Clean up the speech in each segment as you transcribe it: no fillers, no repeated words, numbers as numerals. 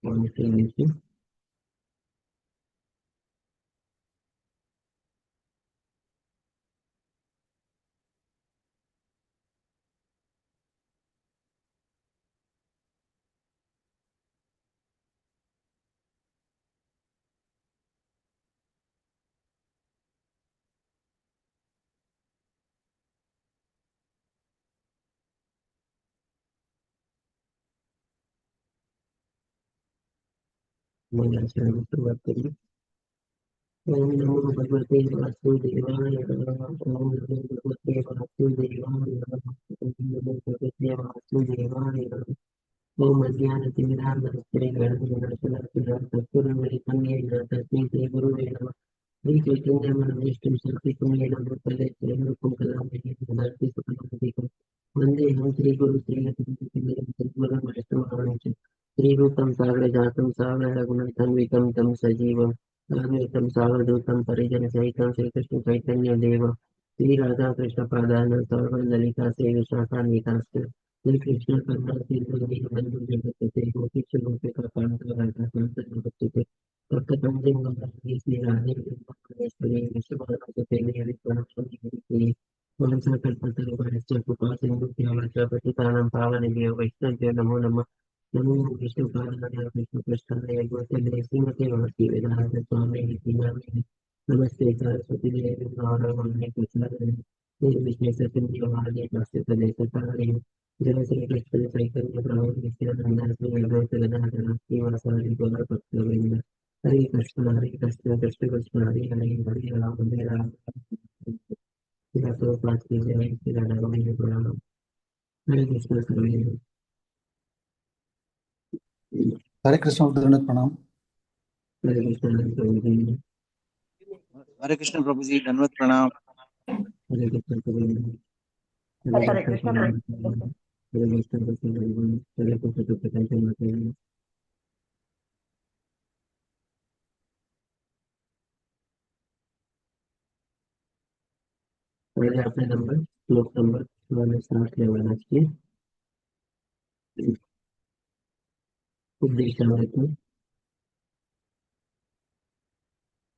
Thank you. मैं शुरुआत करिए। ओम नमो भगवते वासुदेवाय नमः। ओम नमो भगवते वासुदेवाय नमः। ओम नमो भगवते वासुदेवाय नमः। ओम अज्ञानतिमिरान्धस्य ज्ञानविनाशनाय तत्पुरुषोत्तमाय नमः। तस्मै श्री गुरुवे नमः। श्री चैतन्यमनोभीष्टं शान्तिपूर्णेन भूतले त्र्यम्बकं कलामहे तदास्ति सुखदायकं। वन्देऽहं श्रीगुरुं श्रीरघुनाथं वैष्णवांश्च श्रीरूपं साग्रजातं साग्ररघुनाथान्वितं तं सजीवं साद्वैतं सावधूतं परिजनसहितं श्रीकृष्णचैतन्यदेवं श्रीराधाकृष्णपादान् सर्वललिता सेविशाखान्विताश्च श्रीकृष्ण करुणा सिन्धु दीनबन्धु जगत्पते गोपीश गोपिका Kanta Radha Terkadang mengalami istilahnya dari sebagai ini melancarkan antara baris cakupan untuk diawaja bagi tanam pawan yang dia wajib dan nama-nama namun Wisnu pada yang Wisnu Krishna yang buat dari sini ke mati adalah suami ini namaste saraswati devi narayan krishna ini Wisnu sendiri wali namaste pada sekali जय श्री कृष्ण चैतन्य प्रभु नित्यानंद श्री अद्वैत गदाधर श्रीवासादि गौर भक्तवृंद हरे कृष्ण कृष्ण कृष्ण हरे हरे हरे राम तेरा तो पास की जय तेरा नाम है प्रणाम हरे कृष्ण सर्वे हरे कृष्ण दंडवत प्रणाम। हरे कृष्ण सर्वे हरे कृष्ण प्रभु जी, दंडवत प्रणाम। हरे कृष्ण सर्वे हरे कृष्ण। हरे कृष्ण सर्वे हरे कृष्ण सर्वे पहले आपने नंबर श्लोक नंबर 60 लेवल की उपदेश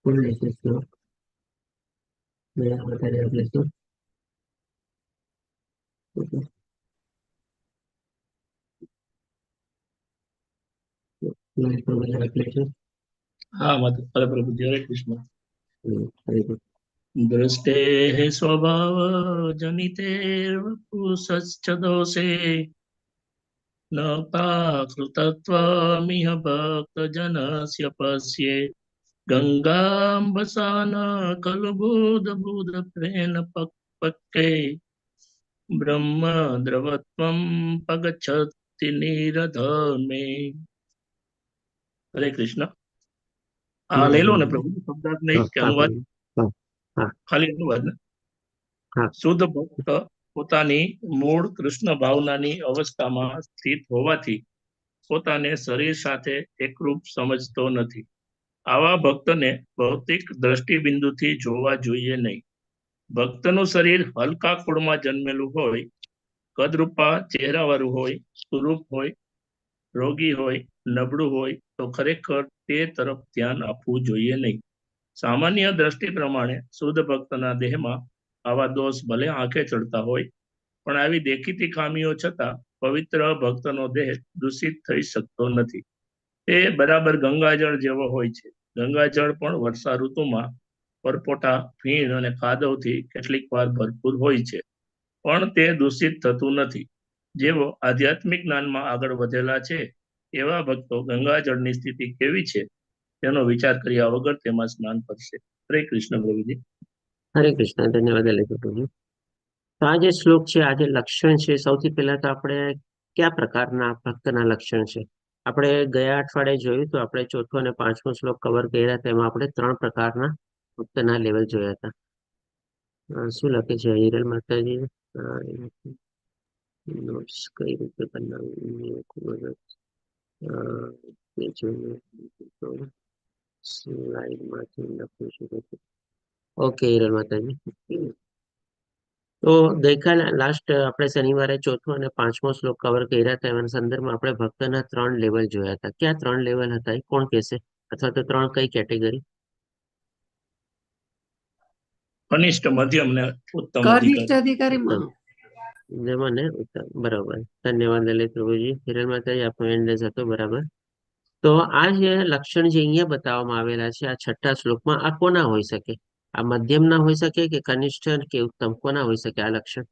फुल श्लोक मैं बता रहा हूँ श्लोक हाँ मत हरे प्रभु जी, हरे कृष्ण। हरे कृष्ण दृष्टेः स्वभाव जनितेर्वपुषश्च दोषे न प्राकृतत्वमिह भक्तजनस्य पश्ये गंगाम्बसान खलु बुध पक्के ब्रह्म द्रवत्वं पगच्छति निरधमे। हरे कृष्ण। ले लो ने प्रभु, शब्दार्थ नहीं કે અનુવાદ? ખાલી અનુવાદ ને? શુદ્ધ ભક્ત પોતાની મૂળ કૃષ્ણ ભાવનાની અવસ્થામાં સ્થિત હોવાથી પોતાને શરીર સાથે એકરૂપ સમજતો નથી. આવા ભક્તને ભૌતિક દ્રષ્ટિબિંદુથી જોવા જોઈએ નહીં. ભક્તનું શરીર હલકા કુળમાં જન્મેલું હોય, કદરૂપા ચહેરાવાળું હોય, સુરૂપ હોય, રોગી હોય, નબળું હોય તો ખરેખર તે તરફ ધ્યાન આપવું જોઈએ નહીં. સામાન્ય દ્રષ્ટિ પ્રમાણે શુદ્ધ ભક્તના દેહમાં આવા દોષ ભલે આંખે ચડતા હોય, પણ આવી દેખીતી ખામીઓ છતાં પવિત્ર ભક્તનો દેહ દૂષિત થઈ શકતો નથી. તે બરાબર ગંગાજળ જેવો હોય છે. ગંગાજળ પણ વર્ષા ઋતુમાં પરપોટા, ફીણ અને કાદવથી કેટલીક વાર ભરપૂર હોય છે, પણ તે દૂષિત થતું નથી. જેવો આધ્યાત્મિક જ્ઞાનમાં આગળ વધેલા છે એવા ભક્તો ગંગાજળની સ્થિતિ કેવી છે તેનો વિચાર કર્યા વગર તેમાં સ્નાન કરશે. હરે કૃષ્ણ પ્રભુજી. હરે કૃષ્ણ. ધન્યવાદ લખી પ્રભુ. તો આ જે શ્લોક છે, આ જે લક્ષણ છે, સૌથી પહેલા તો આપણે કયા પ્રકારના ભક્તના લક્ષણ છે આપણે ગયા અઠવાડિયે જોયું તો આપણે ચોથો અને પાંચમો શ્લોક કવર કર્યા હતા. એમાં આપણે 3 પ્રકારના ભક્તના લેવલ જોયા હતા. શું લખે છે હિરલ માતાજી? નોટ્સ કઈ રીતે બનાવવું સ્લાઇડમાંથી લખી શકું છું. ઓકે હિરલ માતાજી. તો ગઈકાલે લાસ્ટ આપણે શનિવારે ચોથો અને પાંચમો શ્લોક કવર કર્યા હતા. એના સંદર્ભમાં આપણે ભક્તના 3 લેવલ જોયા હતા. ક્યાં 3 લેવલ હતા એ કોણ કહેશે? અથવા તો 3 કઈ કેટેગરી? કનિષ્ઠ, મધ્યમ ને ઉત્તમ કનિષ્ઠ અધિકારી. અધિકારીમાં જેમાં ને ઉત્તમ. બરાબર, ધન્યવાદ લલિત પ્રભુજી. હિરલ માતાજી આપનો એન્ડેસ હતો. બરાબર. તો આ જે લક્ષણ જે અહીંયા બતાવવામાં આવેલા છે આ 6થા શ્લોકમાં, આ કોના હોઈ શકે? આ મધ્યમ ના હોઈ શકે કે કનિષ્ઠ કે ઉત્તમ? કોના હોઈ શકે આ લક્ષણ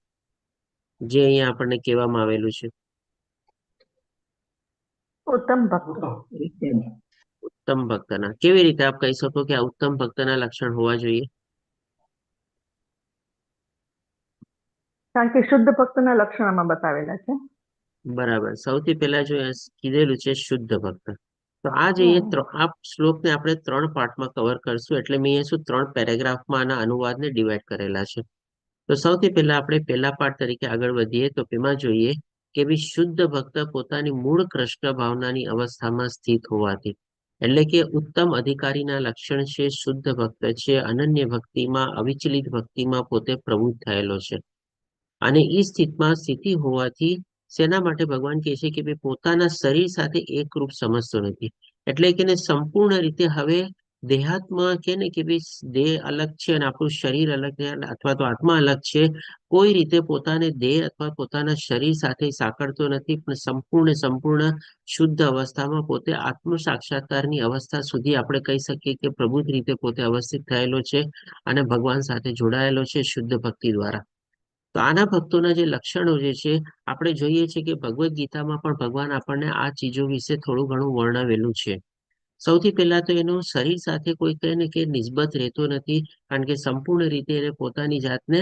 જે અહીંયા આપણને કહેવામાં આવેલું છે? ઉત્તમ ભક્ત. ઉત્તમ ભક્તના. કેવી રીતે આપ કહી શકો કે આ ઉત્તમ ભક્તના લક્ષણ હોવા જોઈએ? કારણ કે શુદ્ધ ભક્તના લક્ષણ આમાં બતાવેલા છે. બરાબર. સૌથી પહેલા જો કીધેલું છે શુદ્ધ ભક્ત. તો આ જે આ શ્લોકને આપણે 3 પાર્ટમાં કવર કરશું. એટલે મેં અહીંયા શું 3 પેરેગ્રાફમાં આના અનુવાદને ડિવાઈડ કરેલા છે. તો સૌથી પહેલા આપણે પહેલા પાઠ તરીકે આગળ વધીએ તો એમાં જોઈએ કે ભાઈ શુદ્ધ ભક્ત પોતાની મૂળ કૃષ્ણ ભાવનાની અવસ્થામાં સ્થિત હોવાથી, એટલે કે ઉત્તમ અધિકારીના લક્ષણ છે શુદ્ધ ભક્ત છે, અનન્ય ભક્તિમાં અવિચલિત ભક્તિમાં પોતે પ્રવૃત્ત થયેલો છે. અને એ સ્થિતિ હોવાથી શેના માટે ભગવાન કહે છે કે ભાઈ પોતાના શરીર સાથે એકરૂપ સમજતો નથી. એટલે કે સંપૂર્ણ રીતે હવે દેહાત્મા કે ને કે ભાઈ દેહ અલગ છે અને આપણું શરીર અલગ છે અથવા તો આત્મા અલગ છે. કોઈ રીતે પોતાને દેહ અથવા પોતાના શરીર સાથે સાંકળતો નથી, પણ સંપૂર્ણ શુદ્ધ અવસ્થામાં પોતે આત્મ સાક્ષાત્કારની અવસ્થા સુધી આપણે કહી શકીએ કે પ્રબુદ્ધ રીતે પોતે અવસ્થિત થયેલો છે અને ભગવાન સાથે જોડાયેલો છે શુદ્ધ ભક્તિ દ્વારા. તો આના ભક્તોના જે લક્ષણો જે છે આપણે જોઈએ છીએ કે ભગવદ્ ગીતામાં પણ ભગવાન આપણને આ ચીજો વિશે થોડું ઘણું વર્ણવેલું છે. સૌથી પહેલા તો એનું શરીર સાથે કોઈ કહે ને કે નિસ્બત રહેતો નથી, કારણ કે સંપૂર્ણ રીતે એને પોતાની જાતને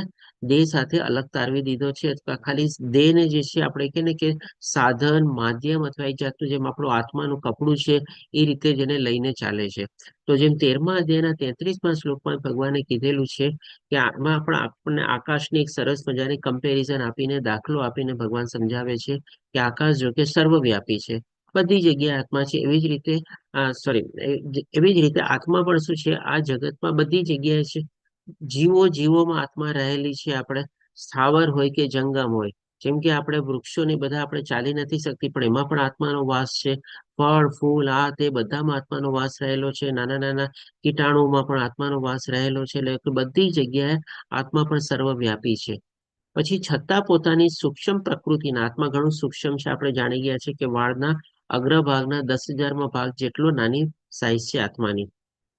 દેહ સાથે અલગ તારવી દીધો છે. અથવા ખાલી દેહને જે છે આપણે કહે ને કે સાધન માધ્યમ અથવા એક જાતનું જેમ આપણું આત્માનું કપડું છે એ રીતે જેને લઈને ચાલે છે. તો જેમ 13મા અધ્યાયના 33મા શ્લોકમાં ભગવાને કીધેલું છે કે આમાં પણ આપણને આકાશની એક સરસ મજાની કમ્પેરિઝન આપીને દાખલો આપીને ભગવાન સમજાવે છે કે આકાશ જો કે સર્વવ્યાપી છે, બધી જગ્યાએ આત્મા છે. એવી જ રીતે એવી જ રીતે આત્મા પણ શું છે આ જગતમાં બધી જગ્યાએ છે. જીવોમાં આત્મા રહેલી છે. આપણે સ્થાવર હોય કે જંગમ હોય, જેમ કે આપણે વૃક્ષોને બધા આપણે ચાલી નથી શકતી પણ એમાં પણ આત્માનો વાસ છે. ફળ ફૂલ આ તે બધામાં આત્માનો વાસ રહેલો છે. નાના નાના કીટાણુમાં પણ આત્માનો વાસ રહેલો છે. એટલે બધી જગ્યાએ આત્મા પણ સર્વવ્યાપી છે. પછી છતાં પોતાની સૂક્ષ્મ પ્રકૃતિના, આત્મા ઘણું સૂક્ષ્મ છે. આપણે જાણી ગયા છે કે વાળના અગ્રભાગના 10,000માં ભાગ જેટલો નાની સાઈઝ છે આત્માની,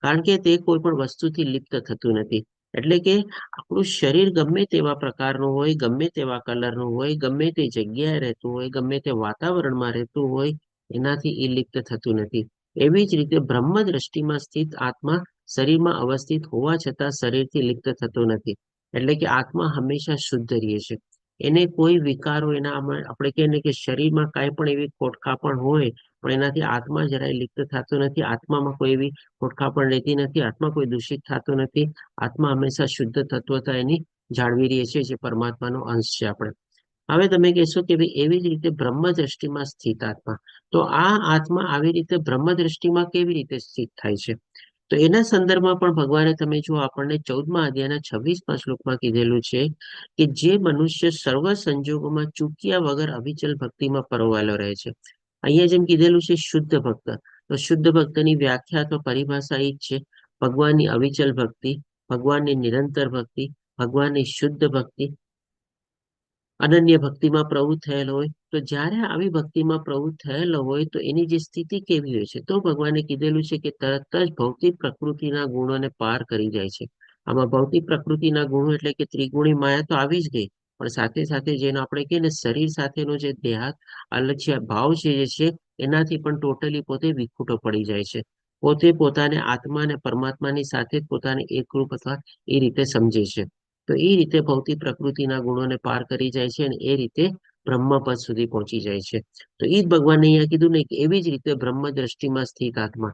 કારણ કે તે કોઈ પણ વસ્તુથી લિપ્ત થતું નથી. એટલે કે આપણું શરીર ગમે તેવા પ્રકારનું હોય, ગમે તેવા કલરનું હોય, ગમે તે જગ્યાએ રહેતું હોય, ગમે તે વાતાવરણમાં રહેતું હોય, એનાથી એ લિપ્ત થતું નથી. એવી જ રીતે બ્રહ્મ દ્રષ્ટિમાં સ્થિત આત્મા શરીરમાં અવસ્થિત હોવા છતાં શરીરથી લિપ્ત થતો નથી. એટલે કે આત્મા હંમેશા શુદ્ધ રહે છે. એને કોઈ વિકારો આપણે કહીએ ને કે શરીરમાં કાંઈ પણ એવી ખોટખાપણ હોય પણ એનાથી આત્મા જરાય લિપ્ત થતો નથી. આત્મામાં કોઈ એવી ખોટખાપણ રહેતી નથી. આત્મા કોઈ દૂષિત થતો નથી. આત્મા હંમેશા શુદ્ધ તત્વતા એની જાળવી રહી છે, જે પરમાત્માનો અંશ છે આપણે. હવે તમે કહેશો કે ભાઈ એવી જ રીતે બ્રહ્મ દ્રષ્ટિમાં સ્થિત આત્મા, તો આ આત્મા આવી રીતે બ્રહ્મ દ્રષ્ટિમાં કેવી રીતે સ્થિત થાય છે? તો એના સંદર્ભમાં પણ ભગવાને તમે જો આપણને 14મા અધ્યાયના 26મા શ્લોકમાં કીધેલું છે કે જે મનુષ્ય સર્વ સંજોગોમાં ચૂક્યા વગર અવિચલ ભક્તિમાં પરોવાયેલો રહે છે. અહીંયા જેમ કીધેલું છે શુદ્ધ ભક્ત, તો શુદ્ધ ભક્તની વ્યાખ્યા અથવા પરિભાષા એ જ છે ભગવાનની અવિચલ ભક્તિ, ભગવાનની નિરંતર ભક્તિ, ભગવાનની શુદ્ધ ભક્તિ, અનન્ય ભક્તિમાં પ્રવૃત્ત થયેલો હોય. તો જ્યારે આવી ભક્તિમાં પ્રવૃત્ત થયેલો હોય તો એની જે સ્થિતિ કેવી હોય છે? તો ભગવાને કીધેલું છે કે તરત જ ભૌતિક પ્રકૃતિના ગુણોને પાર કરી જાય છે. આમાં ભૌતિક પ્રકૃતિના ગુણો એટલે કે ત્રિગુણી માયા તો આવી જ ગઈ, પણ સાથે સાથે જેનો આપણે કહીએ ને શરીર સાથેનો જે દેહાત અલક્ષ્ય ભાવ છે જે છે એનાથી પણ ટોટલી પોતે વિખૂટો પડી જાય છે. પોતે પોતાને આત્મા અને પરમાત્માની સાથે જ પોતાને એકરૂપ અથવા એ રીતે સમજે છે. તો એ રીતે ભૌતિક પ્રકૃતિના ગુણોને પાર કરી જાય છે અને એ રીતે બ્રહ્મપદ સુધી પહોંચી જાય છે. તો એ જ ભગવાને અહીંયા કીધું ને કે એવી જ રીતે બ્રહ્મ દ્રષ્ટિમાં સ્થિત આત્મા.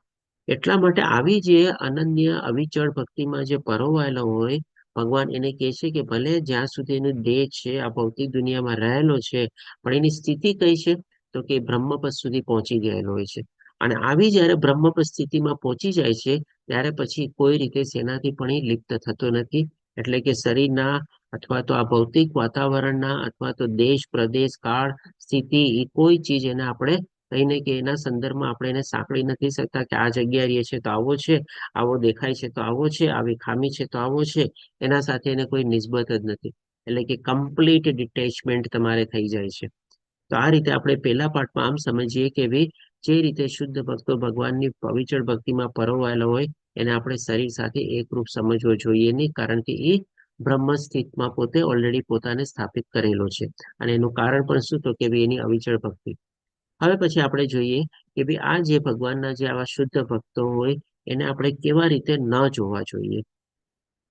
એટલા માટે આવી જે અનન્ય અવિચળ ભક્તિમાં જે પરોવાયેલો હોય, ભગવાન એને કહે છે કે ભલે જ્યાં સુધી એનો દેહ છે આ ભૌતિક દુનિયામાં રહેલો છે, પણ એની સ્થિતિ કઈ છે? તો કે બ્રહ્મપદ સુધી પહોંચી ગયેલો હોય છે. અને આવી જયારે બ્રહ્મપદ સ્થિતિમાં પહોંચી જાય છે ત્યારે પછી કોઈ રીતે સેનાથી પણ એ લિપ્ત થતો નથી. એટલે કે શરીરના અથવા તો આ ભૌતિક વાતાવરણના અથવા તો દેશ પ્રદેશ કાળ સ્થિતિ એ કોઈ ચીજ એને આપણે કહીને કે એના સંદર્ભમાં આપણે એને સાંકળી નથી શકતા કે આ જગ્યાએ રહીએ છે તો આવો છે, આવો દેખાય છે તો આવો છે, આવી ખામી છે તો આવો છે, એના સાથે એને કોઈ નિસ્બત જ નથી. એટલે કે કમ્પ્લીટ ડિટેચમેન્ટ તમારે થઈ જાય છે. તો આ રીતે આપણે પહેલા પાઠમાં આમ સમજીએ કે ભાઈ જે રીતે શુદ્ધ ભક્તો ભગવાનની પવિત્ર ભક્તિમાં પરોવાયેલા હોય એને આપણે શરીર સાથે એકરૂપ સમજવો જોઈએ નહીં, કારણ કે એ બ્રહ્મ સ્થિતમાં પોતે ઓલરેડી પોતાને સ્થાપિત કરેલો છે. અને એનું કારણ પણ શું? તો કે ભાઈ એની અવિચળ ભક્તિ. હવે પછી આપણે જોઈએ કે ભાઈ આ જે ભગવાનના જે આવા શુદ્ધ ભક્તો હોય એને આપણે કેવા રીતે ન જોવા જોઈએ.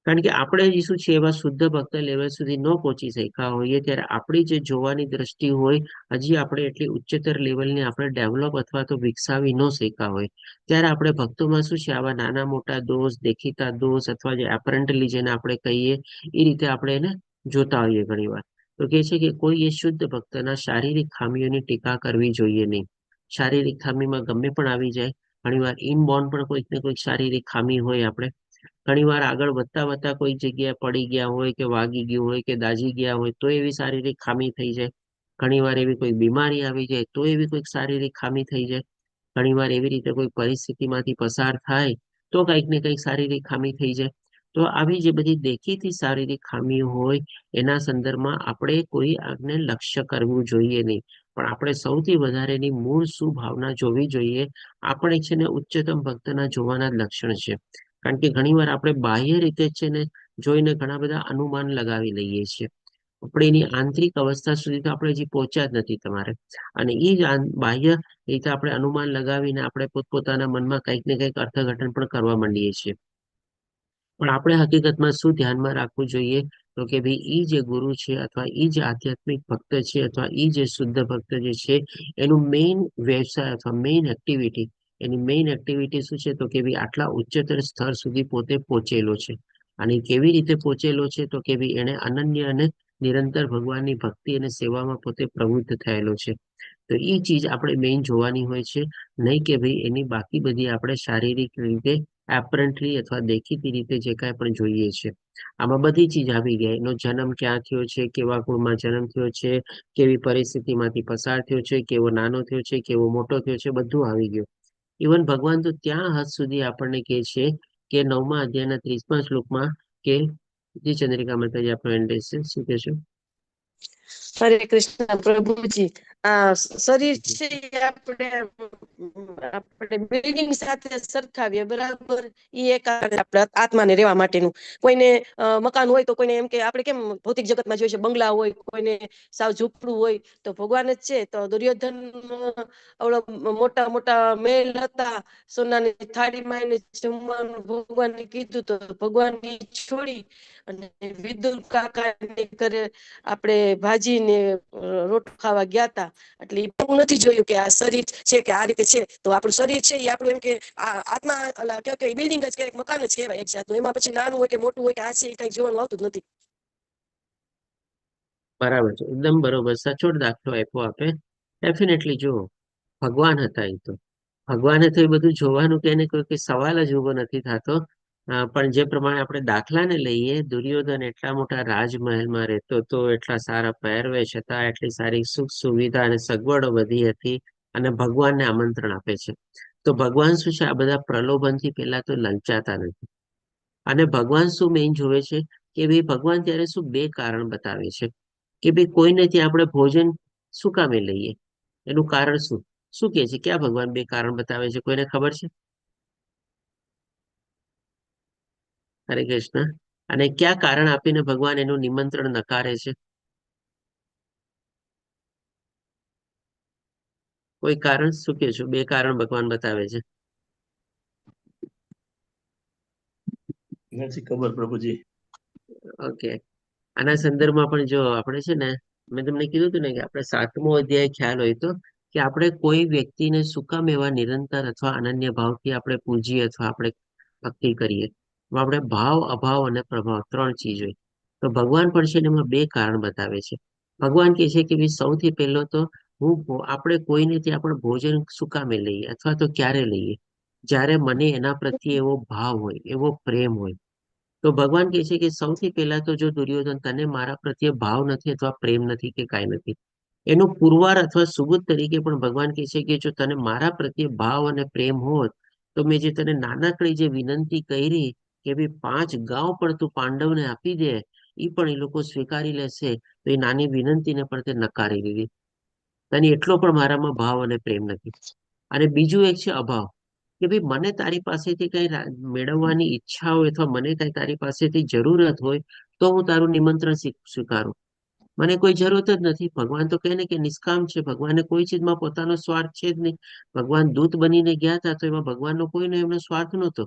કારણ કે આપણે જે શું છે એવા શુદ્ધ ભક્ત લેવલ સુધી ન પહોંચી શક્યા હોઈએ ત્યારે આપણી જે જોવાની દ્રષ્ટિ હોય હજી આપણે એટલી ઉચ્ચતર લેવલની આપણે ડેવલપ અથવા તો વિકસાવી ન શક્યા હોય ત્યારે આપણે ભક્તોમાં શું છે આવા નાના મોટા દોષ, દેખીતા દોષ અથવા જે એપરન્ટલી જેને આપણે કહીએ એ રીતે આપણે એને જોતા હોઈએ ઘણી વાર. તો કે છે કે કોઈ એ શુદ્ધ ભક્તના શારીરિક ખામીઓની ટીકા કરવી જોઈએ નહીં. શારીરિક ખામીમાં ગમે પણ આવી જાય. ઘણીવાર ઇનબોર્ન પણ કોઈક ને કોઈક શારીરિક ખામી હોય. આપણે ઘણીવાર આગળ વધતા વધતા કોઈ જગ્યાએ પડી ગયા હોય કે વાગી ગયું હોય કે દાઝી ગયા હોય તો એવી શારીરિક ખામી થઈ જાય. ઘણીવાર એવી કોઈ બીમારી આવી જાય તો એવી કોઈક શારીરિક ખામી થઈ જાય. ઘણીવાર એવી રીતે કોઈ પરિસ્થિતિમાંથી પસાર થાય તો કંઈક ને કંઈક શારીરિક ખામી થઈ જાય. તો આવી જે બધી દેખીતી શારીરિક ખામી હોય એના સંદર્ભમાં આપણે કોઈ આને લક્ષ્ય કરવું જોઈએ નહીં. પણ આપણે સૌથી વધારે એની મૂળ શું ભાવના જોવી જોઈએ. આપણે છે ને ઉચ્ચતમ ભક્તના જોવાના જ લક્ષણ છે. કારણ કે ઘણીવાર આપણે બાહ્ય રીતે છે ને જોઈને ઘણા બધા અનુમાન લગાવી લઈએ છીએ. આપણે એની આંતરિક અવસ્થા સુધી તો આપણે હજી પહોંચ્યા જ નથી તમારે. અને એ જ બાહ્ય રીતે આપણે અનુમાન લગાવીને આપણે પોતપોતાના મનમાં કંઈક ને કંઈક અર્થઘટન પણ કરવા માંડીએ છીએ. પણ આપણે હકીકતમાં શું ધ્યાનમાં રાખવું જોઈએ? તો કે ભાઈ ઈ જે ગુરુ છે અથવા ઈ જે આધ્યાત્મિક ભક્ત છે અથવા ઈ જે શુદ્ધ ભક્ત જે છે એનું મેઇન વ્યવસાય અથવા મેઇન એક્ટિવિટી એની મેઇન એક્ટિવિટી શું છે? તો કે ભાઈ આટલા ઉચ્ચતર સ્તર સુધી પોતે પહોંચેલો છે. અને કેવી રીતે પહોંચેલો છે? તો કે ભાઈ એને અનન્ય અને નિરંતર ભગવાનની ભક્તિ અને સેવામાં પોતે પ્રવૃત્ત થયેલો છે. તો એ ચીજ આપણે મેઇન જોવાની હોય છે. નહીં કે ભાઈ એની બાકી બધી આપણે શારીરિક રીતે એપરન્ટલી અથવા દેખીતી રીતે જે કાંઈ પણ જોઈએ છે. આમાં બધી ચીજ આવી ગઈ. એનો જન્મ ક્યાં થયો છે, કેવા કુળમાં જન્મ થયો છે, કેવી પરિસ્થિતિમાંથી પસાર થયો છે, કેવો નાનો થયો છે, કેવો મોટો થયો છે, બધું આવી ગયું. ઇવન ભગવાન તો ત્યાં હદ સુધી આપણને કહે છે કે 9મા અધ્યાયના 30મા શ્લોકમાં કે જે ચંદ્રિકા માતાજી આપણો એન્ડ્રેસ છે, શું કહેશો? હરે કૃષ્ણ પ્રભુજી. આ શરીર છે એ આપણે બિલ્ડિંગ સાથે સરખાવીએ બરાબર. એ એક આપણે આત્માને રહેવા માટેનું. કોઈને મકાન હોય તો કોઈને એમ કે આપણે કેમ ભૌતિક જગતમાં જોઈએ છે બંગલા હોય, કોઈને સાવ ઝૂંપડું હોય. તો ભગવાન જ છે. તો દુર્યોધન આવડો મોટા મોટા મહેલ હતા, સોનાની થાળીમાં એને જમવાનું ભગવાનને કીધું તો ભગવાન છોડી અને વિદુર કાકાને ઘરે આપણે ભાજીને રોટ ખાવા ગયા હતા. એટલે એ પણ નથી જોયું કે આ શરીર છે કે આ રીતે છે. તો આપણું શરીર છે એ આપણું એમ કે આત્મા કે બિલ્ડિંગ જ કે મકાન જ કહેવાય એક જાતનું. એમાં પછી નાનું હોય કે મોટું હોય કે આ છે એ કઈ જોવાનું આવતું જ નથી. બરાબર છે, એકદમ બરોબર, સચોટ દાખલો આપ્યો આપે. ડેફિનેટલી જુઓ, ભગવાન હતા એ તો. ભગવાને તો એ બધું જોવાનું કે એને કોઈ સવાલ જ ઉભો નથી થતો. પણ જે પ્રમાણે આપણે દાખલાને લઈએ, દુર્યોધન એટલા મોટા રાજમહેલમાં રહેતો હતો, એટલા સારા પહેરવેશ હતા, એટલી સારી સુખ સુવિધા અને સગવડો બધી હતી, અને ભગવાનને આમંત્રણ આપે છે. તો ભગવાન શું છે? આ બધા પ્રલોભનથી પેલા તો લલચાતા નથી. અને ભગવાન શું મેઇન જોવે છે? કે ભાઈ ભગવાન ત્યારે શું બે કારણ બતાવે છે કે ભાઈ કોઈને ત્યાં આપણે ભોજન શું કામે લઈએ? એનું કારણ શું? શું કે છે? ક્યાં ભગવાન બે કારણ બતાવે છે? કોઈને ખબર છે? હરે કૃષ્ણ. અને ક્યાં કારણ આપીને ભગવાન એનું નિમંત્રણ નકારે છે? કોઈ કારણ શું કે છો? બે કારણ ભગવાન બતાવે છે. નથી ખબર પ્રભુજી. ઓકે, આના સંદર્ભમાં પણ જો આપણે છે ને, મેં તમને કીધું હતું ને કે આપણે 7મો અધ્યાય ખ્યાલ હોય તો કે આપણે કોઈ વ્યક્તિને શું કામ એવા નિરંતર અથવા અનન્ય ભાવથી આપણે પૂજીએ અથવા આપણે ભક્તિ કરીએ. આપણે ભાવ, અભાવ અને પ્રભાવ 3 ચીજ હોય. તો ભગવાન પણ છે ને એમાં બે કારણ બતાવે છે. ભગવાન કહે છે કે ભાઈ સૌથી પહેલો તો આપણે કોઈને ત્યાં પણ ભોજન શું કામે લઈએ અથવા તો ક્યારે લઈએ? જ્યારે મને એના પ્રત્યે એવો ભાવ હોય, એવો પ્રેમ હોય. તો ભગવાન કહે છે કે સૌથી પહેલા તો જો દુર્યોધન તને મારા પ્રત્યે ભાવ નથી અથવા પ્રેમ નથી કે કાંઈ નથી, એનું પુરવાર અથવા સુબુત તરીકે પણ ભગવાન કહે છે કે જો તને મારા પ્રત્યે ભાવ અને પ્રેમ હોત તો મેં જે તને નાનકડી જે વિનંતી કરી કે ભાઈ 5 ગાંવ પણ તું પાંડવને આપી દે, એ પણ એ લોકો સ્વીકારી લેશે, તો એ નાની વિનંતીને પણ તે નકારી દીધી. તને એટલો પણ મારામાં ભાવ અને પ્રેમ નથી. અને બીજું એક છે અભાવ, કે ભાઈ મને તારી પાસેથી કઈ મેળવવાની ઈચ્છા હોય અથવા મને કઈ તારી પાસેથી જરૂરત હોય તો હું તારું નિમંત્રણ સ્વીકારું. મને કોઈ જરૂરત જ નથી. ભગવાન તો કહે ને કે નિષ્કામ છે, ભગવાનને કોઈ ચીજમાં પોતાનો સ્વાર્થ છે જ નહીં. ભગવાન દૂત બનીને ગયા હતા તો એમાં ભગવાનનો કોઈનો એમનો સ્વાર્થ નહોતો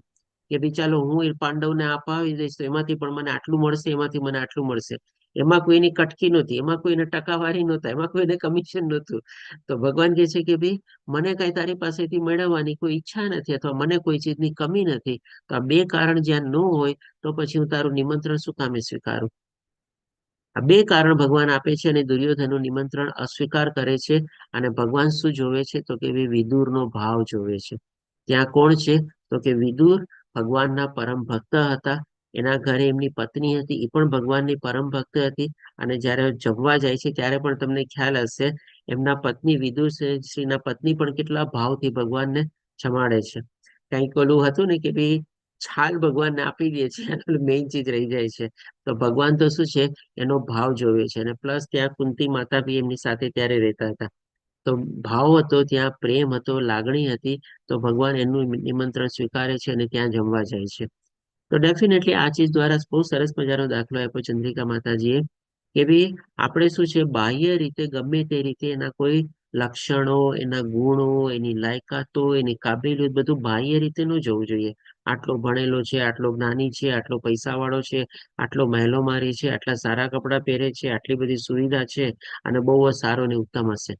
કે ભાઈ ચાલો હું એ પાંડવને અપાવી દઈશ તો એમાંથી પણ મને આટલું મળશે, એમાંથી મને આટલું મળશે. એમાં કોઈની કટકી નહોતી, એમાં કોઈને ટકાવારી નહોતા, એમાં કોઈને કમિશન નહોતું. તો ભગવાન કહે છે કે ભાઈ મને કઈ તારી પાસેથી મેળવવાની કોઈ ઈચ્છા નથી અથવા મને કોઈ ચીજની કમી નથી. તો આ બે કારણ જ્યાં ન હોય તો પછી હું તારું નિમંત્રણ શું કામે સ્વીકારું? આ બે કારણ ભગવાન આપે છે અને દુર્યોધનનું નિમંત્રણ અસ્વીકાર કરે છે. અને ભગવાન શું જોવે છે તો કે વિદુરનો ભાવ જોવે છે. ત્યાં કોણ છે તો કે વિદુર ભગવાનના પરમ ભક્ત હતા. એના ઘરે એમની પત્ની હતી, એ પણ ભગવાનની પરમ ભક્ત હતી. અને જ્યારે જમવા જાય છે ત્યારે પણ તમને ખ્યાલ હશે એમના પત્ની વિદુર શ્રીના પત્ની પણ કેટલા ભાવથી ભગવાનને જમાડે છે. કંઈક ઓલું હતું ને કે ભાઈ છાલ ભગવાનને આપી દે છે, મેઇન ચીજ રહી જાય છે. તો ભગવાન તો શું છે એનો ભાવ જોવે છે. અને પ્લસ ત્યાં કુંતી માતા બી એમની સાથે ત્યારે રહેતા હતા. તો ભાવ હતો, ત્યાં પ્રેમ હતો, લાગણી હતી. તો ભગવાન એનું નિમંત્રણ સ્વીકારે છે અને ત્યાં જમવા જાય છે. તો ડેફિનેટલી આ ચીજ દ્વારા બહુ સરસ મજાનો દાખલો આપ્યો ચંદ્રિકા માતાજીએ કે ભાઈ આપણે શું છે બાહ્ય રીતે ગમે તે રીતે એના કોઈ લક્ષણો, એના ગુણો, એની લાયકાતો, એની કાબિલિયત બધું બાહ્ય રીતે ન જોવું જોઈએ. આટલો ભણેલો છે, આટલો જ્ઞાની છે, આટલો પૈસાવાળો છે, આટલો મહેલો મારી છે, આટલા સારા કપડાં પહેરે છે, આટલી બધી સુવિધા છે અને બહુ જ સારો ને ઉત્તમ હશે,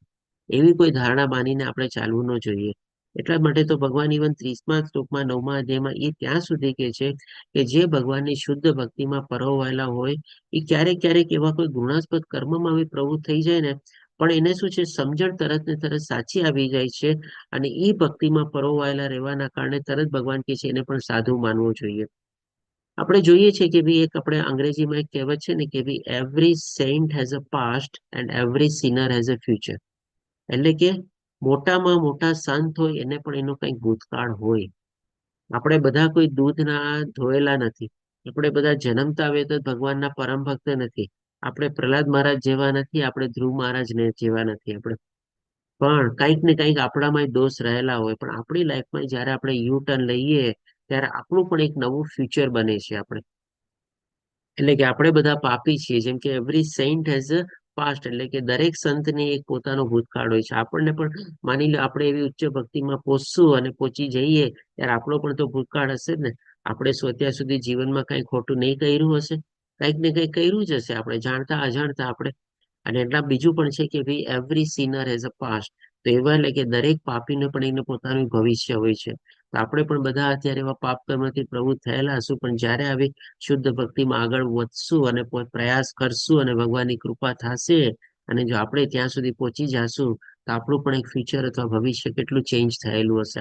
એવી કોઈ ધારણા માનીને આપણે ચાલવું ન જોઈએ. એટલા માટે તો ભગવાન ઇવન 30મા શ્લોકમાં 9મા અધ્યાયમાં એ ત્યાં સુધી કહે છે કે જે ભગવાનની શુદ્ધ ભક્તિમાં પરોવાયેલા હોય એ ક્યારેક ક્યારેક એવા કોઈ ગુણાસ્પદ કર્મમાં બી પ્રવૃત્ત થઈ જાય ને, પણ એને શું છે સમજણ તરત ને તરત સાચી આવી જાય છે. અને એ ભક્તિમાં પરોવાયેલા રહેવાના કારણે તરત ભગવાન કહે છે એને પણ સાધુ માનવો જોઈએ. આપણે જોઈએ છે કે ભાઈ એક આપણે અંગ્રેજીમાં એક કહેવત છે ને કે ભાઈ every saint has a past and every sinner has a future. એટલે કે મોટામાં મોટા સંત હોય એને પણ એનો કંઈક ભૂતકાળ હોય. આપણે બધા કોઈ દૂધના ધોયેલા નથી. આપણે બધા જન્મતા આવે તો ભગવાનના પરમ ભક્ત નથી. આપણે પ્રહલાદ મહારાજ જેવા નથી, આપણે ધ્રુવ મહારાજ જેવા નથી. આપણે પણ કંઈક ને કંઈક આપણામાં દોષ રહેલા હોય. પણ આપણી લાઈફમાં જયારે આપણે યુ ટર્ન લઈએ ત્યારે આપણું પણ એક નવું ફ્યુચર બને છે. આપણે એટલે કે આપણે બધા પાપી છીએ. જેમ કે every saint has a past, એટલે કે દરેક સંતને એક પોતાનો ભૂતકાળ હોય છે. આપણને પણ માની લો આપણે એવી ઉચ્ચ ભક્તિમાં પહોંચશું અને પહોંચી જઈએ ત્યારે આપણો પણ તો ભૂતકાળ હશે જ ને. આપણે શું અત્યાર સુધી જીવનમાં કઈ ખોટું નહીં કર્યું હશે? કંઈક ને કંઈક કર્યું જ હશે આપણે, જાણતા અજાણતા આપણે. અને એટલા બીજું પણ છે કે ભાઈ every sinner has a past. તો એવા એટલે કે દરેક પાપીને પણ એને પોતાનું ભવિષ્ય હોય છે. તો આપણે પણ બધા અત્યારે એવા પાપ કર્મથી પ્રવૃત્ત થયેલા હશું, પણ જયારે આવી શુદ્ધ ભક્તિમાં આગળ વધશું અને પ્રયાસ કરશું અને ભગવાનની કૃપા થશે અને જો આપણે ત્યાં સુધી પહોંચી જશું તો આપણું પણ એક ફ્યુચર અથવા ભવિષ્ય કેટલું ચેન્જ થયેલું હશે.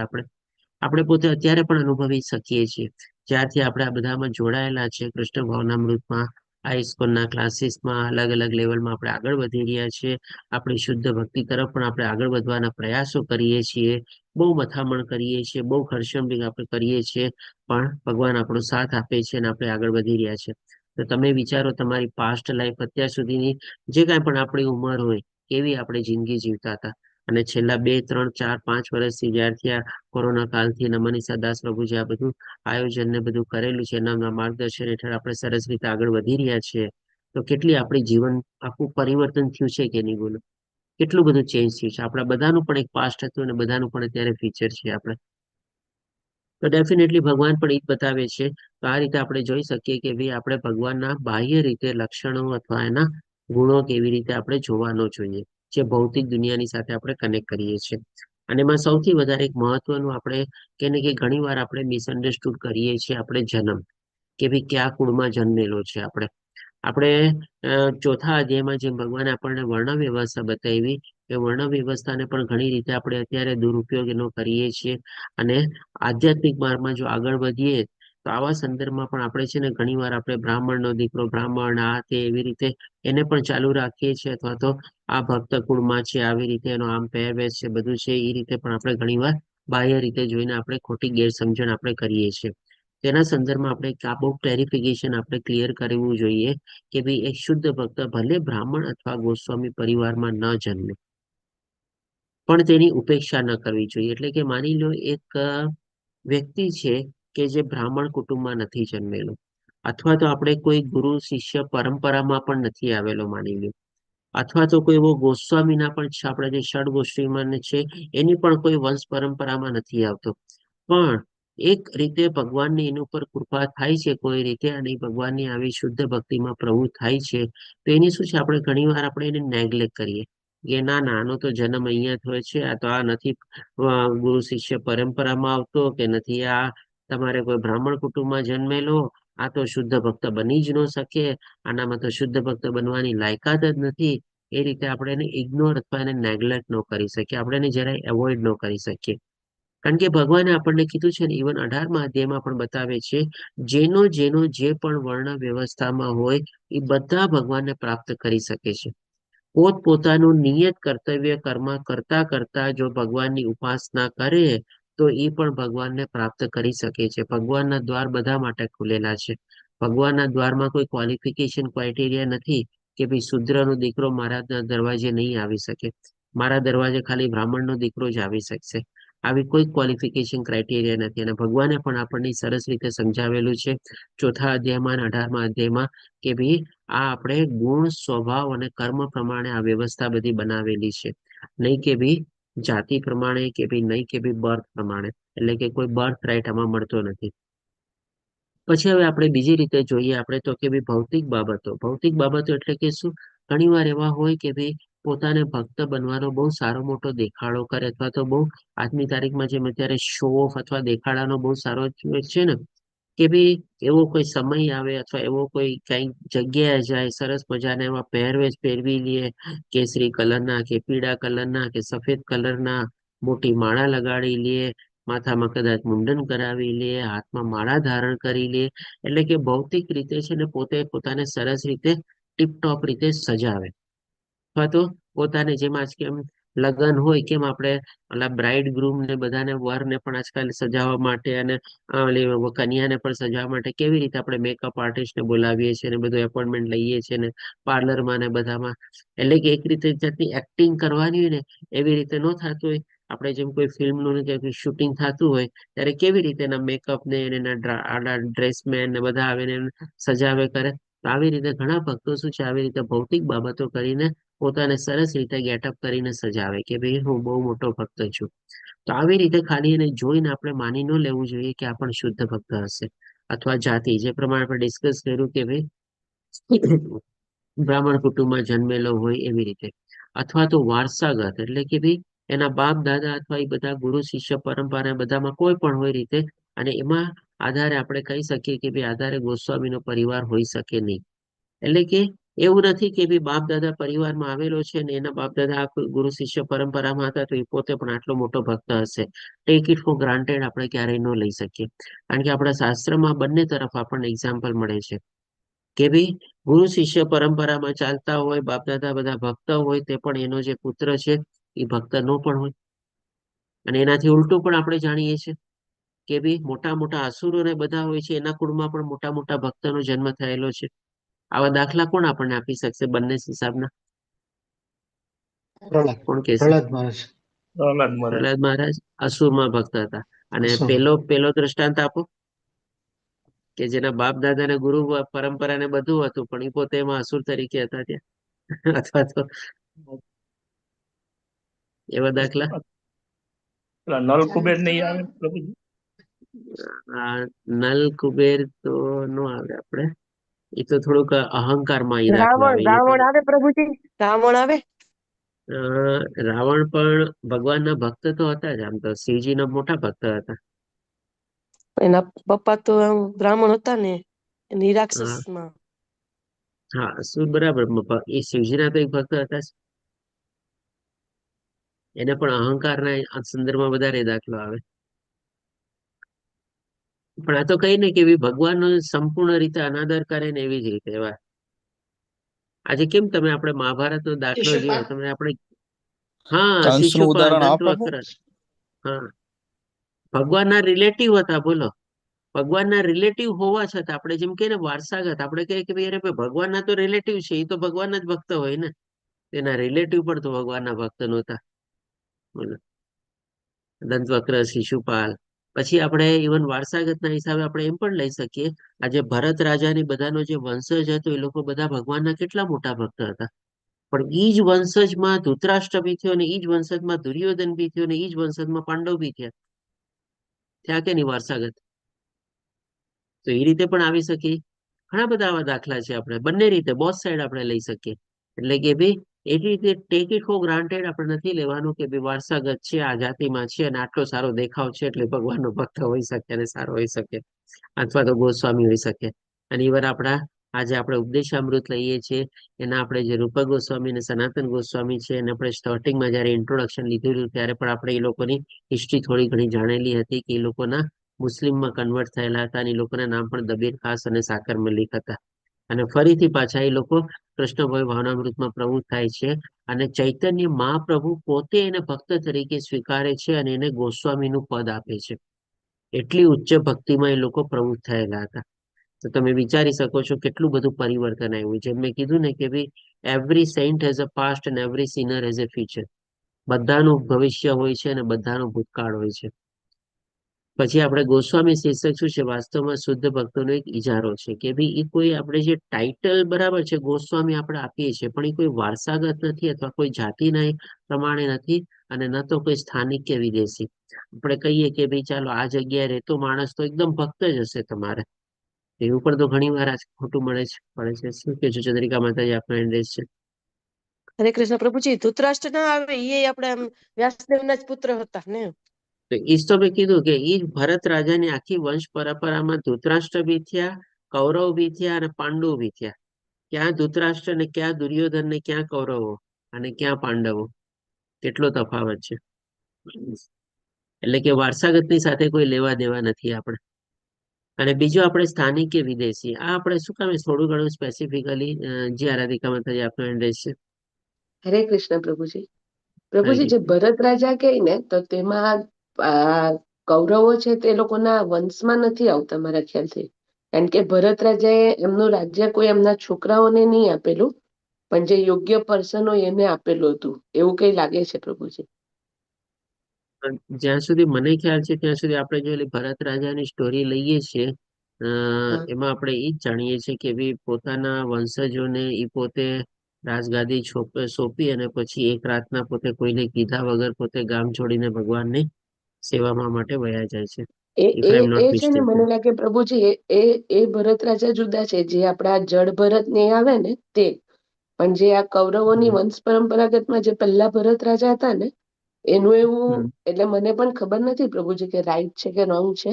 આપણે પોતે અત્યારે પણ અનુભવી શકીએ છીએ. જ્યારથી આપણે આ બધામાં જોડાયેલા છે, કૃષ્ણ ભાવનામૃતમાં, આ ઇસ્કોનના ક્લાસીસમાં, અલગ અલગ લેવલમાં આપણે આગળ વધી રહ્યા છીએ. આપણી શુદ્ધ ભક્તિ તરફ પણ આપણે આગળ વધવાના પ્રયાસો કરીએ છીએ. બહુ મથામણ કરીએ છીએ, બહુ ઘર્ષણ આપણે કરીએ છીએ, પણ ભગવાન આપણો સાથ આપે છે અને આપણે આગળ વધી રહ્યા છે. તો તમે વિચારો તમારી પાસ્ટ લાઈફ અત્યાર સુધીની જે કાંઈ પણ આપણી ઉંમર હોય કેવી આપણે જિંદગી જીવતા હતા. અને છેલ્લા 2, 3, 4, 5 વર્ષથી જ્યારથી આ કોરોના કાલથી મનીષા દાસ પ્રભુજી આ બધું આયોજન ને બધું કરેલું છે, એના માર્ગદર્શન હેઠળ આપણે સરસ રીતે આગળ વધી રહ્યા છીએ. તો કેટલી આપણી જીવન આખું પરિવર્તન થયું છે કે નહીં બોલો? કેટલું બધું ચેન્જ થયું છે. આપણા બધાનું પણ એક પાસ્ટ હતું અને બધાનું પણ અત્યારે ફ્યુચર છે આપણે. તો ડેફિનેટલી ભગવાન પણ એ જ બતાવે છે. તો આ રીતે આપણે જોઈ શકીએ કે ભાઈ આપણે ભગવાનના બાહ્ય રીતે લક્ષણો અથવા એના ગુણો કેવી રીતે આપણે જોવાનો જોઈએ, જે ભૌતિક દુનિયાની સાથે આપણે કનેક્ટ કરીએ છીએ. અને એમાં સૌથી વધારે એક મહત્વનું આપણે કે ઘણી વાર આપણે મિસઅન્ડરસ્ટુડ કરીએ છીએ આપણે જન્મ, કે ભાઈ કયા કુળમાં જન્મેલો છે આપણે. ચોથા અધ્યાયમાં જેમ ભગવાને આપણને વર્ણ વ્યવસ્થા બતાવી એ વર્ણ વ્યવસ્થાને પણ ઘણી રીતે આપણે અત્યારે દુરુપયોગ એનો કરીએ છીએ. અને આધ્યાત્મિક માર્ગમાં જો આગળ વધીએ તો આવા સંદર્ભમાં પણ આપણે છે ને ઘણી વાર આપણે બ્રાહ્મણનો દીકરો, બ્રાહ્મણ આ તે એવી રીતે એને પણ ચાલુ રાખીએ છીએ, અથવા તો આ ભક્ત કુળમાં છે આવી રીતે એનો આમ પહેરવેશ છે બધું છે એ રીતે પણ આપણે ઘણીવાર બાહ્ય રીતે જોઈને આપણે ખોટી ગેરસમજણ આપણે કરીએ છીએ. તેના સંદર્ભમાં આપણે આ બહુ ક્લેરિફિકેશન આપણે ક્લિયર કરવું જોઈએ કે ભાઈ એક શુદ્ધ ભક્ત ભલે બ્રાહ્મણ અથવા ગોસ્વામી પરિવારમાં ન જન્મે પણ તેની ઉપેક્ષા ન કરવી જોઈએ. એટલે કે માની લો એક વ્યક્તિ છે કે જે બ્રાહ્મણ કુટુંબમાં નથી જન્મેલો, અથવા તો આપણે કોઈ ગુરુ શિષ્ય પરંપરામાં પણ નથી આવેલો માની લો, અથવા તો કોઈ એવો ગોસ્વામીના પણ છે, આપણે જે ષડ ગોસ્વામીમાં છે એની પણ કોઈ વંશ પરંપરામાં નથી આવતો, પણ એક રીતે ભગવાનની એની ઉપર કૃપા થાય છે કોઈ રીતે, અને એ ભગવાનની આવી શુદ્ધ ભક્તિમાં પ્રવૃત્ત થાય છે, તો એની શું છે આપણે ઘણીવાર આપણે એને નેગ્લેક્ટ કરીએ કે ના ના આનો તો જન્મ અહીંયા થયો છે, આ તો આ નથી ગુરુ શિષ્ય પરંપરામાં આવતો, કે નથી આ તમારે કોઈ બ્રાહ્મણ કુટુંબમાં જન્મેલો, આ તો શુદ્ધ ભક્ત બની જ ન શકે, આનામાં તો શુદ્ધ ભક્ત બનવાની લાયકાત જ નથી. એ રીતે આપણે એને ઇગ્નોર અથવા એને નેગ્લેક્ટ ન કરી શકીએ, આપણે એને જરાય એવોઇડ ન કરી શકીએ. કારણ કે ભગવાને આપણને કીધું છે ને, ઇવન 18મા અધ્યાયમાં પણ બતાવે છે, જેનો જેનો જે પણ વર્ણ વ્યવસ્થામાં હોય એ બધા ભગવાનને પ્રાપ્ત કરી શકે છે. પોતપોતાનું નિયત કર્તવ્ય કર્મ કરતા કરતા જો ભગવાનની ઉપાસના કરે તો એ પણ ભગવાનને પ્રાપ્ત કરી શકે છે. ભગવાનના દ્વાર બધા માટે ખુલેલા છે. ભગવાનના દ્વારમાં કોઈ ક્વોલિફિકેશન ક્રાઇટેરિયા નથી કે ભાઈ શુદ્રનો દીકરો મારા દરવાજે નહીં આવી શકે, મારા દરવાજે ખાલી બ્રાહ્મણનો દીકરો જ આવી શકશે. આવી કોઈ ક્વોલિફિકેશન ક્રાઇટેરિયા નથી. અને ભગવાને પણ આપણને સરસ રીતે સમજાવેલું છે 4થા અધ્યાયમાં અને 18મા અધ્યાયમાં કે ભાઈ આ આપણે ગુણ, સ્વભાવ અને કર્મ પ્રમાણે આ વ્યવસ્થા બધી બનાવેલી છે, નહીં કે ભાઈ જાતિ પ્રમાણે, કે ભાઈ નહીં કે ભાઈ બર્થ પ્રમાણે. એટલે કે કોઈ બર્થ રાઈટ આમાં મળતો નથી. પછી હવે આપણે બીજી રીતે જોઈએ આપણે તો કે ભાઈ ભૌતિક બાબતો. ભૌતિક બાબતો એટલે કે શું? ઘણીવાર એવા હોય કે ભાઈ પોતાને ભક્ત બનવાનો બહુ સારો મોટો દેખાડો કરે, અથવા તો બહુ આજની તારીખમાં જેમ અત્યારે શો ઓફ અથવા દેખાડાનો બહુ સારો છે ને, કે ભાઈ એવો કોઈ સમય આવે અથવા એવો કોઈ કઈક જગ્યાએ જાય, સરસ મજાના એવા પહેરવેશ પહેરવી લે, કેસરી કલરના કે પીળા કલરના કે સફેદ કલરના, મોટી માળા લગાડી લે, માથામાં કદાચ મુંડન કરાવી લે, હાથમાં માળા ધારણ કરી લે, એટલે કે ભૌતિક રીતે છે ને પોતે પોતાને સરસ રીતે ટીપટોપ રીતે સજાવે. અથવા તો પોતાને જેમ આજ કેમ લગ્ન હોય કેમ આપણે ઓલા બ્રાઇડ ગ્રૂમ ને બધાને વરને પણ આજકાલ સજાવવા માટે અને ઓલી કન્યાને પણ સજાવવા માટે કેવી રીતે આપણે મેકઅપ આર્ટિસ્ટને બોલાવીએ છીએ અને બધું એપોઇન્ટમેન્ટ લઈએ છીએ ને પાર્લરમાં ને બધામાં. એટલે કે એક રીતે જાતની એક્ટિંગ કરવાની હોય ને એવી રીતે ન થતું હોય. આપણે જેમ કોઈ ફિલ્મનું કે શૂટિંગ થતું હોય ત્યારે કેવી રીતે એના મેકઅપ ને એના ડ્રેસમેન ને બધા આવીને સજાવે કરે. તો આવી રીતે ઘણા ભક્તો શું છે આવી રીતે ભૌતિક બાબતો કરીને પોતાને સરસ રીતે ગેટઅપ કરીને સજાવે કે ભાઈ હું બહુ મોટો ભક્ત છું. તો આવી રીતે ખાલી એને જોઈને આપણે માની ન લેવું જોઈએ કે આ પણ શુદ્ધ ભક્ત હશે. અથવા જાતિ, જે પ્રમાણે આપણે ડિસ્કસ કર્યું કે ભાઈ બ્રાહ્મણ કુટુંબમાં જન્મેલો હોય એવી રીતે, અથવા તો વારસાગત એટલે કે ભાઈ એના બાપ દાદા અથવા એ બધા ગુરુ શિષ્ય પરંપરા બધામાં કોઈ પણ હોય રીતે, અને એમાં આધારે આપણે કહી શકીએ કે ભાઈ આધારે ગોસ્વામીનો પરિવાર હોઈ શકે નહીં. એટલે કે એવું નથી કે ભાઈ બાપ દાદા પરિવારમાં આવેલો છે ને એના બાપ દાદા ગુરુ શિષ્ય પરંપરામાં હતા તો એ પોતે પણ આટલો મોટો ભક્ત હશે. ટેક ઇટ ફોર ગ્રાન્ટેડ આપણે ક્યારેય ન લઈ શકીએ. કારણ કે આપણા શાસ્ત્રમાં બંને તરફ આપણને એક્ઝામ્પલ મળે છે કે ભાઈ ગુરુ શિષ્ય પરંપરામાં ચાલતા હોય, બાપ દાદા બધા ભક્ત હોય, તે પણ એનો જે પુત્ર છે એ ભક્ત નો પણ હોય. અને એનાથી ઉલટું પણ આપણે જાણીએ છીએ કે ભાઈ મોટા મોટા અસુરો ને બધા હોય છે એના કુળમાં પણ મોટા મોટા ભક્તનો જન્મ થયેલો છે. આવા દાખલા કોણ આપણને આપી શકશે બંને હિસાબના? પ્રહલાદ કોણ કહેશે? પ્રહલાદ મહારાજ. પ્રહલાદ મહારાજ. પ્રહલાદ મહારાજ અસુરમાં ભક્ત હતા. અને અસુર. પેલો દ્રષ્ટાંત આપો કે જેના બાપ દાદા ને ગુરુ પરંપરા ને બધું હતું પણ એ પોતે એમાં અસુર તરીકે હતા ત્યાં. અથવા તો એવા દાખલા પેલા નલ કુબેર નહીં આવે પ્રભુજી? આ નલ કુબેર તો નો આવે આપણે. એ તો થોડુંક અહંકારમાં એ દાખલો આવે. એ તો રાવણ આવે પ્રભુજી, રાવણ આવે. અ, રાવણ પણ ભગવાનના ભક્ત તો હતા જ, આમ તો શિવજીના મોટા ભક્ત હતા. એના પપ્પા તો આમ બ્રાહ્મણ હતા ને, હા નિરાક્ષસમાં. હા શું બરાબર, એ શિવજીના તો એક ભક્ત હતા જ. એને પણ અહંકારના સંદર્ભમાં વધારે દાખલો આવે. પણ આ તો કઈ ને કે એવી ભગવાનનો સંપૂર્ણ રીતે અનાદર કરે ને એવી જ રીતે એવા. આજે કેમ તમે આપણે મહાભારતનો દાખલો જોયો તમે આપણે, હા, કંસનું શિશુપાલ, ઉદાહરણ આ પ્રભુ. દંતવક્ર, હા, ભગવાનના રિલેટિવ હતા. બોલો, ભગવાનના રિલેટિવ હોવા છતાં આપણે જેમ કહીએ ને વારસાગત, આપણે કહીએ કે ભાઈ અરે ભાઈ ભગવાનના તો રિલેટિવ છે, એ તો ભગવાનના જ ભક્ત હોય ને, એના રિલેટિવ પણ તો ભગવાનના ભક્ત નહોતા. બોલો, દંતવક્ર, શિશુપાલ. પછી આપણે ઇવન વારસાગતના હિસાબે આપણે એમ પણ લઈ શકીએ, આજે ભરત રાજાની બધાનો જે વંશજ હતો એ લોકો બધા ભગવાનના કેટલા મોટા ભક્ત હતા. પણ ઈ જ વંશજમાં ધૃતરાષ્ટ્ર બી થયો, અને ઈ જ વંશજમાં દુર્યોધન બી થયો, અને ઈ જ વંશજમાં પાંડવ બી થયા. થયા કે નહીં વારસાગત? તો એ રીતે પણ આવી શકે. ઘણા બધા આવા દાખલા છે. આપણે બંને રીતે બોથ સાઈડ આપણે લઈ શકીએ. એટલે કે ભાઈ એવી રીતે ટેક ઇટ ફોર ગ્રાન્ટેડ આપણે નથી લેવાનું કે ભાઈ વારસાગત છે, આ જાતિમાં છે અને આટલો સારો દેખાવ છે એટલે ભગવાનનો ભક્ત હોઈ શકે અને સારો હોઈ શકે, અથવા તો ગોસ્વામી હોઈ શકે. અને ઇવન આપણા આજે આપણે ઉપદેશામૃત લઈએ છીએ, એના આપણે જે રૂપક ગોસ્વામી અને સનાતન ગોસ્વામી છે એને આપણે સ્ટાર્ટિંગમાં જયારે ઇન્ટ્રોડક્શન લીધેલું ત્યારે પણ આપણે એ લોકોની હિસ્ટ્રી થોડી ઘણી જાણેલી હતી કે એ લોકોના મુસ્લિમમાં કન્વર્ટ થયેલા હતા, અને એ લોકોના નામ પણ દબીર ખાસ અને સાકર મલિક હતા. અને ફરીથી પાછા એ લોકો કૃષ્ણભાઈ ભાવનામૃતમાં પ્રવૃત્ત થાય છે, અને ચૈતન્ય મહાપ્રભુ પોતે એને ભક્ત તરીકે સ્વીકારે છે અને એને ગોસ્વામીનું પદ આપે છે. એટલી ઉચ્ચ ભક્તિમાં એ લોકો પ્રવૃત્ત થયેલા હતા. તો તમે વિચારી શકો છો કેટલું બધું પરિવર્તન આવ્યું. જેમ મેં કીધું ને કે ભાઈ every saint has a past and every sinner has a future. બધાનું ભવિષ્ય હોય છે અને બધાનો ભૂતકાળ હોય છે. પછી આપણે ગોસ્વામી શીર્ષક શું છે? વાસ્તવમાં શુદ્ધ ભક્તોનો એક ઇજારો છે કે ભાઈ એ કોઈ આપણે જે ટાઇટલ બરાબર છે ગોસ્વામી આપણે આપીએ છીએ, પણ એ કોઈ વારસાગત નથી અથવા કોઈ જાતિના પ્રમાણે નથી, અને ન તો કોઈ સ્થાનિક કે વિદેશી. આપણે કહીએ કે ભાઈ ચાલો આ જગ્યાએ રહેતો માણસ તો એકદમ ભક્ત જ હશે તમારે, એવું પણ તો ઘણી વાર આજ ખોટું પડે છે. શું કે છે ચંદ્રિકા માતાજી આપનો એડ્રેસ છે? હરે કૃષ્ણ પ્રભુજી, ધૃતરાષ્ટ્ર ના આવે એ આપણે આમ વ્યાસદેવના જ પુત્ર હતા ને. તો ઈજ તો મેં કીધું કે ઈ ભરત રાજાની આખી વંશ પરંપરામાં ધૃતરાષ્ટ્ર બી થયા, કૌરવ બી થયા અને પાંડવ બી થયા. ક્યાં ધૃતરાષ્ટ્ર ને ક્યાં દુર્યોધન ને ક્યાં કૌરવો અને ક્યાં પાંડવો, કેટલો તફાવત છે. એટલે કે વારસાગતની સાથે કોઈ લેવા દેવા નથી આપણે. અને બીજું આપણે સ્થાનિક કે વિદેશી, આ આપણે શું કામ થોડું ઘણું સ્પેસિફિકલી જે આરાધિકા માતાજી આપનો એડ્રેસ છે? હરે કૃષ્ણ પ્રભુજી. હરે પ્રભુજી, જે કૃષ્ણ. ભરત રાજા કહે ને તો તેમાં આ કૌરવો છે તે લોકોના વંશમાં નથી આવતા મારા ખ્યાલથી. કારણ કે ભરત રાજાએ એમનું રાજ્ય કોઈ એમના છોકરાઓને નહીં આપેલું, પણ જે યોગ્ય પર્સન હોય એને આપેલું હતું, એવું કઈ લાગે છે પ્રભુજી? જ્યાં સુધી મને ખ્યાલ છે ત્યાં સુધી આપણે જો ભરત રાજાની સ્ટોરી લઈએ છીએ, હા. એમાં આપણે એ જ જાણીએ છીએ કે ભાઈ પોતાના વંશજોને એ પોતે રાજગાદી સોંપી અને પછી એક રાતના પોતે કોઈને કીધા વગર પોતે ગામ છોડીને ભગવાનની સેવામાં માટે વયા જાય છે. એ if A I M A not છે ને, મિસ્ટેકન. મને લાગે પ્રભુજી એ ભરત રાજા જુદા છે, જે આપણા જળ ભરત ને આવે ને તે. પણ જે આ કૌરવોની વંશ પરંપરાગતમાં જે પહેલા ભરત રાજા હતા ને, એનું એવું, એટલે મને પણ ખબર નથી પ્રભુજી કે રાઈટ છે કે રોંગ છે,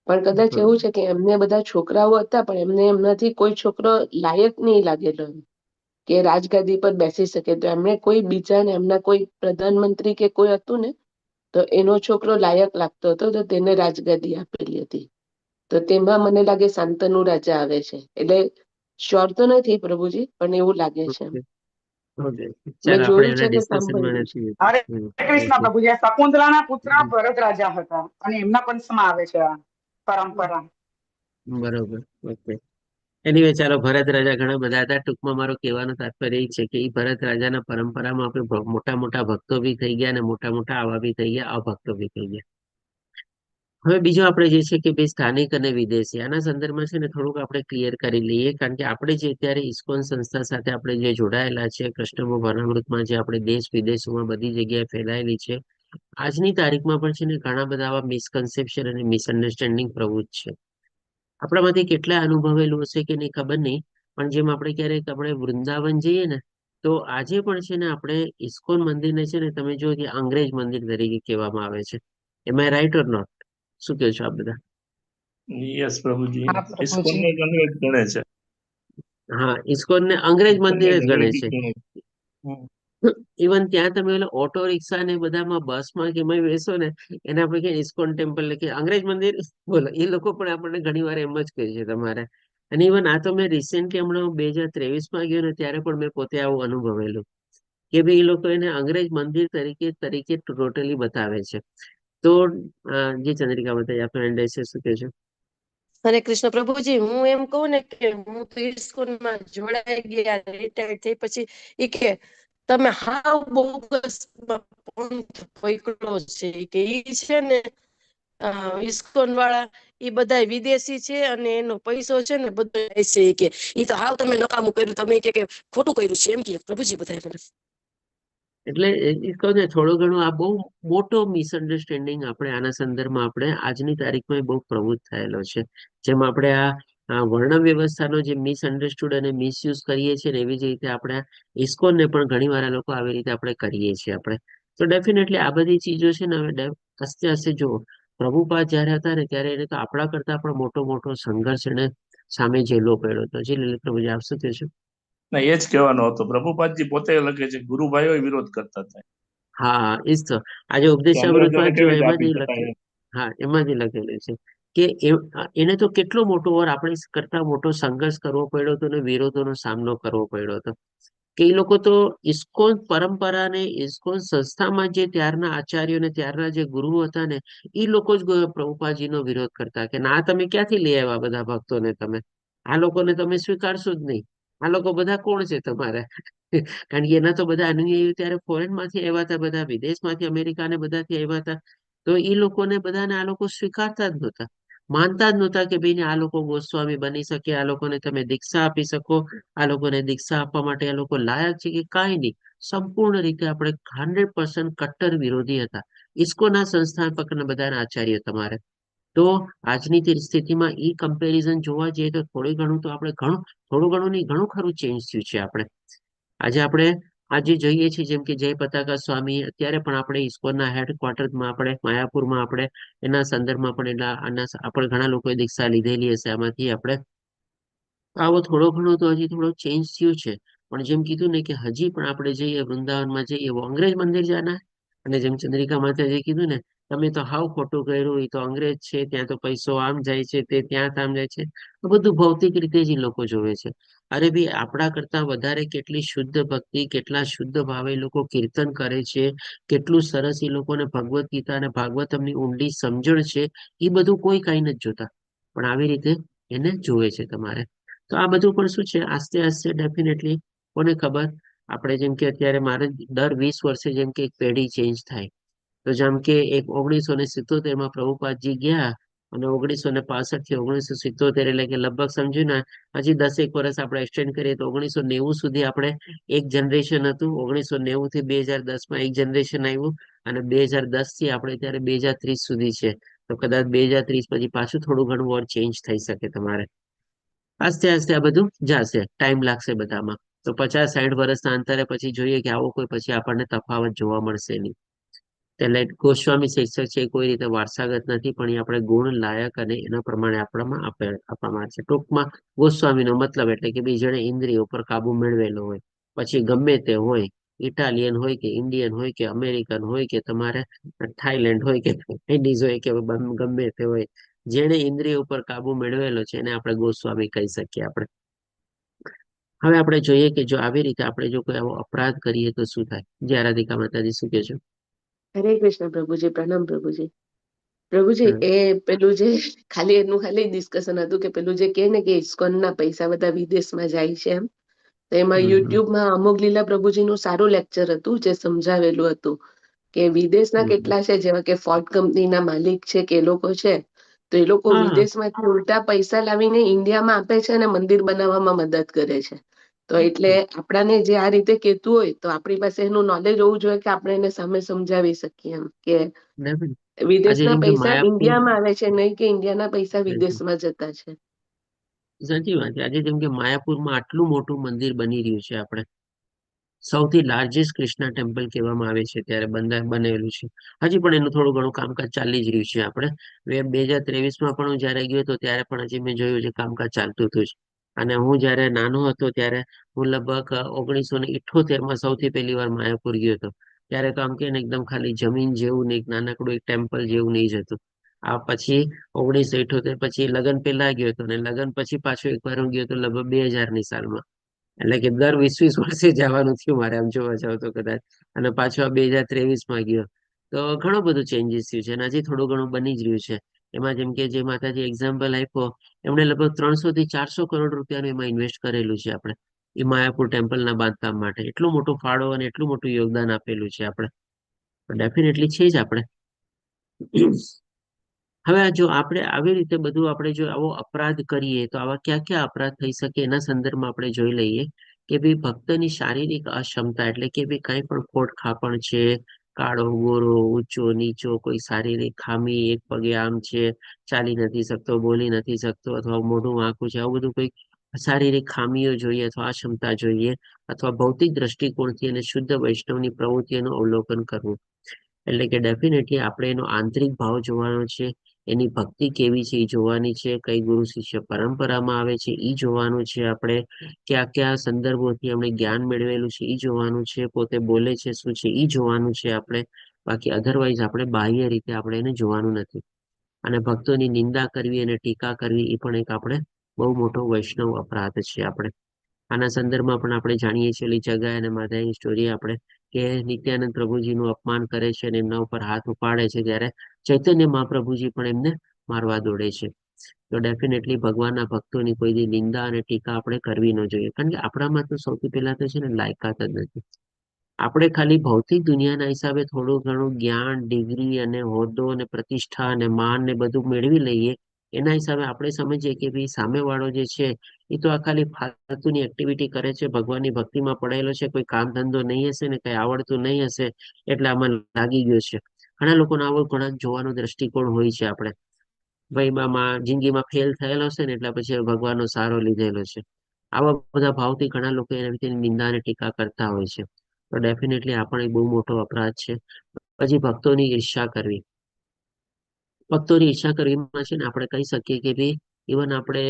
પણ કદાચ એવું છે કે એમને બધા છોકરાઓ હતા, પણ એમને એમનાથી કોઈ છોકરો લાયક નહીં લાગેલો એમ કે રાજગાદી પર બેસી શકે. તો એમણે કોઈ બીજાને, એમના કોઈ પ્રધાનમંત્રી કે કોઈ હતું ને, તો એનો છોકરો લાયક લાગતો હતો તો તેને રાજગાદી આપેલી હતી. તો તેમાં મને લાગે શાંતનુ રાજા આવે છે. એટલે શ્યોર તો નથી પ્રભુજી, પણ એવું લાગે છે. મેં ચાલો આપણે જોયું એના છે કે ડિસ્કશનમાં સાંભળ્યું છે. નથી. હરે કૃષ્ણ પ્રભુજી. આ શકુંતલાના પુત્ર હમ. ભરત રાજા હતા અને એમના પંથમાં આવે છે આ પરંપરા. બરોબર, ઓકે. એનીવે ચાલો, ભરત રાજા ઘણા બધા હતા. ટૂંકમાં મારો કહેવાનો તાત્પર્ય એ છે કે એ ભરત રાજાના પરંપરામાં આપણે મોટા મોટા ભક્તો બી થઈ ગયા અને મોટા મોટા આવા બી થઈ ગયા, અભક્તો બી થઈ ગયા. હવે બીજું આપણે જે છે કે ભાઈ સ્થાનિક અને વિદેશી, આના સંદર્ભમાં છે ને થોડુંક આપણે ક્લિયર કરી લઈએ. કારણ કે આપણે જે અત્યારે ઇસ્કોન સંસ્થા સાથે આપણે જે જોડાયેલા છે, કૃષ્ણ ભવનામૃતમાં જે આપણે દેશ વિદેશોમાં બધી જગ્યાએ ફેલાયેલી છે, આજની તારીખમાં પણ છે ને ઘણા બધા આવા મિસકન્સેપ્શન અને મિસઅન્ડરસ્ટેન્ડિંગ પ્રવૃત્ત છે. આપણામાંથી કેટલા અનુભવેલું હશે કે નહીં ખબર નહીં, પણ જેમ આપણે ક્યારેક આપણે વૃંદાવન જઈએ ને, તો આજે પણ છે ને આપણે ઇસ્કોન મંદિરને છે ને તમે જો કે અંગ્રેજ મંદિર તરીકે કહેવામાં આવે છે. એમ આઈ રાઈટ ઓર નોટ? શું કહો છો આ બધા? યસ પ્રભુજી, હા પ્રભુજી. ઇસ્કોનને જ અંગ્રેજ ગણે છે. હા, ઇસ્કોન ને અંગ્રેજ મંદિર ઇસ્કોનને જ જ ગણે અંગ્રેજી છે. ગણે છે. હમ. ઇવન ત્યાં તમે ઓટો રિક્ષા ને બધામાં બસમાં કે એમાં બેસો ને એને આપણે કે ઇસ્કોન ટેમ્પલ કે અંગ્રેજ મંદિર બોલો એ લોકો પણ આપણને ઘણી વાર એમ જ કહે છે તમારે. અને ઇવન આ તો મેં રિસેન્ટલી હમણાં 2023માં ગયો ને ત્યારે પણ મેં પોતે આવું અનુભવેલું કે ભાઈ એ લોકો એને અંગ્રેજ મંદિર તરીકે ટોટલી બતાવે છે. તો જે ચંદ્રિકા બતાવી આ ફ્રેન્ડ છે શું કહે છે? હરે કૃષ્ણ પ્રભુજી, હું એમ કહું ને કે હું તો ઇસ્કોનમાં જોડાઈ ગયા રિટાયર થઈ પછી ઈ કે તમે હાવ બોગસ પંથ પકડો છે કે ઈ છે ને ઇસ્કોન વાળા ઈ બધા વિદેશી છે અને એનો પૈસો છે ને બધો છે કે ઈ તો હાવ તમે નકામું કર્યું, તમે કે ખોટું કર્યું છે એમ કે પ્રભુજી બધા. એટલે એ કહું ને થોડું ઘણું આ બહુ મોટો મિસઅન્ડરસ્ટેન્ડિંગ આપણે આના સંદર્ભમાં આપણે આજની તારીખમાં બહુ પ્રવૃત્ત થયેલો છે. જેમ આપણે આ વર્ણ વ્યવસ્થાનો જે મિસઅન્ડરસ્ટુડ અને મિસયુઝ કરીએ છીએ ને એવી જ રીતે આપણે ઇસ્કોનને પણ ઘણી વાર આ લોકો આવી રીતે આપણે કરીએ છીએ આપણે. તો ડેફિનેટલી આ બધી ચીજો છે ને હવે આસ્તે આસ્તે જુઓ પ્રભુપાદ જયારે હતા ને ત્યારે એને તો આપણા કરતા પણ મોટો સંઘર્ષ એને સામે ઝેલવો પડ્યો હતો. જી લલિત પ્રભુજી આપ શું કહો છો? ના એ જ કહેવાનો હતો. પ્રભુપાદજી પોતે લખે છે ગુરુભાઈઓ વિરોધ કરતા હતા હા એ જ તો આજે કે ઉપદેશામૃતમાં અંગ્રેજોને જો કેવી રીતે એમાં જ આપી એ લખેલું. શકાય. હા એમાં જ એ લખેલું છે કે એને તો કેટલો મોટો ઓર આપણી કરતા મોટો સંઘર્ષ કરવો પડ્યો હતો અને વિરોધોનો સામનો કરવો પડ્યો હતો કે એ લોકો તો ઇસ્કોન પરંપરા ને ઇસ્કોન સંસ્થામાં જે ત્યારના આચાર્યો ને ત્યારના જે ગુરુઓ હતા ને એ લોકો જ પ્રભુપાદજીનો વિરોધ કરતા કે ના તમે ક્યાંથી લઈ આવ્યા બધા ભક્તોને તમે આ લોકોને તમે સ્વીકારશો જ નહીં. આ લોકો બધા કોણ છે તમારે? કારણ કે એના તો બધા અનુયાયીઓ ત્યારે ફોરેન માંથી આવ્યા હતા, બધા વિદેશમાંથી અમેરિકા ને બધાથી આવ્યા હતા. તો એ લોકોને બધાને આ લોકો સ્વીકારતા જ નહોતા, માનતા જ નહોતા કે ભાઈ આ લોકો ગોસ્વામી બની શકે, આ લોકોને તમે દીક્ષા આપી શકો, આ લોકોને દીક્ષા આપવા માટે આ લોકો લાયક છે કે કાંઈ નહીં. સંપૂર્ણ રીતે આપણે 100% કટ્ટર વિરોધી હતા ઇસ્કોના સંસ્થાપકના બધાના આચાર્ય તમારે. તો આજની સ્થિતિમાં ઈ કમ્પેરિઝન જોવા જઈએ તો થોડું ઘણું નહીં ઘણું ખરું ચેન્જ થયું છે આપણે. આજે જોઈએ છીએ જેમ કે જય પતાકા સ્વામી અત્યારે પણ આપણે ઇસ્કોનના હેડક્વાર્ટરમાં આપણે માયાપુરમાં આપણે એના સંદર્ભમાં પણ આપણે ઘણા લોકોએ દીક્ષા લીધેલી હશે આમાંથી આપણે. આવો થોડો ઘણો તો હજી થોડો ચેન્જ થયો છે. પણ જેમ કીધું ને કે હજી પણ આપણે જઈએ વૃંદાવનમાં જઈએ એવું અંગ્રેજ મંદિર જાના. અને જેમ ચંદ્રિકા માતાજીએ કીધું ને તમે તો હાવ ખોટું કર્યું, એ તો અંગ્રેજ છે, ત્યાં તો પૈસો આમ જાય છે તે ત્યાં આમ જાય છે. આ બધું ભૌતિક રીતે જ ઈ લોકો જોવે છે. અરે ભાઈ આપણા કરતા વધારે કેટલી શુદ્ધ ભક્તિ, કેટલા શુદ્ધ ભાવે એ લોકો કીર્તન કરે છે, કેટલું સરસ એ લોકોને ભગવદ્ ગીતા અને ભાગવતમની ઊંડી સમજણ છે, એ બધું કોઈ કઈ નથી જોતા. પણ આવી રીતે એને જોવે છે તમારે. તો આ બધું પણ શું છે આસ્તે આસ્તે ડેફિનેટલી કોને ખબર. આપણે જેમ કે અત્યારે મારે દર 20 વર્ષે જેમ કે એક પેઢી ચેન્જ થાય. તો જેમ કે એક 1977માં પ્રભુપાદજી ગયા અને 1965 થી 1977 એટલે કે લગભગ સમજો ને હજી 10 વર્ષ આપણે એક્સટેન્ડ કરીએ તો 1990 સુધી આપણે એક જનરેશન હતું. 1990 થી 2010માં એક જનરેશન આવ્યું અને 2010 થી આપણે ત્યારે 2030 સુધી છે. તો કદાચ 2030 પછી પાછું થોડું ઘણું ઓર ચેન્જ થઈ શકે તમારે. આસ્તે આસ્તે આ બધું જશે, ટાઈમ લાગશે બધામાં. તો 50-60 વર્ષના અંતરે પછી જોઈએ કે આવો કોઈ પછી આપણને તફાવત જોવા મળશે નહીં. એટલે ગોસ્વામી શિક્ષક છે એ કોઈ રીતે વારસાગત નથી પણ એ આપણે ગુણ લાયક અને એના પ્રમાણે આપવામાં આવે છે. ટૂંકમાં ગોસ્વામીનો મતલબ એટલે કે બીજા જેણે ઇન્દ્રિયો પર કાબુ મેળવેલો હોય, પછી ગમે તે હોય, ઇટાલિયન હોય કે ઇન્ડિયન હોય કે અમેરિકન હોય કે તમારે થાઈલેન્ડ હોય કે ચાઇનીઝ હોય કે ગમે તે હોય, જેણે ઇન્દ્રિયો ઉપર કાબુ મેળવેલો છે એને આપણે ગોસ્વામી કહી શકીએ આપણે. હવે આપણે જોઈએ કે જો આવી રીતે આપણે જો કોઈ આવો અપરાધ કરીએ તો શું થાય. જય રાધિકા માતાજી શું કહે છે? હરે કૃષ્ણ પ્રભુજી, પ્રણામ પ્રભુજી. પ્રભુજી હમ એ પેલું જે ખાલી ડિસ્કશન હતું કે પેલું જે કે ને કે ઇસ્કોનના પૈસા બધા વિદેશમાં જાય છે એમ. તો એમાં હમ યુટ્યુબમાં અમોઘ લીલા પ્રભુજીનું સારું લેક્ચર હતું જે સમજાવેલું હતું કે વિદેશના હમ કેટલા છે જેવા કે ફોર્ડ કંપનીના માલિક છે કે એ લોકો છે, તો એ લોકો હા વિદેશમાંથી ઉલટા પૈસા લાવીને ઇન્ડિયામાં આપે છે અને મંદિર બનાવવામાં મદદ કરે છે. તો એટલે આપણાને જે આ રીતે કેતું હોય તો આપણી પાસે એનું નોલેજ હોવું જોઈએ કે આપણે એને સામે સમજાવી શકીએ એમ કે ડેફિનેટ. આજે વિદેશના જેમ કે પૈસા માયાપુર ઇન્ડિયામાં આવે છે, નહીં કે ઇન્ડિયાના પૈસા વિદેશમાં જતા છે. સાચી વાત છે. આજે જેમ કે માયાપુરમાં આટલું મોટું મંદિર બની રહ્યું છે આપણે સૌથી લાર્જેસ્ટ કૃષ્ણા ટેમ્પલ કહેવામાં આવે છે ત્યારે બનેલું છે. હજી પણ એનું થોડું ઘણું કામકાજ ચાલી જ રહ્યું છે. આપણે 2023માં પણ હું જયારે ગયો હતો ત્યારે પણ હજી મેં જોયું છે કામકાજ ચાલતું હતું જ. અને હું જયારે નાનો હતો ત્યારે હું લગભગ 1978 સૌથી પહેલી વાર માયાપુર ગયો હતો. ત્યારે તો આમ કે ને એકદમ ખાલી જમીન જેવું ને એક નાનકડું એક ટેમ્પલ જેવું નહીં જ હતું. આ પછી 1978 પછી લગ્ન પહેલા ગયો હતો, અને લગ્ન પછી પાછો એકવાર હું ગયો હતો લગભગ 2000ની સાલમાં. એટલે કે દર 20 વર્ષે જવાનું થયું મારે આમ જોવા જાવ તો કદાચ. અને પાછો આ 2023માં ગયો. તો ઘણું બધું ચેન્જીસ થયું છે, અને હજી થોડું ઘણું બની જ રહ્યું છે. એમાં જેમ કે જે માતાજી એક્ઝામ્પલ આપ્યો, એમણે લગભગ 300 થી 400 કરોડ રૂપિયાનું એમાં ઇન્વેસ્ટ કરેલું છે આપણે એ માયાપુર ટેમ્પલના બાંધકામ માટે. એટલો મોટો ફાળો અને એટલું મોટું યોગદાન આપેલું છે આપણે. ડેફિનેટલી છે જ આપણે. હવે જો આપણે આવી રીતે બધું આપણે જો આવો અપરાધ કરીએ તો આવા ક્યાં ક્યાં અપરાધ થઈ શકે એના સંદર્ભમાં આપણે જોઈ લઈએ કે ભાઈ ભક્તની શારીરિક અક્ષમતા એટલે કે ભાઈ કઈ પણ ખોટ ખાપણ છે, કાળો ગોરો, ઊંચો નીચો, કોઈ શારીરિક ખામી, એક પગે આમ છે, ચાલી નથી શકતો, બોલી નથી શકતો, અથવા મોઢું આંખું છે, આવું બધું કોઈ શારીરિક ખામીઓ જોઈએ અથવા અક્ષમતા જોઈએ, અથવા ભૌતિક દ્રષ્ટિકોણથી અને શુદ્ધ વૈષ્ણવની પ્રવૃત્તિઓનું અવલોકન કરવું. એટલે કે ડેફિનેટલી આપણે એનો આંતરિક ભાવ જોવાનો છે, એની ભક્તિ કેવી છે એ જોવાની છે, કઈ ગુરુ શિષ્ય પરંપરામાં આવે છે એ જોવાનું છે, આપણે કયા કયા સંદર્ભોથી એમણે જ્ઞાન મેળવેલું છે એ જોવાનું છે, પોતે બોલે છે શું છે એ જોવાનું છે આપણે. બાકી અધરવાઇઝ આપણે બાહ્ય રીતે આપણે એને જોવાનું નથી. અને ભક્તોની નિંદા કરવી અને ટીકા કરવી એ પણ એક આપણે બહુ મોટો વૈષ્ણવ અપરાધ છે આપણે. આના સંદર્ભમાં પણ આપણે જાણીએ છીએ ઓલી જગા અને માધાની સ્ટોરી આપણે, કે નિત્યાનંદ પ્રભુજીનું અપમાન કરે છે અને એમના ઉપર હાથ ઉપાડે છે, ત્યારે ચૈતન્ય મહાપ્રભુજી પણ એમને મારવા દોડે છે. તો ડેફિનેટલી ભગવાનના ભક્તોની કોઈ નિંદા અને ટીકા આપણે કરવી ન જોઈએ, કારણ કે આપણામાં તો સૌથી પહેલા તો છે ને લાયકાત જ નથી. આપણે ખાલી ભૌતિક દુનિયાના હિસાબે થોડું ઘણું જ્ઞાન, ડિગ્રી અને હોદ્દો અને પ્રતિષ્ઠા અને માન ને બધું મેળવી લઈએ, એના હિસાબે આપણે સમજીએ કે ભાઈ સામેવાળો જે છે એ તો આ ખાલી ફાલતુની એક્ટિવિટી કરે છે, ભગવાનની ભક્તિમાં પડેલો છે, કોઈ કામ ધંધો નહીં હશે ને કઈ આવડતું નહીં હશે એટલે આમાં લાગી ગયો છે. ઘણા લોકોનો આવો ઘણા જોવાનો દ્રષ્ટિકોણ હોય છે આપણે, ભાઈ જિંદગીમાં ફેલ થયેલો છે ને એટલે પછી ભગવાનનો સહારો લીધેલો છે. આવા બધા ભાવથી ઘણા લોકો એના વિશે નિંદા અને ટીકા કરતા હોય છે. તો ડેફિનેટલી આ પણ એક બહુ મોટો અપરાધ છે. પછી ભક્તોની ઈર્ષ્યા કરવી. ભક્તોની ઈર્ષ્યા કરવીમાં છે ને આપણે કહી શકીએ કે ભાઈ ઇવન આપણે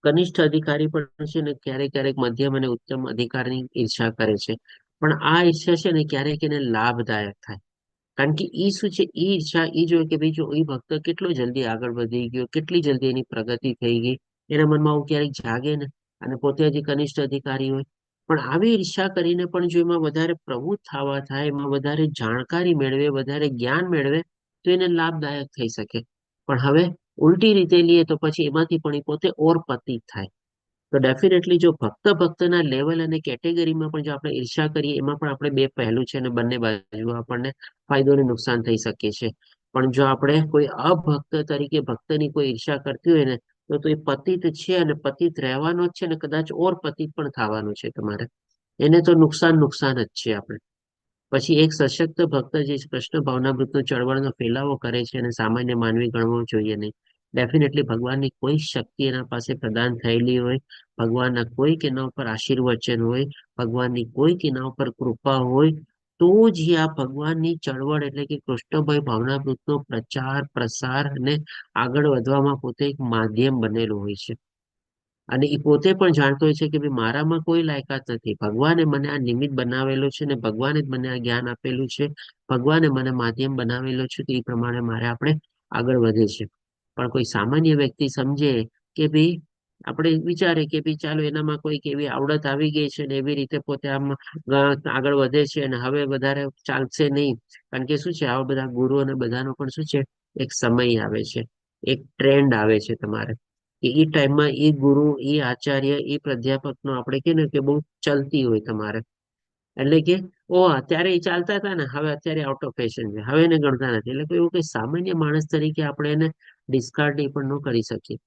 કનિષ્ઠ અધિકારી પણ છે ને ક્યારેક ક્યારેક મધ્યમ અને ઉત્તમ અધિકારની ઈર્ષ્યા કરે છે. પણ આ ઈર્ષ્યા છે ને ક્યારેક એને લાભદાયક થાય. કારણ કે ઈ શું છે, ઈ ઈર્ષ્યા ઈ જોઈએ કે ભાઈ જો એ ભક્ત કેટલો જલ્દી આગળ વધી ગયો, કેટલી જલ્દી એની પ્રગતિ થઈ ગઈ, એના મનમાં આવું ક્યારેક જાગે ને, અને પોતે હજી કનિષ્ઠ અધિકારી હોય. પણ આવી ઈર્ષ્યા કરીને પણ જો એમાં વધારે પ્રવૃત્ત થવા થાય, એમાં વધારે જાણકારી મેળવે, વધારે જ્ઞાન મેળવે, તો એને લાભદાયક થઈ શકે. પણ હવે ઉલટી રીતે લઈએ તો પછી એમાંથી પણ એ પોતે ઓર પતિત થાય. તો ડેફિનેટલી જો ભક્તના લેવલ અને કેટેગરીમાં પણ જો આપણે ઈર્ષ્યા કરીએ, એમાં પણ આપણે બે પહેલું છે અને બંને બાજુ આપણને ફાયદો અને નુકસાન થઈ શકે છે. પણ જો આપણે કોઈ અભક્ત તરીકે ભક્તની કોઈ ઈર્ષ્યા કરતી હોય ને, તો એ પતિત છે અને પતિત રહેવાનો જ છે, ને કદાચ ઓર પતિત પણ થવાનું છે તમારે. એને તો નુકસાન જ છે આપણે. પછી એક સશક્ત ભક્ત જે કૃષ્ણ ભાવનામૃતનો ચળવળનો ફેલાવો કરે છે અને સામાન્ય માનવી ગણવો જોઈએ નહીં. ડેફિનેટલી ભગવાનની કોઈ શક્તિ એના પાસે પ્રદાન થયેલી હોય, ભગવાનના કોઈક એના ઉપર આશીર્વચન હોય, ભગવાનની કોઈક એના ઉપર કૃપા હોય, તો જ આ ભગવાનની ચળવળ એટલે કે કૃષ્ણભાઈ ભાવનામૃતનો પ્રચાર, પ્રસાર અને આગળ વધવામાં પોતે એક માધ્યમ બનેલું હોય છે. અને એ પોતે પણ જાણતો હોય છે કે ભાઈ મારામાં કોઈ લાયકાત નથી, ભગવાને મને આ નિમિત્ત બનાવેલો છે ને ભગવાને જ મને આ જ્ઞાન આપેલું છે, ભગવાને મને માધ્યમ બનાવેલો છે, તો એ પ્રમાણે મારે આપણે આગળ વધે છે. પણ કોઈ સામાન્ય વ્યક્તિ સમજે કે ભાઈ આપણે વિચારે કે ભાઈ ચાલો એનામાં કોઈક એવી આવડત આવી ગઈ છે ને એવી રીતે પોતે આમ આગળ વધે છે અને હવે વધારે ચાલશે નહીં. કારણ કે શું છે, આવા બધા ગુરુ અને બધાનો પણ શું છે, એક સમય આવે છે, એક ટ્રેન્ડ આવે છે તમારે, કે એ ટાઈમમાં એ ગુરુ, એ આચાર્ય, એ પ્રાધ્યાપકનો આપણે કે ને કે બહુ ચલતી હોય તમારે. એટલે કે અત્યારે એ ચાલતા હતા ને, હવે અત્યારે આઉટ ઓફ ફેશન છે, હવે એને ગણતા નથી. એટલે એવું કઈ સામાન્ય માણસ તરીકે આપણે એને ડિસ્કાર્ડ પણ ન કરી શકીએ.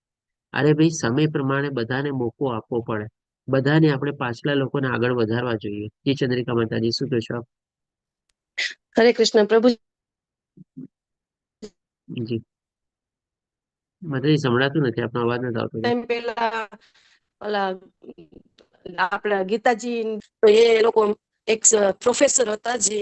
અરે ભાઈ સમય પ્રમાણે બધાને મોકો આપવો પડે, બધાને આપણે પાછલા લોકોને આગળ વધારવા જોઈએ. જી ચંદ્રિકા માતાજી, શું કહો છો આપ? હરે કૃષ્ણ પ્રભુ. જી માતાજી સંભળાતું નથી, આપનો અવાજ નથી આવતો. ટાઈમ પહેલા ઓલા આપણા ગીતાજી તો એ લોકો એક પ્રોફેસર હતા, જે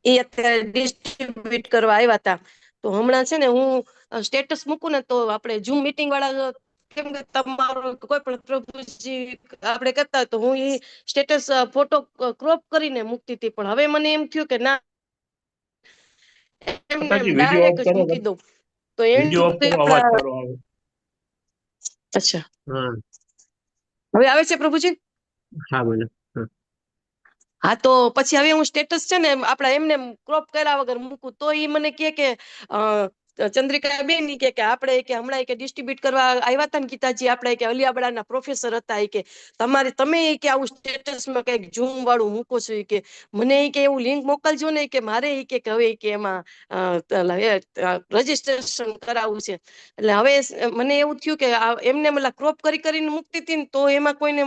એ અત્યારે ડિસ્ટ્રીબ્યુટ કરવા આવ્યા હતા. તો હમણાં છે ને હું સ્ટેટસ મૂકું ને તો આપણે ઝૂમ મીટિંગ વાળા કેમ કે તમારું કોઈ પણ પ્રભુજી આપણે કરતા હોય તો હું એ સ્ટેટસ ફોટો ક્રોપ કરીને મૂકતી હતી, પણ હવે મને એમ થયું કે ના, એમને માતાજી વિડીયો ઓફ ડાયરેક્ટ જ કરો, મૂકી દઉં તો વિડીયો ઓફ કરો, અવાજ સારો આવે. અચ્છા, હા હવે આવે છે પ્રભુજી? હા બોલો. હા. હા, તો પછી હવે હું સ્ટેટસ છે ને આપડા એમને ક્રોપ કર્યા વગર મૂકું તો ઈ મને કે ચંદ્રિકા બેન કે આપણે કે હમણાં કે ડિસ્ટ્રીબ્યુટ કરવા આવ્યા હતા ને ગીતાજી, આપણે કે અલિયાબડાના પ્રોફેસર હતા, કે તમે કે આવું સ્ટેટસમાં કઈક ઝૂમ વાળું મૂકો છો, કે મને કે એવું લિંક મોકલજો ને, કે મારે કે હવે કે એમાં રજીસ્ટ્રેશન કરાવવું છે. એટલે હવે મને એવું થયું કે એમને મતલબ ક્રોપ કરીને મૂકતી હતી ને તો એમાં કોઈને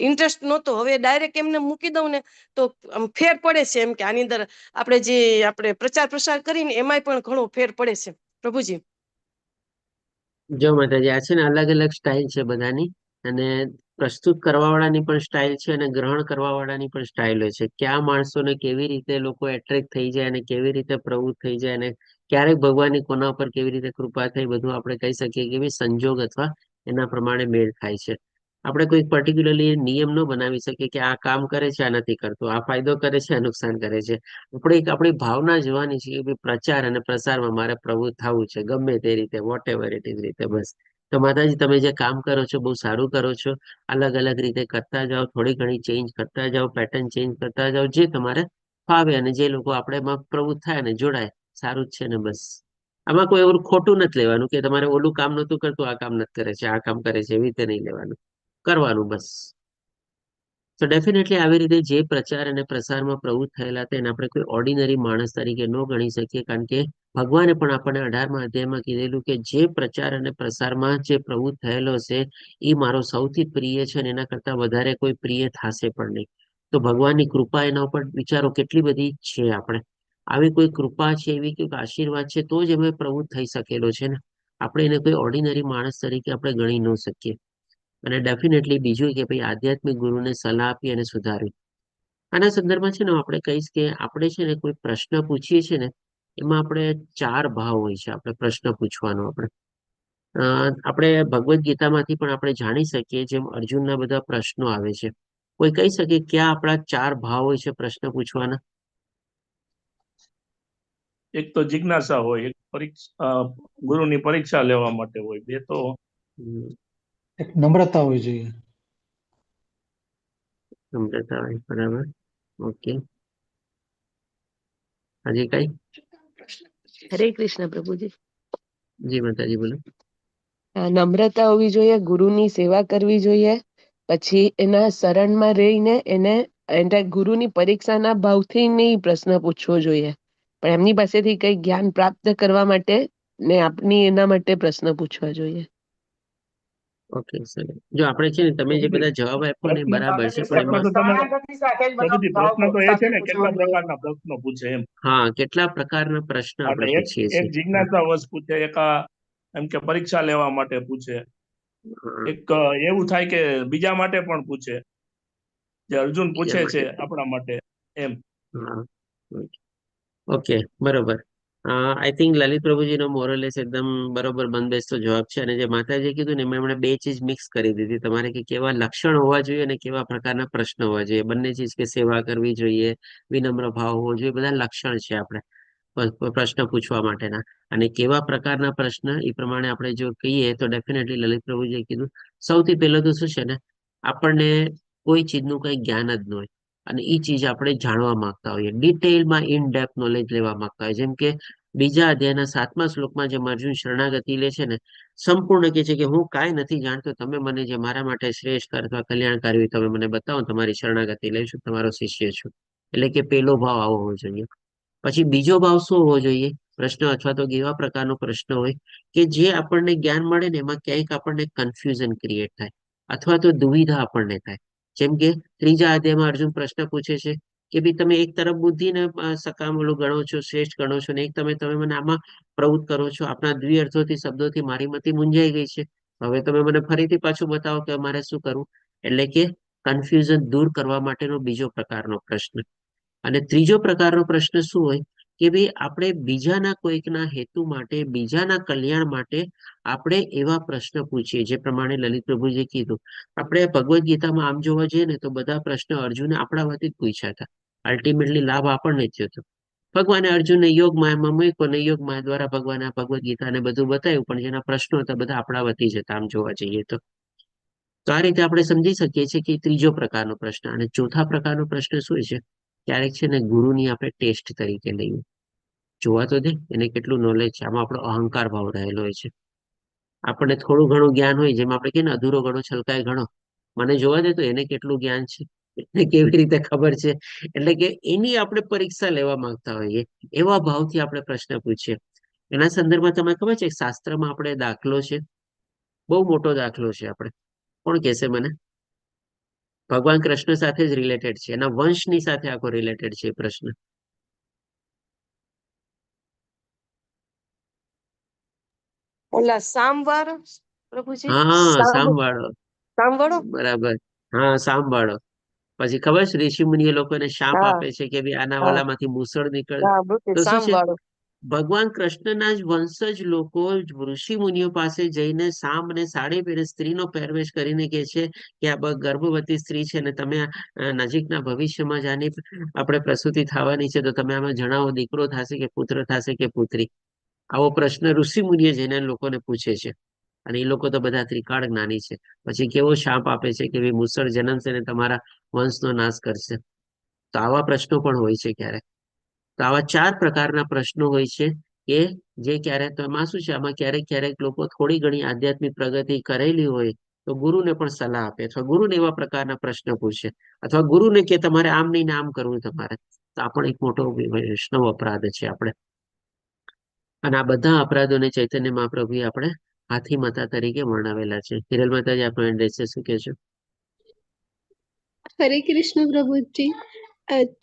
ઇન્ટરેસ્ટ નહોતો. હવે ડાયરેક્ટ એમને મૂકી દઉં ને તો ફેર પડે છે, એમ કે આની અંદર આપણે પ્રચાર પ્રસાર કરીને એમાંય પણ ઘણો ફેર પડે છે પ્રભુજી. જો માતાજી, આ છે ને અલગ અલગ સ્ટાઇલ છે બધાની, અને પ્રસ્તુત કરવા વાળાની પણ સ્ટાઇલ છે અને ગ્રહણ કરવા વાળાની પણ સ્ટાઇલ હોય છે. કયા માણસોને કેવી રીતે લોકો એટ્રેક્ટ થઈ જાય અને કેવી રીતે પ્રવૃત્ત થઈ જાય, અને ક્યારેક ભગવાનની કોના પર કેવી રીતે કૃપા થઈ, બધું આપણે કહી શકીએ કે એવી સંજોગ અથવા એના પ્રમાણે મેળ ખાય છે. આપણે કોઈ પર્ટિક્યુલરલી નિયમ ન બનાવી શકીએ કે આ કામ કરે છે, આ નથી કરતું, આ ફાયદો કરે છે, આ નુકસાન કરે છે. આપણી ભાવના જોવાની છે કે ભાઈ પ્રચાર અને પ્રસારમાં મારે પ્રવૃત્ત થવું છે, ગમે તે રીતે, વોટ એવર ઇટ ઇઝ રીતે. બસ. તો માતાજી, તમે જે કામ કરો છો બહુ સારું કરો છો. અલગ અલગ રીતે કરતા જાઓ, થોડી ઘણી ચેન્જ કરતા જાઓ, પેટર્ન ચેન્જ કરતા જાઓ, જે તમારે ફાવે અને જે લોકો આપણે એમાં પ્રવૃત્ત થાય અને જોડાય, સારું જ છે ને. બસ આમાં કોઈ એવું ખોટું નથી લેવાનું કે તમારે ઓલું કામ નતું કરતું, આ કામ નથી કરે છે, આ કામ કરે છે, એવી રીતે નહીં લેવાનું, કરવાનું બસ. તો ડેફિનેટલી આવી રીતે જે પ્રચાર અને પ્રસારમાં પ્રવૃત્ત થયેલા હતા એને આપણે કોઈ ઓર્ડિનરી માણસ તરીકે ન ગણી શકીએ, કારણ કે ભગવાને પણ આપણને 18મા અધ્યાયમાં કીધેલું કે જે પ્રચાર અને પ્રસારમાં જે પ્રવૃત્ત થયેલો છે એ મારો સૌથી પ્રિય છે અને એના કરતા વધારે કોઈ પ્રિય થશે પણ નહીં. તો ભગવાનની કૃપા એના ઉપર વિચારો કેટલી બધી છે. આપણે આવી કોઈ કૃપા છે, એવી કોઈક આશીર્વાદ છે તો જ એમાં પ્રવૃત્ત થઈ શકેલો છે ને. આપણે એને કોઈ ઓર્ડિનરી માણસ તરીકે આપણે ગણી ન શકીએ. અને ડેફિનેટલી બીજું કે ભાઈ આધ્યાત્મિક ગુરુને સલાહ આપી અને સુધારી. આના સંદર્ભમાં છે ને આપણે કહીશ કે આપણે છે ને કોઈ પ્રશ્ન પૂછીએ છીએ ને, એમાં આપણે 4 ભાવ હોય છે આપણે પ્રશ્ન પૂછવાનો. આપણે ભગવદ્ ગીતામાંથી પણ આપણે જાણી શકીએ, જેમ અર્જુનના બધા પ્રશ્નો આવે છે. કોઈ કહી શકે ક્યાં આપણા 4 ભાવ હોય છે પ્રશ્ન પૂછવાના? એક તો જિજ્ઞાસા હોય, એક પરીક્ષા, ગુરુની પરીક્ષા લેવા માટે હોય, બે તો એક નમ્રતા હોવી જોઈએ. નમ્રતા હોય, બરાબર. ઓકે, હજી કઈ? હરે કૃષ્ણ પ્રભુજી. જી માતાજી, બોલો. નમ્રતા હોવી જોઈએ, ગુરુની સેવા કરવી જોઈએ, પછી એના શરણમાં રહીને એને ગુરુની પરીક્ષાના ભાવથી નહીં પ્રશ્ન પૂછવો જોઈએ, પણ એમની પાસેથી કઈ જ્ઞાન પ્રાપ્ત કરવા માટે ને આપની એના માટે પ્રશ્ન પૂછવા જોઈએ. ઓકે સર, જો આપણે છે ને તમે જે બધા જવાબ આપ્યો ને એ બરાબર છે, પણ પ્રશ્ન એમાં તો તમે શરણાગતિ સાથે જ બધા પ્રભુજી, ભાવ પ્રશ્ન તો એ છે સાથે ને કેટલા પૂછવાનું હોય. પ્રકારના પ્રશ્નો પૂછે એમ. હા, કેટલા પ્રકારના પ્રશ્ન આપણે એટલે એક પૂછીએ એક છીએ. જિજ્ઞાસા વશ પૂછે, એક એમ કે પરીક્ષા લેવા માટે પૂછે, હા, એક એવું થાય કે બીજા માટે પણ પૂછે, જે અર્જુન બીજા પૂછે છે માટે. આપણા માટે એમ. હા, ઓકે, બરોબર. આઈ થિંક લલિત પ્રભુજીનો મોરલેસ એકદમ બરોબર બંધબેસતો જવાબ છે. અને જે માતાજી કીધું ને એમાં એમણે 2 ચીજ મિક્સ કરી દીધી તમારે, કે કેવા લક્ષણ હોવા જોઈએ અને કેવા પ્રકારના પ્રશ્ન હોવા જોઈએ. બંને ચીજ, કે સેવા કરવી જોઈએ, વિનમ્ર ભાવ હોવો જોઈએ, બધા લક્ષણ છે આપણે પ્રશ્ન પૂછવા માટેના. અને કેવા પ્રકારના પ્રશ્ન એ પ્રમાણે આપણે જો કહીએ તો ડેફિનેટલી લલિત પ્રભુજીએ કીધું, સૌથી પહેલું તો શું છે ને, આપણને કોઈ ચીજનું કઈ જ્ઞાન જ ન હોય અને એ ચીજ આપણે જાણવા માંગતા હોઈએ, ડિટેલમાં ઇન ડેપ્થ નોલેજ લેવા માંગતા હોય. જેમ કે બીજા અધ્યાયના 7મા શ્લોકમાં જે અર્જુન શરણાગતિ લે છે ને, સંપૂર્ણ કે છે કે હું કાંઈ નથી જાણતો, તમે મને જે મારા માટે શ્રેષ્ઠ અથવા કલ્યાણકારી હોય તમે મને બતાવો, તમારી શરણાગતિ લઈશું, તમારો શિષ્ય છું. એટલે કે પેલો ભાવ આવો હોવો જોઈએ. પછી બીજો ભાવ શું હોવો જોઈએ? પ્રશ્ન અથવા તો એવા પ્રકારનો પ્રશ્ન હોય કે જે આપણને જ્ઞાન મળે ને એમાં ક્યાંક આપણને કન્ફ્યુઝન ક્રિએટ થાય અથવા તો દુવિધા આપણને થાય. જેમ કે 3જા અધ્યાયમાં અર્જુન પ્રશ્ન પૂછે છે કે ભાઈ તમે એક તરફ બુદ્ધિને સકામળું ગણો છો, શ્રેષ્ઠ ગણો છો, ને એક તમે મને આમાં પ્રવૃત્ત કરો છો. આપણા દ્વિઅર્થોથી શબ્દોથી મારી મતિ મૂંઝાઈ ગઈ છે. હવે તમે મને ફરીથી પાછું બતાવો કે અમારે શું કરવું. એટલે કે કન્ફ્યુઝન દૂર કરવા માટેનો બીજો પ્રકારનો પ્રશ્ન. અને ત્રીજો પ્રકારનો પ્રશ્ન શું હોય કે ભાઈ આપણે બીજાના કોઈકના હેતુ માટે, બીજાના કલ્યાણ માટે આપણે એવા પ્રશ્ન પૂછીએ, જે પ્રમાણે લલિત પ્રભુજીએ કીધું. આપણે ભગવદ્ ગીતામાં આમ જોવા જઈએ ને તો બધા પ્રશ્ન અર્જુને આપણા વતી જ પૂછ્યા હતા. અલ્ટિમેટલી લાભ આપણને જ થયો હતો. ભગવાને અર્જુનને યોગ માયામાં મૂક્યો ને યોગ માયા દ્વારા ભગવાને આ ભગવદ્ ગીતાને બધું બતાવ્યું, પણ જેના પ્રશ્નો હતા બધા આપણા વતી જ હતા આમ જોવા જઈએ તો. તો આ રીતે આપણે સમજી શકીએ છીએ કે ત્રીજો પ્રકારનો પ્રશ્ન. અને ચોથા પ્રકારનો પ્રશ્ન શું છે? ક્યારેક છે ને ગુરુની આપણે ટેસ્ટ તરીકે લઈએ. જોવા તો દે એને કેટલું નોલેજ છે, આમાં આપણો અહંકાર ભાવ રહેલો હોય છે. આપણને થોડું ઘણું જ્ઞાન હોય, જેમ આપણે કહીએ ને અધૂરો ઘણો છલકાય ઘણો, મને જોવા દે તો એને કેટલું જ્ઞાન છે, એને કેવી રીતે ખબર છે. એટલે કે એની આપણે પરીક્ષા લેવા માંગતા હોઈએ, એવા ભાવથી આપણે પ્રશ્ન પૂછીએ. એના સંદર્ભમાં તમને ખબર છે શાસ્ત્રમાં આપણે દાખલો છે, બહુ મોટો દાખલો છે. આપણે કોણ કહેશે મને? ભગવાન કૃષ્ણ સાથે જ રિલેટેડ છે, એના વંશની સાથે આખો રિલેટેડ છે એ પ્રશ્ન. ઓલા સામવાર પ્રભુજી, હા, સાંભળો. સાંભળો. બરાબર. હા, સાંભળો. પછી ખબર છે ઋષિ મુનિઓ લોકોને શાપ હા આપે છે કે ભાઈ આના હા વાલામાંથી મૂસળ નીકળે. હા બુદ્ધિ તો શું છે? સાંભળો. ભગવાન કૃષ્ણના જ વંશજ લોકો ઋષિ મુનિઓ પાસે જઈને સામ અને સાડી પહેરે સ્ત્રીનો પહેરવેશ કરીને કે છે કે આ ગર્ભવતી સ્ત્રી છે ને તમે નજીકના ભવિષ્યમાં જ આની આપણે પ્રસૂતિ થવાની છે, તો તમે આમાં જણાવો દીકરો થશે કે પુત્ર થશે કે પુત્રી. આવો પ્રશ્ન ઋષિ મુનિએ જઈને લોકોને પૂછે છે. અને એ લોકો તો બધા ત્રિકાળ જ્ઞાની છે. પછી કેવો શાપ આપે છે કે ભાઈ મુસળ જન્મશે ને તમારા વંશનો નાશ કરશે. તો આવા પ્રશ્નો પણ હોય છે ક્યારેક. તો આવા 4 પ્રકારના પ્રશ્નો હોય છે કે જે ક્યારેક, તો એમાં શું છે, આમાં ક્યારેક ક્યારેક લોકો થોડી ઘણી આધ્યાત્મિક પ્રગતિ કરેલી હોય તો ગુરુને પણ સલાહ આપે, અથવા ગુરુને એવા પ્રકારના પ્રશ્ન પૂછે, અથવા ગુરુને કે તમારે આમ નહીં ને આમ કરવું તમારે. તો આ પણ એક મોટો વૈષ્ણવ અપરાધ છે આપણે. અને આ બધા અપરાધોને ચૈતન્ય મહાપ્રભુએ આપણે હાથી માતા તરીકે વર્ણવેલા છે. હિરલ માતાજી આપણો એડ્રેસ શું કે છે? હરે કૃષ્ણ પ્રભુજી.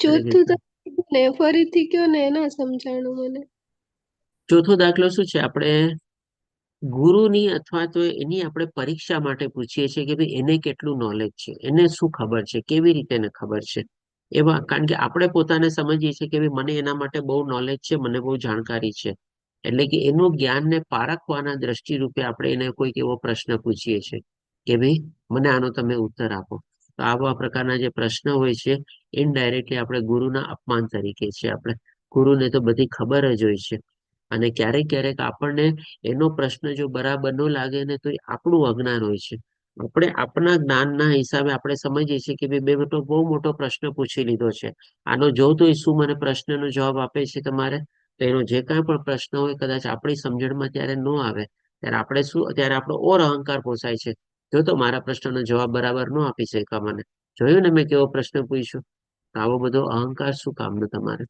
ચોથું તો ને ફરીથી કયો ને, એના સમજાણું મને. ચોથો દાખલો શું છે? આપણે ગુરુની અથવા તો એની આપણે પરીક્ષા માટે પૂછીએ છીએ કે ભાઈ એને કેટલું નોલેજ છે, એને શું ખબર છે, કેવી રીતે એને ખબર છે. એવા, કારણ કે આપણે પોતાને સમજીએ છીએ કે ભાઈ મને એના માટે બહુ નોલેજ છે, મને બહુ જાણકારી છે. એટલે કે એનું જ્ઞાનને પારખવાના દ્રષ્ટિરૂપે આપણે એને કોઈક એવો પ્રશ્ન પૂછીએ છીએ કે ભાઈ મને આનો તમે ઉત્તર આપો. તો આવા પ્રકારના જે પ્રશ્ન હોય છે ઇનડાયરેક્ટલી આપણે ગુરુના અપમાન તરીકે છે. આપણે ગુરુને તો બધી ખબર જ હોય છે. અને ક્યારેક ક્યારેક આપણને એનો પ્રશ્ન જો બરાબર ન લાગે ને તો એ આપણું અજ્ઞાન હોય છે. આપણે આપણા જ્ઞાનના હિસાબે આપણે સમજીએ છીએ કે બે બેટો બહુ મોટો પ્રશ્ન પૂછી લીધો છે, આનો જો તો એ શું મને પ્રશ્નનો જવાબ આપે છે તમારે. તો એનો જે કાંઈ પણ પ્રશ્ન હોય કદાચ આપણી સમજણમાં ત્યારે ન આવે, ત્યારે આપણે શું, ત્યારે આપણો ઓર અહંકાર પોસાય છે. જો તો મારા પ્રશ્નનો જવાબ બરાબર ન આપી શક્યા મને, જોયું ને મેં કેવો પ્રશ્ન પૂછ્યો. આવો બધો અહંકાર શું કામનો તમારે?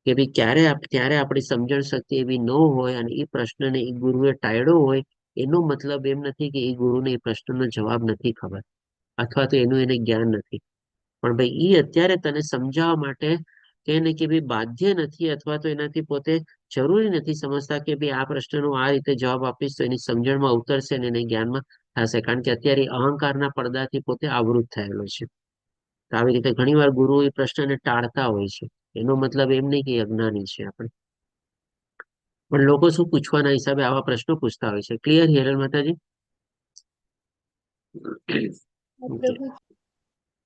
કે ભાઈ ત્યારે આપણી સમજણ શક્તિ એવી ન હોય અને એ પ્રશ્નને એ ગુરુએ ટાળ્યો હોય, એનો મતલબ એમ નથી કે એ ગુરુને એ પ્રશ્નનો જવાબ નથી ખબર, અથવા તો એનું એને જ્ઞાન નથી. પણ ભાઈ એ અત્યારે તને સમજાવવા માટે કે એને કે ભાઈ બાધ્ય નથી, અથવા તો એનાથી પોતે જરૂરી નથી સમજતા કે ભાઈ આ પ્રશ્નનો આ રીતે જવાબ આપીશ તો એની સમજણમાં ઉતરશે ને એને જ્ઞાનમાં થશે. કારણ કે અત્યારે અહંકારના પડદાથી પોતે આવૃત થયેલો છે. તો આવી રીતે ઘણીવાર ગુરુ એ પ્રશ્નને ટાળતા હોય છે. એનો મતલબ એમ નહીં કે અજ્ઞાની છે આપણે, પણ લોકો શું પૂછવાના હિસાબે આવા પ્રશ્નો પૂછતા હોય છે. ક્લિયર હિરલ માતાજી?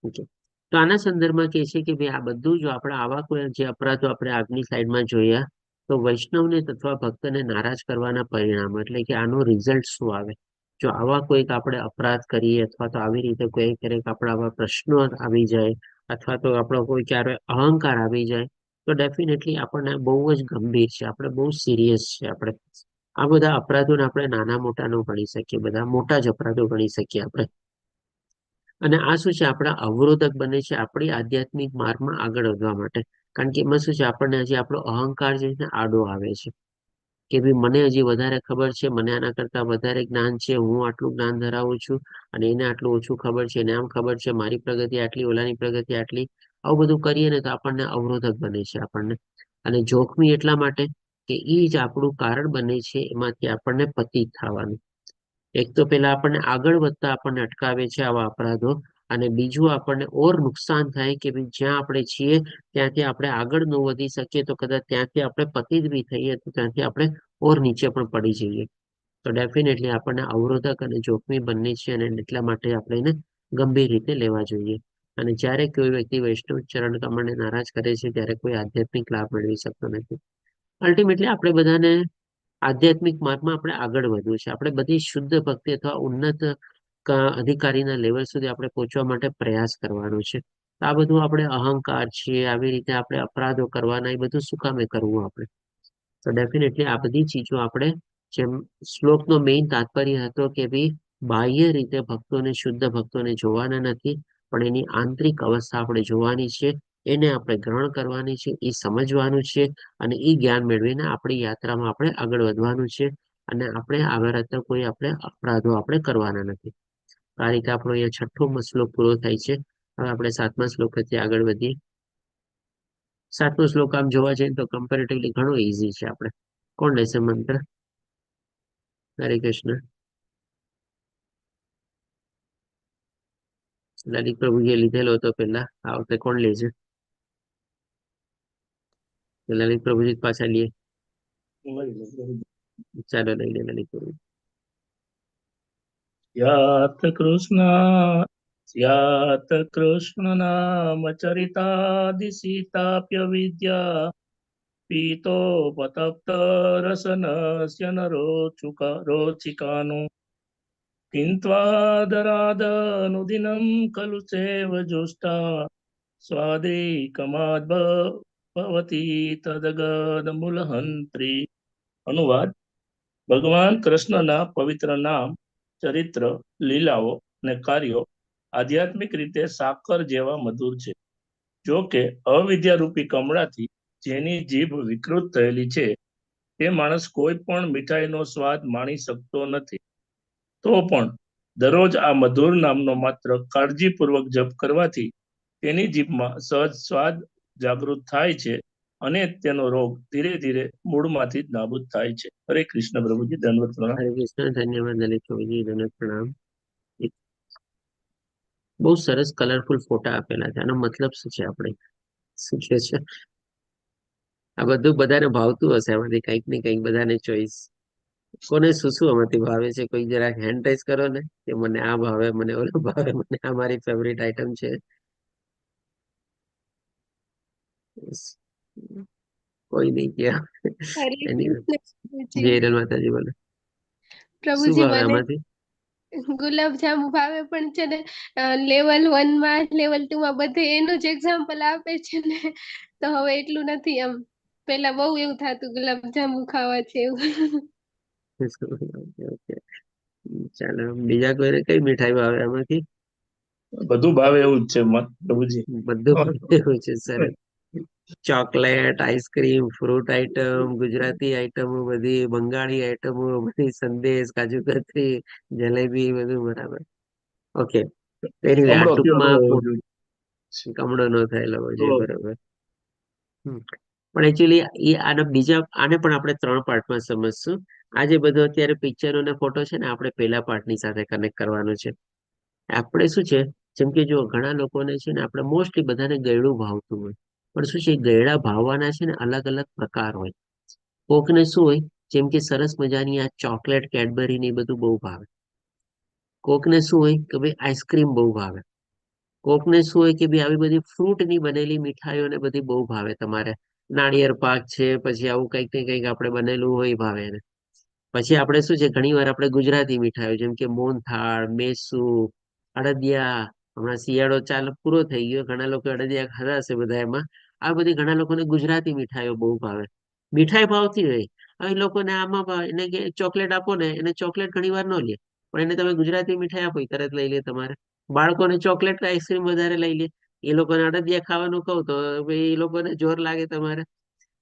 ઓકે. તો આના સંદર્ભમાં કહે છે કે ભાઈ આ બધું જો આપણે આવા કોઈ જે અપરાધો આપણે આગની સાઈડમાં જોયા, તો વૈષ્ણવને અથવા ભક્તને નારાજ કરવાના પરિણામો, એટલે કે આનો રિઝલ્ટ શું આવે જો આવા કોઈક આપણે અપરાધ કરીએ, અથવા તો આવી રીતે કોઈ ક્યારેક આપણા આવા પ્રશ્નો આવી જાય, અથવા તો આપણો કોઈ ક્યારે અહંકાર આવી જાય, તો ડેફિનેટલી આપણને બહુ જ ગંભીર છે, આપણે બહુ સિરિયસ છે. આપણે આ બધા અપરાધોને આપણે નાના મોટા ન ગણી શકીએ, બધા મોટા જ અપરાધો ગણી શકીએ આપણે. અને આ શું છે, આપણા અવરોધક બને છે આપણી આધ્યાત્મિક માર્ગમાં આગળ વધવા માટે. કારણ કે એમાં શું છે, આપણને હજી આપણો અહંકાર જે છે આડો આવે છે કે ભાઈ મને હજી વધારે ખબર છે, મને આના કરતા વધારે જ્ઞાન છે, હું આટલું જ્ઞાન ધરાવું છું અને એને આટલું ઓછું ખબર છે, એને આમ ખબર છે, મારી પ્રગતિ આટલી, ઓલાની પ્રગતિ આટલી. આવું બધું કરીએ ને તો આપણને અવરોધક બને છે આપણને. અને જોખમી એટલા માટે કે એ જ આપણું કારણ બને છે એમાંથી આપણને પતિત થવાનું. એક તો પેલા આપણને આગળ વધતા આપણને અટકાવે છે આવા અપરાધો, અને બીજું આપણને ઓર નુકસાન થાય કે ભાઈ જ્યાં આપણે છીએ ત્યાંથી આપણે આગળ ન વધી શકીએ તો કદાચ ત્યાંથી આપણે પતિત બી થઈએ તો ત્યાંથી આપણે ઓર નીચે પણ પડી જઈએ. તો ડેફિનેટલી આપણને અવરોધક અને જોખમી બંને છે અને એટલા માટે આપણે એને ગંભીર રીતે લેવા જોઈએ. અને જ્યારે કોઈ વ્યક્તિ વૈષ્ણવ ચરણ કમળને નારાજ કરે છે ત્યારે કોઈ આધ્યાત્મિક લાભ મેળવી શકતો નથી. અલ્ટિમેટલી આપણે બધાને આધ્યાત્મિક માર્ગમાં આપણે આગળ વધવું છે. આપણે બધી શુદ્ધ ભક્તિ અથવા ઉન્નત અધિકારીના લેવલ સુધી આપણે પહોંચવા માટે પ્રયાસ કરવાનો છે. આ બધું આપણે અહંકાર છે, આવી રીતે આપણે અપરાધો કરવાના, એ બધું શું કામે કરવું આપણે? તો ડેફિનેટલી આ બધી ચીજો આપણે, જેમ શ્લોકનો મેઇન તાત્પર્ય હતો કે ભાઈ બાહ્ય રીતે ભક્તોને, શુદ્ધ ભક્તોને જોવાના નથી, પણ એની આંતરિક અવસ્થા આપણે જોવાની છે, એને આપણે ગ્રહણ કરવાની છે, એ સમજવાનું છે અને એ જ્ઞાન મેળવીને આપણી યાત્રામાં આપણે આગળ વધવાનું છે અને આપણે આગળ કોઈ આપણે અપરાધો આપણે કરવાના નથી. આ રીતે આપણો અહીંયા 6મો શ્લોક પૂરો થાય છે. હવે આપણે 7મા શ્લોકથી આગળ વધીએ. 7મો શ્લોક આમ જોવા જઈએ તો કમ્પેરેટિવલી ઘણો ઈઝી છે. આપણે કોણ લેશે મંત્ર? હરે કૃષ્ણ. લલિત પ્રભુજીએ લીધેલો હતો પેલા, આ વખતે કોણ લે છે? લલિત પ્રભુજી પાછા લઈએ. ચાલો લઈ લે લલિત પ્રભુ. યાત કૃષ્ણ નામ ચરિતાદિ વિદ્યા પીતો પતપ્ત રસનસ્ય રોચિકાનો કિન્ત્વાદરાદનુદિનમ ખલુ સેવ જુષ્ટા સ્વાદૈકમાદ ભવતી તદગદ મૂલહંત્રી. અનુવાદ: ભગવાન કૃષ્ણના પવિત્ર નામ, ચરિત્ર, લીલાઓ અને કાર્યો આધ્યાત્મિક રીતે સાકર જેવા મધુર છે. જો કે અવિદ્યારૂપી કમળાથી જેની જીભ વિકૃત થયેલી છે તે માણસ કોઈ પણ મીઠાઈનો સ્વાદ માણી શકતો નથી. તો પણ દરરોજ આ મધુર નામનો માત્ર કાળજીપૂર્વક જપ કરવાથી તેની જીભમાં સહજ સ્વાદ જાગૃત થાય છે અને તેનો રોગ ધીરે ધીરે મૂળમાંથી જ નાબૂદ થાય છે. હરે કૃષ્ણ પ્રભુજી, દંડવત પ્રણામ. હરે કૃષ્ણ. ધન્યવાદ લલિત પ્રભુજી, ધન્યવાદ, પ્રણામ. બહુ સરસ કલરફુલ ફોટા આપેલા છે. આનો મતલબ શું છે? આપણે શું છે? આ બધું બધાને ભાવતું હશે, આમાંથી કંઈક ને કંઈક બધાને ચોઈસ. કોને શું શું આમાંથી ભાવે છે? કોઈ જરાક હેન્ડ રેઝ કરો ને કે મને આ ભાવે, મને ઓલો ભાવે, મને આ મારી ફેવરિટ આઈટમ છે. કોઈ નહીં કે હરે એની કૃષ્ણ જય પ્રભુજી. હિરલ માતાજી બોલે. શું પ્રભુજી ભાવે મને આમાંથી? ગુલાબ જાંબુ ભાવે, પણ છે ને લેવલ 1 માં, લેવલ 2 માં બધે એનું જ એક્ઝામ્પલ આપે છે ને, તો હવે એટલું નથી. આમ પેલા બહુ એવું થતું ગુલાબ જાંબુ ખાવા છે એવું. ઓકે, ચાલો. બીજા કોઈને કઈ મીઠાઈ ભાવે આમાંથી? બધું ભાવે એવું જ છે પ્રભુજી. બધું એવું છે. સરસ. Chocolate, ice cream, fruit item, Gujarati આઈટમો બધી, બંગાળી આઈટમો બધી, સંદેશ, કાજુ કતરી, જલેબી, બધું બરાબર. ઓકે. એનીવે આ કમળો થયો ન ટૂંકમાં હોવો જોઈએ. કમળો ન થયેલો હોય છે. બરાબર. પણ એકચ્યુઅલી આને પણ આપણે 3 પાર્ટમાં સમજશું. આજે બધું અત્યારે પિક્ચરો અને ફોટો છે ને, આપણે પેલા પાર્ટની સાથે કનેક્ટ કરવાનું છે. આપણે શું છે, જેમ કે જો ઘણા લોકોને છે ને, આપણે મોસ્ટલી બધાને ગળ્યું ભાવતું હોય, પણ શું છે, ગળ્યા ભાવવાના છે ને અલગ અલગ પ્રકાર હોય. કોકને શું હોય, જેમ કે સરસ મજાની આ ચોકલેટ, કેડબરી ને એ બધું બહુ ભાવે. કોકને શું હોય કે ભાઈ આઈસ્ક્રીમ બહુ ભાવે. કોકને શું હોય કે ભાઈ આવી બધી ફ્રૂટની બનેલી મીઠાઈઓ ને બધી બહુ ભાવે. તમારે નાળિયેર પાક છે, પછી આવું કંઈક ને કંઈક આપણે બનેલું હોય ભાવે એને. પછી આપણે શું છે, ઘણી વાર આપણે ગુજરાતી મીઠાઈઓ જેમ કે મોહનથાળ, મેસુ, અડદિયા. હમણાં શિયાળો ચાલ પૂરો થઈ ગયો, ઘણા લોકો અડદિયા ખાધા હશે બધા. એમાં આ બધી ઘણા લોકોને ગુજરાતી મીઠાઈઓ બહુ ભાવે. મીઠાઈ ભાવતી હોય, હવે લોકોને આમાં ભાવે. એને કે ચોકલેટ આપો ને, એને ચોકલેટ ઘણી વાર ન લે, પણ એને તમે ગુજરાતી મીઠાઈ આપો તરત લઈ લે. તમારે બાળકોને ચોકલેટ કે આઈસ્ક્રીમ વધારે લઈ લે. એ લોકોને અડદિયા ખાવાનું કહું તો એ લોકોને જોર લાગે. તમારે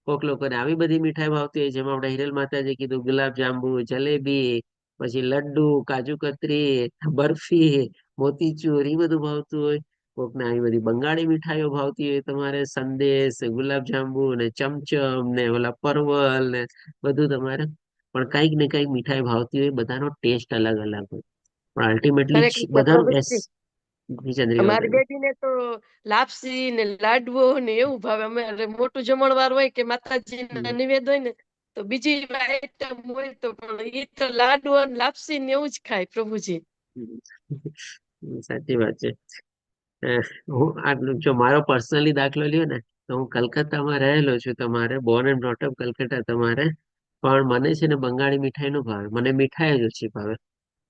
કોક લોકોને આવી બધી મીઠાઈ ભાવતી હોય, જેમાં આપણે હિરલ માતાજી કીધું, ગુલાબ જાંબુ, જલેબી, પછી લડ્ડુ, કાજુ કતરી, બરફી, મોતીચૂર, એ બધું ભાવતું હોય. કોકને આવી બધી બંગાળી મીઠાઈઓ ભાવતી હોય, તમારે સંદેશ, ગુલાબ જાંબુ ને ચમચમ ને ઓલા પરવલ ને બધું તમારે. પણ કંઈક ને કંઈક મીઠાઈ ભાવતી હોય. બધાનો ટેસ્ટ અલગ અલગ હોય, પણ અલ્ટિમેટલી હરે કૃષ્ણ બધાનું પ્રભુજી. ચંદ્રિકા અમારી માતાજી. બેબીને તો લાપસી ને લાડવો ને એવું ભાવે. અમારે મોટું જમણવાર હોય કે માતાજીના નિવેદ હોય ને તો બીજી આઈટમ હોય તો પણ એ તો લાડવો ને લાપસી ને એવું જ ખાય પ્રભુજી. સાચી વાત છે. હું આટલું જો મારો પર્સનલી દાખલો લ્યો ને તો હું કલકત્તામાં રહેલો છું. તમારે બોર્ન એન્ડ બ્રોટઅપ કલકત્તા તમારે, પણ મને છે ને બંગાળી મીઠાઈ નું ભાવે. મને મીઠાઈ જ ઓછી ભાવે.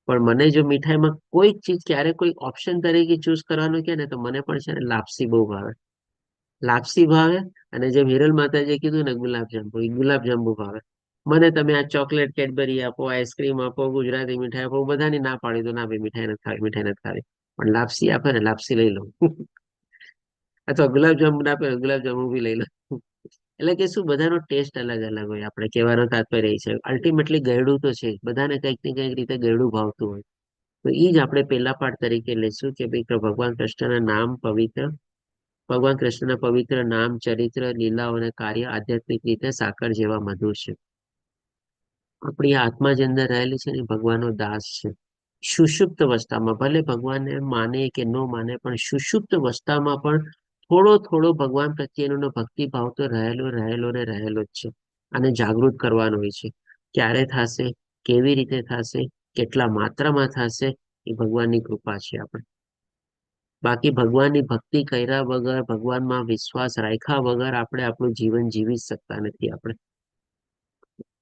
પણ મને જો મીઠાઈમાં કોઈ ચીજ ક્યારે કોઈ ઓપ્શન તરીકે ચૂઝ કરવાનું કે ને તો મને પણ છે ને લાપસી બહુ ભાવે. લાપસી ભાવે, અને જેમ હિરલ માતાજીએ કીધું ને ગુલાબજાંબુ, એ ગુલાબજાંબુ ભાવે. મને તમે આ ચોકલેટ કેડબરી આપો, આઈસ્ક્રીમ આપો, ગુજરાતી મીઠાઈ આપો, બધાની ના પાડી દો, ના ભાઈ મીઠાઈ નથી ખાવી, મીઠાઈ નથી ખાવી. પણ લાપસી આપે ને લાપસી લઈ લઉં. અથવા ગુલાબજાંબુ આપે ગુલાબજાંબુ બી લઈ લઉં. એટલે કે શું, બધાનો ટેસ્ટ અલગ અલગ હોય. આપણે કહેવાનો તાત્પર્ય એ છે અલ્ટિમેટલી ગળ્યું તો છે જ. બધાને કંઈક ને કંઈક રીતે ગળ્યું ભાવતું હોય. તો એ જ આપણે પહેલા પાઠ તરીકે લઈશું કે ભાઈ ભગવાન કૃષ્ણના નામ પવિત્ર, ભગવાન કૃષ્ણના પવિત્ર નામ, ચરિત્ર, લીલાઓ અને કાર્ય આધ્યાત્મિક રીતે સાકર જેવા મધુર છે. આપણી આત્મા જે અંદર રહેલી છે ને એ ભગવાનનો દાસ છે. સુષુપ્ત અવસ્થામાં ભલે ભગવાનને માને કે ન માને, પણ સુષુપ્ત અવસ્થામાં પણ થોડો થોડો ભગવાન પ્રત્યેનો ભક્તિ ભાવ તો રહેલો રહેલો ને રહેલો જ છે. અને જાગૃત કરવાનો હોય છે. ક્યારે થશે, કેવી રીતે થશે, કેટલા માત્રામાં થશે, એ ભગવાનની કૃપા છે આપણે. બાકી ભગવાનની ભક્તિ કર્યા વગર, ભગવાનમાં વિશ્વાસ રાખ્યા વગર આપણે આપણું જીવન જીવી શકતા નથી આપણે.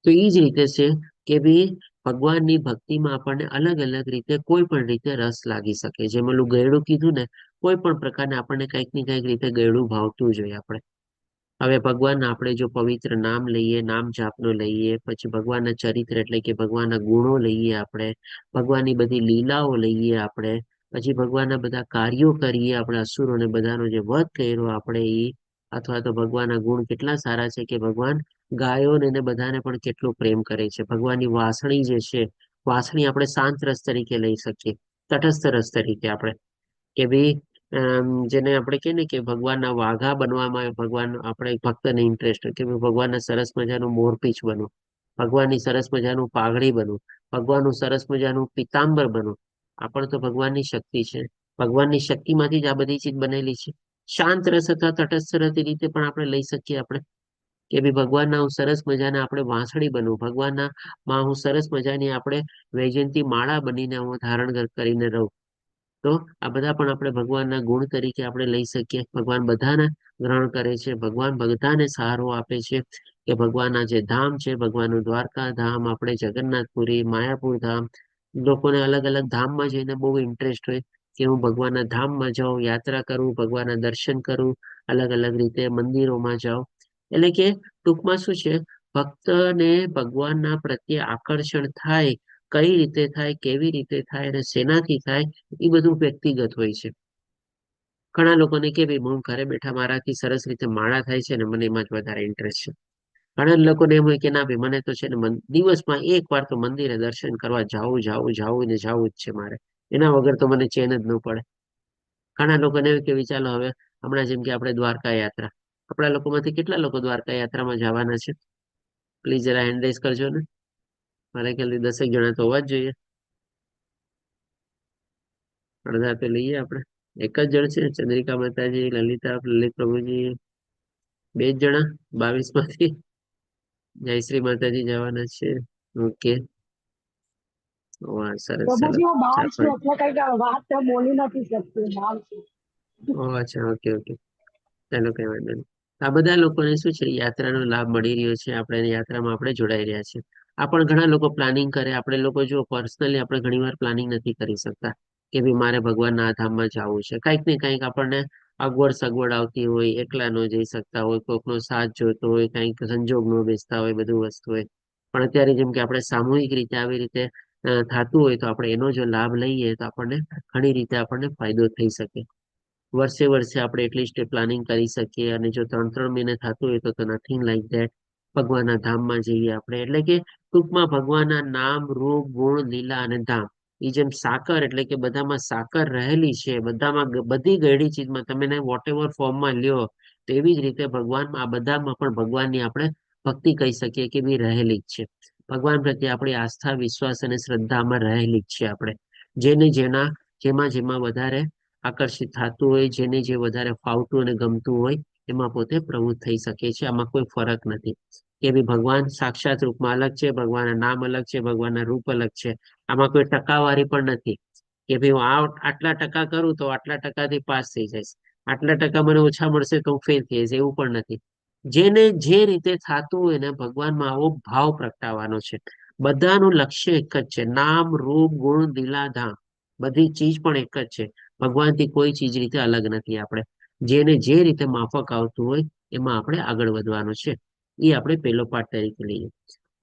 તો એ જ રીતે છે કે ભાઈ ભગવાનની ભક્તિમાં આપણને અલગ અલગ રીતે કોઈ પણ રીતે રસ લાગી શકે. જેમ ઓલું ગયડું કીધું ને, કોઈ પણ પ્રકારને આપણને કંઈક ને કંઈક રીતે ગયડું ભાવતું જોઈએ આપણે. હવે ભગવાન આપણે જો પવિત્ર નામ લઈએ, નામ જાપનો લઈએ, પછી ભગવાનના ચરિત્ર એટલે કે ભગવાનના ગુણો લઈએ આપણે, ભગવાનની બધી લીલાઓ લઈએ આપણે, પછી ભગવાનના બધા કાર્યો કરીએ આપણે, અસુરોને બધાનો જે વધ કર્યો આપણે એ, અથવા તો ભગવાનના ગુણ કેટલા સારા છે કે ભગવાન ગાયોને એને બધાને પણ કેટલો પ્રેમ કરે છે. ભગવાનની વાસણી જે છે, વાસણી આપણે શાંત રસ તરીકે લઈ શકીએ, તટસ્થ રસ તરીકે આપણે, કે ભાઈ જેને આપણે કહીએ ને કે ભગવાનના વાઘા બનવામાં ભગવાન આપણે ભક્તને ઇન્ટરેસ્ટ હોય કે ભગવાનના સરસ મજાનું મોરપીંછ બનવું, ભગવાનની સરસ મજાનું પાઘડી બનવું, ભગવાનનું સરસ મજાનું પિતાંબર બનવું. આ પણ તો ભગવાનની શક્તિ છે. ભગવાનની શક્તિમાંથી જ આ બધી ચીજ બનેલી છે. શાંત રસ અથવા તટસ્થ રીતે પણ આપણે લઈ શકીએ આપણે, કે ભાઈ ભગવાનના હું સરસ મજાના આપણે વાંસળી બનવું, ભગવાનના માં હું સરસ મજાની આપણે વૈજયંતી માળા બનીને હું ધારણ કરીને રહું. તો આ બધા પણ આપણે ભગવાનના ગુણ તરીકે આપણે લઈ શકીએ. ભગવાન બધાને ગ્રહણ કરે છે, ભગવાન બધાને સહારો આપે છે. કે ભગવાનના જે ધામ છે, ભગવાનનું દ્વારકા ધામ, આપણે જગન્નાથપુરી, માયાપુર ધામ, લોકોને અલગ અલગ ધામમાં જઈને બહુ ઇન્ટરેસ્ટ હોય કે હું ભગવાનના ધામમાં જાઉં, યાત્રા કરું, ભગવાનના દર્શન કરું, અલગ અલગ રીતે મંદિરોમાં જાઉં. એટલે કે ટૂંકમાં શું છે, ભક્તને ભગવાનના પ્રત્યે આકર્ષણ થાય, કઈ રીતે થાય, કેવી રીતે થાય અને શેનાથી થાય, એ બધું વ્યક્તિગત હોય છે. ઘણા લોકોને કે ભાઈ હું ઘરે બેઠા મારાથી સરસ રીતે માળા થાય છે ને મને એમાં જ વધારે ઇન્ટરેસ્ટ છે. ઘણા લોકોને એમ હોય કે ના ભાઈ મને તો છે ને દિવસમાં એક વાર તો મંદિરે દર્શન કરવા જાવું જાવું જાવું ને જાવું જ છે મારે, એના વગર તો મને ચેન જ ન પડે. ઘણા લોકોને એવું કે ચાલો હવે હમણાં જેમ કે આપણે દ્વારકા યાત્રા, આપણા લોકોમાંથી કેટલા લોકો દ્વારકા યાત્રામાં જવાના છે? પ્લીઝ જરા હેન્ડ રેઝ કરજો ને. મારા ખ્યાલથી 10 જણા તો હોવા જ જોઈએ. અડધા તો લઈએ આપણે. એક જ જણ છે, ચંદ્રિકા માતાજી, લલિતા, લલિત પ્રભુજી, 2 જ જણા 22 માંથી. જયશ્રી માતાજી જવાના છે. ઓકે, વાહ સરસ, ચલો પ્રભુજી હું બહાર 4-5. છું એટલે કઈક વાત તો બોલી નથી શકતી, બહાર છું. ઓહ અચ્છા, ઓકે ઓકે, ચાલો કઈ વાંધો નહીં. આ બધા લોકોને શું છે, યાત્રાનો લાભ મળી રહ્યો છે. આપણે યાત્રામાં આપણે જોડાઈ રહ્યા છીએ. આ પણ ઘણા લોકો પ્લાનિંગ કરે. આપણે લોકો જો પર્સનલી આપણે ઘણી વાર પ્લાનિંગ નથી કરી શકતા કે ભાઈ મારે ભગવાનના આ ધામમાં જવું છે. કંઈક ને કંઈક આપણને અગવડ સગવડ આવતી હોય, એકલા ન જઈ શકતા હોય, કોઈકનો સાથ જોતો હોય, કંઈક સંજોગ ન બેસતા હોય, બધું વસ્તુ હોય. પણ અત્યારે જેમ કે આપણે સામૂહિક રીતે આવી રીતે થતું હોય તો આપણે એનો જો લાભ લઈએ તો આપણને ઘણી રીતે આપણને ફાયદો થઈ શકે. વર્ષે વર્ષે આપણે એટલીસ્ટ પ્લાનિંગ કરી શકીએ. અને જો 3-3 મહિને થતું હોય તો નથિંગ લાઈક ધેટ ભગવાનના ધામમાં જઈએ આપણે. એટલે કે ટૂંકમાં ભગવાનના નામ, રૂપ, ગુણ, લીલા અને ધામ, એ જેમ સાકર એટલે કે બધામાં સાકર રહેલી છે, બધામાં બધી ગયડી ચીજમાં તમે વોટ એવર ફોર્મમાં લ્યો, તો એવી જ રીતે ભગવાનમાં આ બધામાં પણ ભગવાનની આપણે ભક્તિ કહી શકીએ કે બી રહેલી જ છે. ભગવાન પ્રત્યે આપણી આસ્થા, વિશ્વાસ અને શ્રદ્ધામાં રહેલી જ છે આપણે. જેને જેમાં જેમાં વધારે આકર્ષિત થતું હોય, જેને જે વધારે ફાવતું અને ગમતું હોય એમાં પોતે પ્રવૃત્ત થઈ શકે છે. આમાં કોઈ ફરક નથી કે ભાઈ ભગવાન સાક્ષાત રૂપમાં અલગ છે, ભગવાનના નામ અલગ છે, ભગવાનના રૂપ અલગ છે. આમાં કોઈ ટકાવારી પણ નથી કે ભાઈ હું આટલા ટકા કરું તો આટલા ટકાથી પાસ થઈ જઈશ, આટલા ટકા મને ઓછા મળશે તો હું ફેલ થઈ જઈશ, એવું પણ નથી. જેને જે રીતે થતું હોય ને ભગવાનમાં આવો ભાવ પ્રગટાવવાનો છે. બધાનું લક્ષ્ય એક જ છે, નામ રૂપ ગુણ દિલાધામ, બધી ચીજ પણ એક જ છે. ભગવાનથી કોઈ ચીજ રીતે અલગ નથી. આપણે જેને જે રીતે માફક આવતું હોય એમાં આપણે આગળ વધવાનું છે. એ આપણે પહેલો પાઠ તરીકે લઈએ.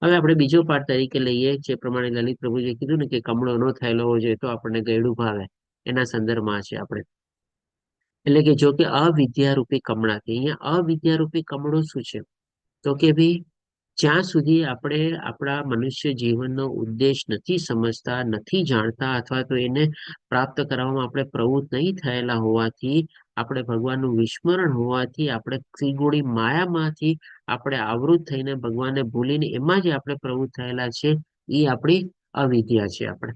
હવે આપણે બીજો પાઠ તરીકે લઈએ, જે પ્રમાણે લલિત પ્રભુજીએ કીધું ને કે કમળો ન થયેલો હોવો જોઈએ તો આપણને ગયડું ભાવે, એના સંદર્ભમાં છે આપણે. એટલે કે જો કે અવિદ્યારૂપી કમળાથી, અહીંયા અવિદ્યારૂપી કમળો શું છે? તો કે ભાઈ જ્યાં સુધી આપણે આપણા મનુષ્ય જીવનનો ઉદ્દેશ નથી સમજતા, નથી જાણતા, અથવા તો એને પ્રાપ્ત કરવામાં આપણે પ્રવૃત્ત નહીં થયેલા હોવાથી, આપણે ભગવાનનું વિસ્મરણ હોવાથી, આપણે ત્રિગુણી માયામાંથી આપણે આવૃત થઈને ભગવાનને ભૂલીને એમાં જે આપણે પ્રવૃત્ત થયેલા છે એ આપણી અવિદ્યા છે. આપણે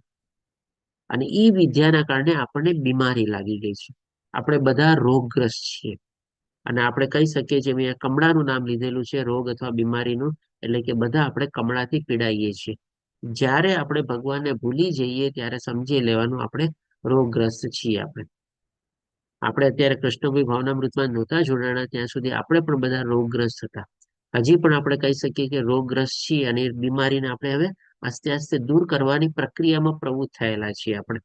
અને એ વિદ્યાના કારણે આપણને બીમારી લાગી ગઈ છે. આપણે બધા રોગગ્રસ્ત છીએ. અને આપણે કહી શકીએ છીએ, મેં કમળાનું નામ લીધેલું છે રોગ અથવા બીમારીનું, એટલે કે બધા આપણે કમળાથી પીડાઈએ છીએ. જ્યારે આપણે ભગવાનને ભૂલી જઈએ ત્યારે સમજી લેવાનું આપણે રોગગ્રસ્ત છીએ. આપણે અત્યારે કૃષ્ણભાઈ ભાવનામૃતમાં નહોતા જોડાણા ત્યાં સુધી આપણે પણ બધા રોગગ્રસ્ત હતા. હજી પણ આપણે કહી શકીએ કે રોગગ્રસ્ત છીએ અને એ બીમારીને આપણે હવે આસ્તે આસ્તે દૂર કરવાની પ્રક્રિયામાં પ્રવૃત્ત થયેલા છીએ આપણે.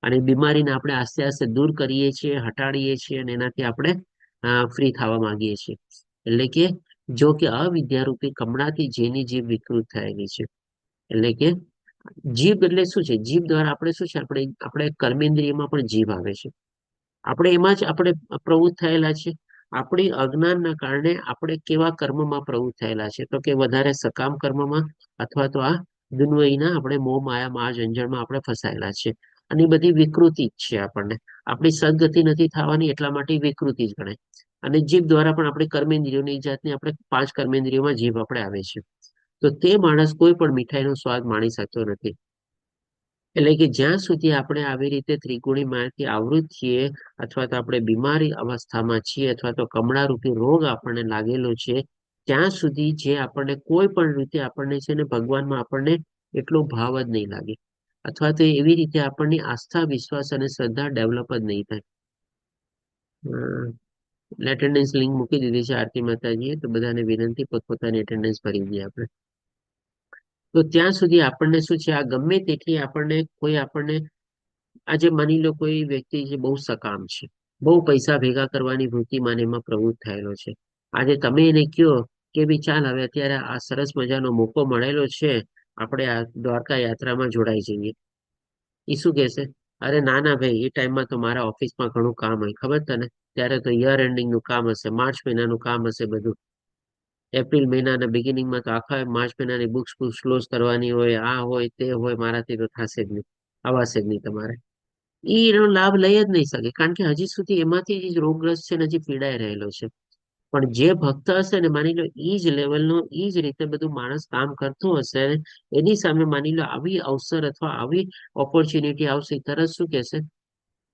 અને બીમારીને આપણે આસ્તે આસ્તે દૂર કરીએ છીએ, હટાડીએ છીએ અને એનાથી આપણે ફ્રી થવા માંગીએ છીએ. એટલે કે જો કે અવિદ્યારૂપી કમળાથી જેની જીભ વિકૃત થયેલી છે. એટલે કે જીભ એટલે શું છે? જીભ દ્વારા આપણે શું છે? આપણે કર્મેન્દ્રિયમાં પણ જીભ આવે છે. આપણે એમાં જ આપણે પ્રવૃત્ત થયેલા છે. આપણી અજ્ઞાનના કારણે આપણે કેવા કર્મમાં પ્રવૃત્ત થયેલા છે? તો કે વધારે સકામ કર્મમાં, અથવા તો આ દુન્વયના આપણે મોહ માયા જંજળમાં આપણે ફસાયેલા છે. અને એ બધી વિકૃતિ જ છે. આપણને આપણી સદગતિ નથી થવાની એટલા માટે વિકૃતિ જ ગણાય. અને જીભ દ્વારા પણ આપણે કર્મેન્દ્રિયોની જાતની આપણે 5 કર્મેન્દ્રિયોમાં જીભ આપણે આવે છે. તો તે માણસ કોઈ પણ મીઠાઈનો સ્વાદ માણી શકતો નથી. એટલે કે જ્યાં સુધી આપણે આવી રીતે ત્રિગુણી માયાથી આવૃત છીએ, અથવા તો આપણે બીમારી અવસ્થામાં છીએ, અથવા તો કમળારૂપી રોગ આપણને લાગેલો છે, ત્યાં સુધી જે આપણને કોઈ પણ રીતે આપણને છે ને ભગવાનમાં આપણને એટલો ભાવ જ નહીં લાગે, અથવા તો એવી રીતે આપણની આસ્થા, વિશ્વાસ અને શ્રદ્ધા ડેવલપ જ નહીં થાય. એટેન્ડન્સ લિંક મૂકી દીધી છે આરતી માતાજીએ, તો બધાને વિનંતી પોતપોતાની એટેન્ડન્સ ભરી દઈએ આપણે. તો ત્યાં સુધી આપણને શું છે? આ ગમે તેટલી આપણને આજે માની લો કોઈ વ્યક્તિ જે બહુ સકામ છે, બહુ પૈસા ભેગા કરવાની વૃત્તિમાં એમાં પ્રવૃત્ત થયેલો છે. આજે તમે એને કહો કે ભાઈ ચાલ હવે અત્યારે આ સરસ મજાનો મોકો મળેલો છે, આપણે આ દ્વારકા યાત્રામાં જોડાઈ જઈએ. એ શું કહેશે? અરે ના ના ભાઈ, એ ટાઈમમાં તો મારા ઓફિસમાં ઘણું કામ હોય, ખબર તને? ત્યારે તો યર એન્ડિંગ નું કામ હશે, માર્ચ મહિનાનું કામ હશે બધું. એપ્રિલ મહિનાના બિગિનિંગમાં તો આખા માર્ચ મહિનાની બુક્સ ક્લોઝ કરવાની હોય, આ હોય તે હોય, મારાથી તો થશે જ નહીં, આવાશે જ નહીં તમારે. એનો લાભ લઈ જ નહીં શકે, કારણ કે હજી સુધી એમાંથી જ રોગગ્રસ્ત છે ને હજી પીડાઈ રહેલો છે. પણ જે ભક્ત હશે ને, માની લો એ જ લેવલનો એ જ રીતે બધું માણસ કામ કરતું હશે, એની સામે માની લો આવી અવસર અથવા આવી ઓપોર્ચ્યુનિટી આવશે, તરત શું કહેશે?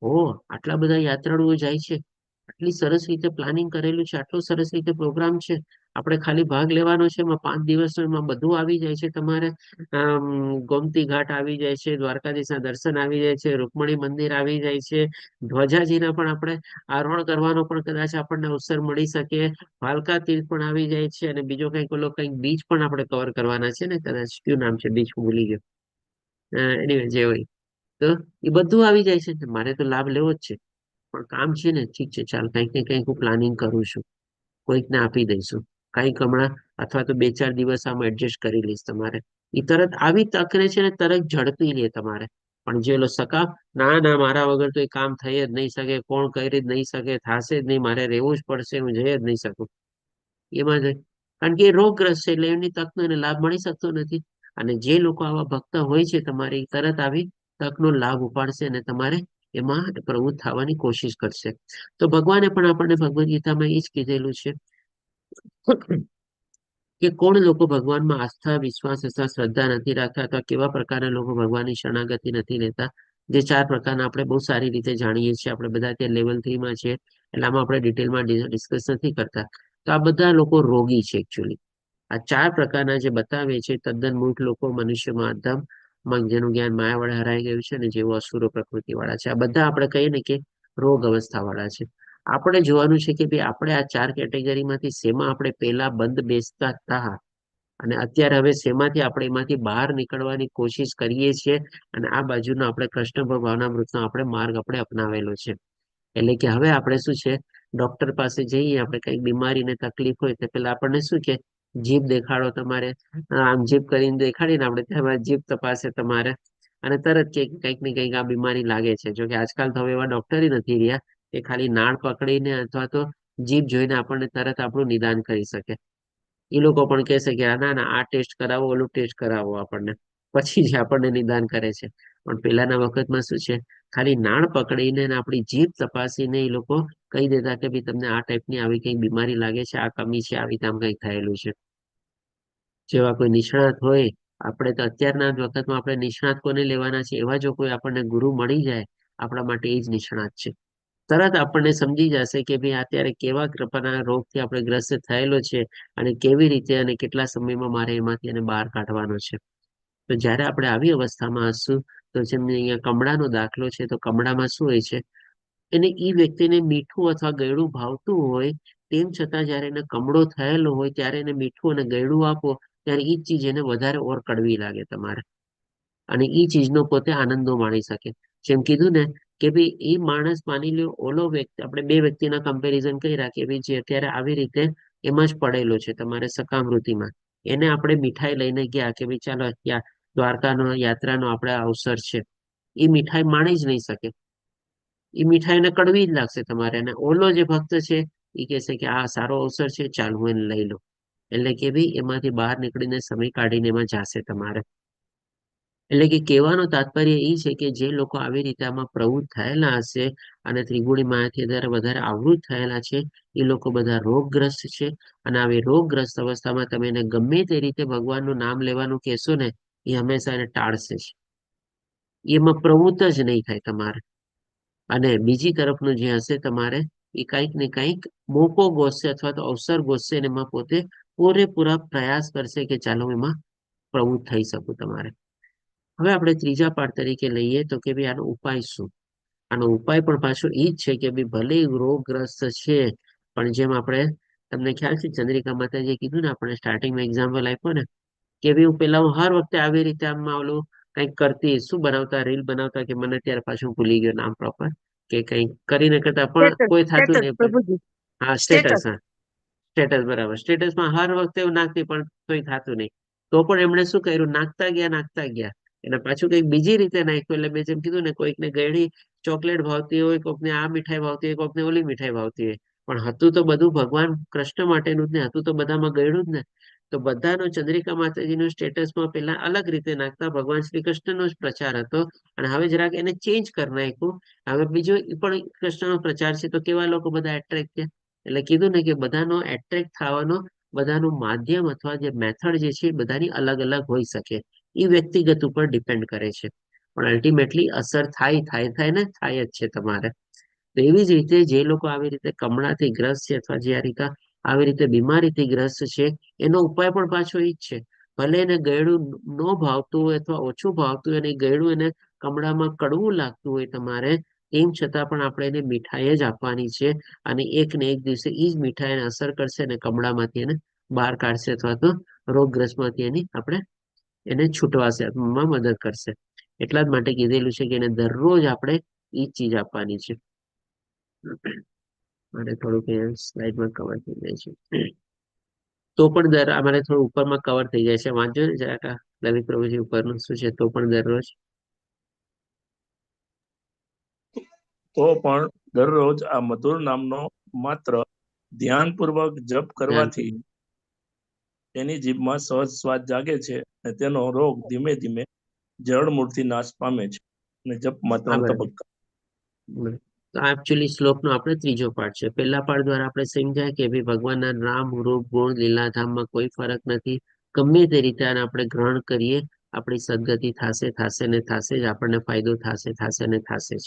ઓ, આટલા બધા યાત્રાળુઓ જાય છે, આટલી સરસ રીતે પ્લાનિંગ કરેલું છે, આટલો સરસ રીતે પ્રોગ્રામ છે, આપણે ખાલી ભાગ લેવાનો છે, એમાં 5 દિવસમાં બધું આવી જાય છે. તમારે ગોમતી ઘાટ આવી જાય છે, દ્વારકાધીશના દર્શન આવી જાય છે, રૂકમણી મંદિર આવી જાય છે, ધ્વજાજીના પણ આપણે આરોહણ કરવાનો પણ કદાચ આપણને અવસર મળી શકે, ભાલકા તીર્થ પણ આવી જાય છે, અને બીજો કંઈક બીચ પણ આપણે કવર કરવાના છે ને, કદાચ કયું નામ છે બીચ, હું ભૂલી ગયો. એનીવે જે હોય, તો એ બધું આવી જાય છે. મારે તો લાભ લેવો જ છે, પણ કામ છે ને, ઠીક છે, ચાલ કંઈક ને કંઈક હું પ્લાનિંગ કરું છું, કોઈકને આપી દઈશું, કંઈક હમણાં, અથવા તો 2-4 દિવસ આમાં એડજસ્ટ કરી લઈશ. તમારે એ તરત આવી તકને છે ને તરત ઝડપી લે તમારે. પણ જે સકા, ના ના, મારા વગર તો એ કામ થઈ જ નહીં શકે, કોણ કરી જ નહીં શકે, થશે જ નહીં, મારે રહેવું જ પડશે, હું જઈ જ નહીં શકું, એમાં જ. કારણ કે એ રોગગ્રસ્ત છે, એટલે એમની તકનો એને લાભ મળી શકતો નથી. અને જે લોકો આવા ભક્ત હોય છે, તમારી તરત આવી તકનો લાભ ઉપાડશે અને તમારે એમાં પ્રવૃત્ત થવાની કોશિશ કરશે. તો ભગવાને પણ આપણને ભગવદ ગીતામાં એ જ કીધેલું છે કે કોણ લોકો ભગવાનમાં આસ્થા, વિશ્વાસ અથવા શ્રદ્ધા નથી રાખતા, અથવા કેવા પ્રકારના લોકો ભગવાનની શરણાગતિ નથી લેતા. જે 4 પ્રકારના આપણે બહુ સારી રીતે જાણીએ છીએ. આપણે બધા ત્યાં લેવલ 3 માં છે, એટલે આમાં આપણે ડિટેલમાં ડિસ્કસ નથી કરતા. તો આ બધા લોકો રોગી છે એકચ્યુઅલી. આ 4 પ્રકારના જે બતાવે છે તદ્દન મૂર્ખ લોકો, મનુષ્યમાં અધમ, જેનું જ્ઞાન માયા વડે હરાઈ ગયું છે, અને જેઓ અસુરો પ્રકૃતિ વાળા છે. આ બધા આપણે કહીએ ને કે રોગ અવસ્થા વાળા છે. આપણે જોવાનું છે કે ભાઈ આપણે આ 4 કેટેગરીમાંથી શેમાં આપણે પેલા બંધ બેસતા હતા, અને અત્યારે હવે શેમાંથી આપણે એમાંથી બહાર નીકળવાની કોશિશ કરીએ છીએ, અને આ બાજુનો આપણે કૃષ્ણ ભાવનામૃતનો આપણે માર્ગ આપણે અપનાવેલો છે. એટલે કે હવે આપણે શું છે, ડોક્ટર પાસે જઈએ, આપણે કઈ બીમારી ને તકલીફ હોય તો પેલા આપણને શું કે જીભ દેખાડો તમારે, આમ જીભ કરીને દેખાડીને આપણે ત્યાં જીભ તપાસે તમારે, અને તરત કે કંઈક ને કંઈક આ બીમારી લાગે છે. જો કે આજકાલ તો હવે એવા ડોક્ટર નથી રહ્યા કે ખાલી નાળ પકડીને અથવા તો જીભ જોઈને આપણને તરત આપણું નિદાન કરી શકે. એ લોકો પણ કહેશે કે ના ના આ ટેસ્ટ કરાવો, ઓલું ટેસ્ટ કરાવો, આપણને પછી જ આપણને નિદાન કરે છે. પણ પેલાના વખતમાં શું છે, ખાલી નાળ પકડીને આપણી જીભ તપાસીને એ લોકો કહી દેતા કે ભાઈ તમને આ ટાઈપની આવી કઈ બીમારી લાગે છે, આ કમી છે, આવી આમ કઈક થયેલું છે. જેવા કોઈ નિષ્ણાત હોય, આપણે તો અત્યારના જ વખતમાં આપણે નિષ્ણાત કોને લેવાના છે, એવા જો કોઈ આપણને ગુરુ મળી જાય, આપણા માટે એ જ નિષ્ણાત છે. તરત આપણને સમજી જશે કે ભાઈ અત્યારે કેવા પ્રકારના રોગથી આપણે ગ્રસ્ત થયેલો છે, અને કેવી રીતે અને કેટલા સમયમાં મારે એમાંથી એને બહાર કાઢવાનો છે. તો જ્યારે આપણે આવી અવસ્થામાં હશું, તો જેમ અહીંયા કમળાનો દાખલો છે, તો કમળામાં શું હોય છે, એને એ વ્યક્તિને મીઠું અથવા ગળ્યું ભાવતું હોય, તેમ છતાં જયારે એને કમળો થયેલો હોય ત્યારે એને મીઠું અને ગળ્યું આપો, ત્યારે એ ચીજ એને વધારે ઓર કડવી લાગે તમારે, અને એ ચીજનો પોતે આનંદો માણી શકે. જેમ કીધું ને કે ભાઈ એ માણસ માની લો, ઓલો વ્યક્તિ, આપણે બે વ્યક્તિના કમ્પેરિઝન કર્યા કે ભાઈ જે અત્યારે આવી રીતે એમાં જ પડેલો છે તમારે સકામૃતિમાં, એને આપણે મીઠાઈ લઈને ગયા કે ભાઈ ચાલો દ્વારકાનો યાત્રાનો આપણે અવસર છે, એ મીઠાઈ માણી જ નહીં શકે. એ મીઠાઈને કડવી જ લાગશે તમારે. અને ઓલો જે ભક્ત છે એ કહેશે કે આ સારો અવસર છે, ચાલ હું એને લઈ લઉં. એટલે કે ભાઈ એમાંથી બહાર નીકળીને સમય કાઢીને એમાં જશે તમારે. એટલે કે કહેવાનો તાત્પર્ય એ છે કે જે લોકો આવી રીતે આમાં પ્રવૃત્ત થયેલા હશે, અને ત્રિગુણી માયાથી વધારે આવૃત થયેલા છે, એ લોકો બધા રોગગ્રસ્ત છે. અને આવી રોગગ્રસ્ત અવસ્થામાં તમે એને ગમે તે રીતે ભગવાનનું નામ લેવાનું કહેશો ને, એ હંમેશા એને ટાળશે જ. એમાં પ્રવૃત્ત જ નહીં થાય તમારે. અને બીજી તરફનું જે હશે તમારે, એ કંઈક ને કંઈક મોકો ગોતશે અથવા તો અવસર ગોતશે, અને એમાં પોતે પૂરેપૂરા પ્રયાસ કરશે કે ચાલો એમાં પ્રવૃત્ત થઈ શકું તમારે. હવે આપણે ત્રીજા પાઠ તરીકે લઈએ તો કે ભાઈ આનો ઉપાય શું? આનો ઉપાય પણ પાછો એ જ છે કે ભાઈ ભલે રોગગ્રસ્ત છે, પણ જેમ આપણે તમને ખ્યાલ છે ચંદ્રિકા માતાજીએ કીધું ને, આપણે સ્ટાર્ટિંગમાં એક્ઝામ્પલ આપ્યો ને કે ભાઈ હું હર વખતે આવી રીતે આમાં ઓલું કંઈક કરતી, શું બનાવતા, રીલ બનાવતા, કે મને અત્યારે પાછું ભૂલી ગયો નામ પ્રોપર, કે કંઈક કરીને કરતા પણ કોઈ થતું નહીં. હા, સ્ટેટસ. હા, સ્ટેટસ, બરાબર. સ્ટેટસમાં હર વખતે એવું નાખતી પણ કોઈ થતું નહીં. તો પણ એમણે શું કર્યું, નાખતા ગયા, એને પાછું કંઈક બીજી રીતે નાખ્યું. એટલે મેં જેમ કીધું ને, કોઈકને ગળી ચોકલેટ ભાવતી હોય, કોઈકને આ મીઠાઈ ભાવતી હોય, કોઈકને ઓલી મીઠાઈ ભાવતી હોય, પણ હતું તો બધું ભગવાન કૃષ્ણ માટેનું જ ને, હતું તો બધામાં ગળ્યું જ ને. તો બધાનો ચંદ્રિકા માતાજીનું સ્ટેટસમાં પેલા અલગ રીતે નાખતા ભગવાન શ્રી કૃષ્ણનો જ પ્રચાર હતો, અને હવે જરાક એને ચેન્જ કરી નાખ્યું. હવે બીજો પણ કૃષ્ણનો પ્રચાર છે, તો કેવા લોકો બધા એટ્રેક્ટ છે. એટલે કીધું ને કે બધાનો એટ્રેક્ટ થવાનો, બધાનું માધ્યમ અથવા જે મેથડ જે છે, બધાની અલગ અલગ હોઈ શકે. એ વ્યક્તિગત ઉપર ડિપેન્ડ કરે છે, પણ અલ્ટિમેટલી અસર થાય ને થાય જ છે તમારે. તો એવી જ રીતે જે લોકો આવી રીતે કમળાથી ગ્રસ્ત છે, અથવા જે આ રીતે આવી રીતે બીમારીથી ગ્રસ્ત છે, એનો ઉપાય પણ પાછો એ જ છે. ભલે એને ગળ્યું ન ભાવતું હોય અથવા ઓછું ભાવતું હોય, અને ગળ્યું એને કમળામાં કડવું લાગતું હોય તમારે, તેમ છતાં પણ આપણે એને મીઠાઈ જ આપવાની છે. અને એક ને એક દિવસે એ જ મીઠાઈ એને અસર કરશે, અને કમળામાંથી એને બહાર કાઢશે, અથવા તો રોગગ્રસ્તમાંથી એને છૂટવાશે, મદદ કરશે. એટલા જ માટે કીધેલું છે કે એને દરરોજ આપણે એ ચીજ આપવાની છે. મારે થોડુંક સ્લાઇડમાં કવર થઈ જાય છે, તો પણ અમારે થોડું ઉપરમાં કવર થઈ જાય છે. વાંચો ને જરાક લલિત પ્રભુજી ઉપરનું શું છે, તો પણ દરરોજ આ મધુર નામનો માત્ર ધ્યાનપૂર્વક જપ કરવાથી તેની જીભમાં સહજ સ્વાદ જાગે છે, અને તેનો રોગ ધીમે ધીમે જળમૂળથી નાશ પામે છે. અને જપમાં 3 તબક્કા. એકચ્યુઅલી શ્લોકનો આપણે ત્રીજો પાઠ છે. પહેલા પાઠ દ્વારા આપણે સમજાય કે ભાઈ ભગવાનના નામ, રૂપ, ગુણ, લીલાધામમાં કોઈ ફરક નથી. ગમે તે રીતે આને આપણે ગ્રહણ કરીએ આપણી સદગતિ થશે થશે ને થશે જ, આપણને ફાયદો થશે થશે ને થશે જ.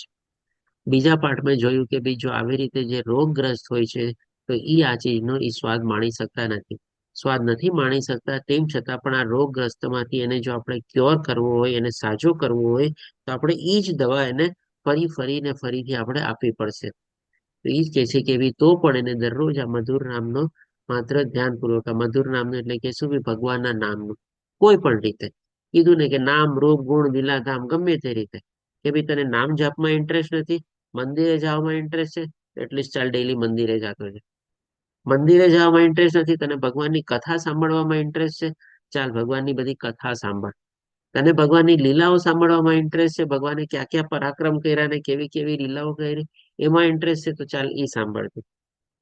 બીજા પાઠમાં જોયું કે ભાઈ જો આવી રીતે જે રોગગ્રસ્ત હોય છે તો આ ચીજનો સ્વાદ માણી શકતા નથી. સ્વાદ નથી માણી શકતા, તેમ છતાં પણ આ રોગગ્રસ્તમાંથી એને જો આપણે ક્યોર કરવો હોય, એને સાજો કરવો હોય, તો આપણે એ જ દવા એને ફરીને ફરીથી આપણે આપવી પડશે. તો એ જ કહે છે કે ભાઈ તો પણ એને દરરોજ આ મધુર નામનો માત્ર ધ્યાનપૂર્વક, આ મધુર નામનું એટલે કે શું, ભગવાનના નામનું કોઈ પણ રીતે કીધું ને કે નામ રૂપ ગુણ લીલાધામ ગમે તે રીતે, કે ભાઈ તને નામ જાપમાં ઇન્ટરેસ્ટ નથી, મંદિરે જવામાં ઇન્ટરેસ્ટ છે, એટલીસ્ટ ચાલ ડેલી મંદિરે જતો છે. મંદિરે જવામાં ઇન્ટરેસ્ટ નથી, તને ભગવાનની કથા સાંભળવામાં ઇન્ટરેસ્ટ છે, ચાલ ભગવાનની બધી કથા સાંભળ. તને ભગવાનની લીલાઓ સાંભળવામાં ઇન્ટરેસ્ટ છે, ભગવાને ક્યાં ક્યાં પરાક્રમ કર્યા ને કેવી કેવી લીલાઓ કરી એમાં ઇન્ટરેસ્ટ છે, તો ચાલ એ સાંભળતું.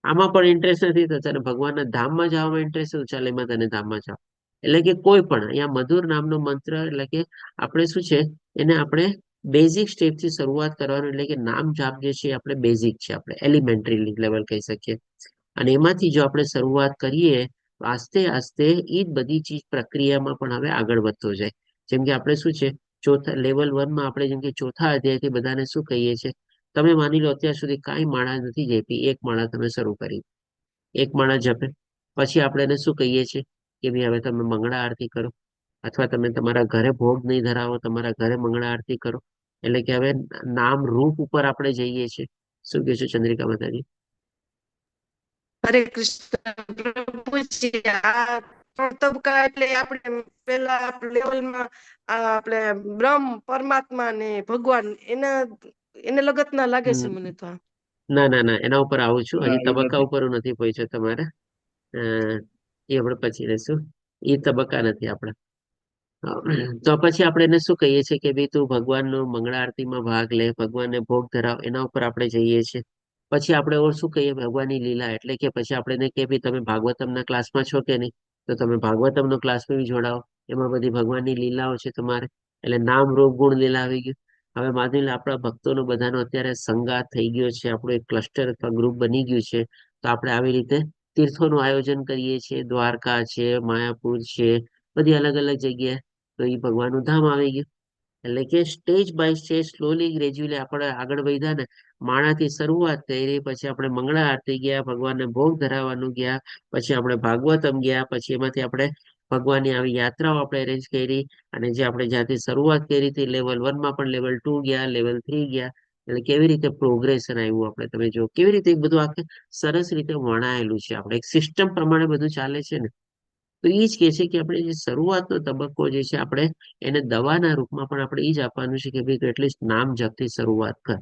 આમાં પણ ઇન્ટરેસ્ટ નથી તો તને ભગવાનના ધામમાં જવામાં ઇન્ટરેસ્ટ છે, તો ચાલ એમાં તને ધામમાં જાઓ. એટલે કે કોઈ પણ અહીંયા મધુર નામનો મંત્ર એટલે કે આપણે શું છે, એને આપણે બેઝિક સ્ટેપ થી શરૂઆત કરવાનું. એટલે કે નામ જાપ જે છે આપણે બેઝિક છે, આપણે એલિમેન્ટરી લેવલ કહી શકીએ. અને એમાંથી જો આપણે શરૂઆત કરીએ તો આસ્તે આસ્તે એ જ બધી ચીજ પ્રક્રિયામાં પણ હવે આગળ વધતો જાય. જેમ કે આપણે શું છે, ચોથા લેવલ 1માં આપણે જેમ કે ચોથા અધ્યાયથી બધાને શું કહીએ છીએ, તમે માની લો અત્યાર સુધી કાંઈ માળા નથી જપી, એક માળા તમે શરૂ કરી, એક માળા જપે, પછી આપણે એને શું કહીએ છીએ કે ભાઈ હવે તમે મંગળા આરતી કરો, અથવા તમે તમારા ઘરે ભોગ નહીં ધરાવો, તમારા ઘરે મંગળા આરતી કરો. એટલે કે હવે નામ રૂપ ઉપર આપણે જઈએ છીએ. શું કહેશું ચંદ્રિકા માતાજી? હરે કૃષ્ણ પ્રભુજી. આ ત્રણ તબક્કા એટલે આપણે પેલા લેવલમાં આપણે બ્રહ્મ પરમાત્મા ને ભગવાન એને લગત ના લાગે છે મને તો. ના ના ના, એના ઉપર આવું છું. હજી તબક્કા ઉપર નથી પહોંચ્યો તમારે, એ આપણે પછી લેશું. એ તબક્કા નથી આપણા. તો પછી આપણે એને શું કહીએ છીએ કે ભાઈ તું ભગવાનનો મંગળા આરતીમાં ભાગ લે, ભગવાનને ભોગ ધરાવ, એના ઉપર આપણે જઈએ છીએ. પછી આપણે શું કહીએ, ભગવાનની લીલા. એટલે કે પછી આપણે એને કે ભાઈ તમે ભાગવતમના ક્લાસમાં છો કે નહીં, તો તમે ભાગવતમનો ક્લાસમાં બી જોડાઓ, એમાં બધી ભગવાનની લીલાઓ છે તમારે. એટલે નામ રૂપ ગુણ લીલા આવી ગયું. હવે માની લો આપણા ભક્તોનો બધાનો અત્યારે સંગાત થઈ ગયો છે, આપણું એક ક્લસ્ટર અથવા ગ્રુપ બની ગયું છે, તો આપણે આવી રીતે તીર્થોનું આયોજન કરીએ છીએ. દ્વારકા છે, માયાપુર છે, બધી અલગ અલગ જગ્યાએ. તો એ ભગવાનનું ધામ આવી ગયું. એટલે કે stage by stage slowly gradually આપણે આગળ વધ્યા ને. માળાથી શરૂઆત કરી, પછી આપણે મંગળા આરતી ગયા, ભગવાનને ભોગ ધરાવવાનું ગયા, પછી આપણે ભાગવતમ ગયા, પછી એમાંથી આપણે ભગવાનની આવી યાત્રાઓ આપણે અરેન્જ કરી. અને જે આપણે જ્યાંથી શરૂઆત કરી હતી લેવલ 1માં પણ લેવલ 2 ગયા, લેવલ 3 ગયા. એટલે કેવી રીતે પ્રોગ્રેશન આવ્યું આપણે તમે જો, કેવી રીતે બધું આખે સરસ રીતે વણાયેલું છે. આપણે એક સિસ્ટમ પ્રમાણે બધું ચાલે છે ને. તો એ જ કહે છે કે આપણે જે શરૂઆતનો તબક્કો જે છે, આપણે એને દવાના રૂપમાં પણ આપણે એ જ આપવાનું છે કે ભાઈ એટલીસ્ટ નામ જપથી શરૂઆત કર.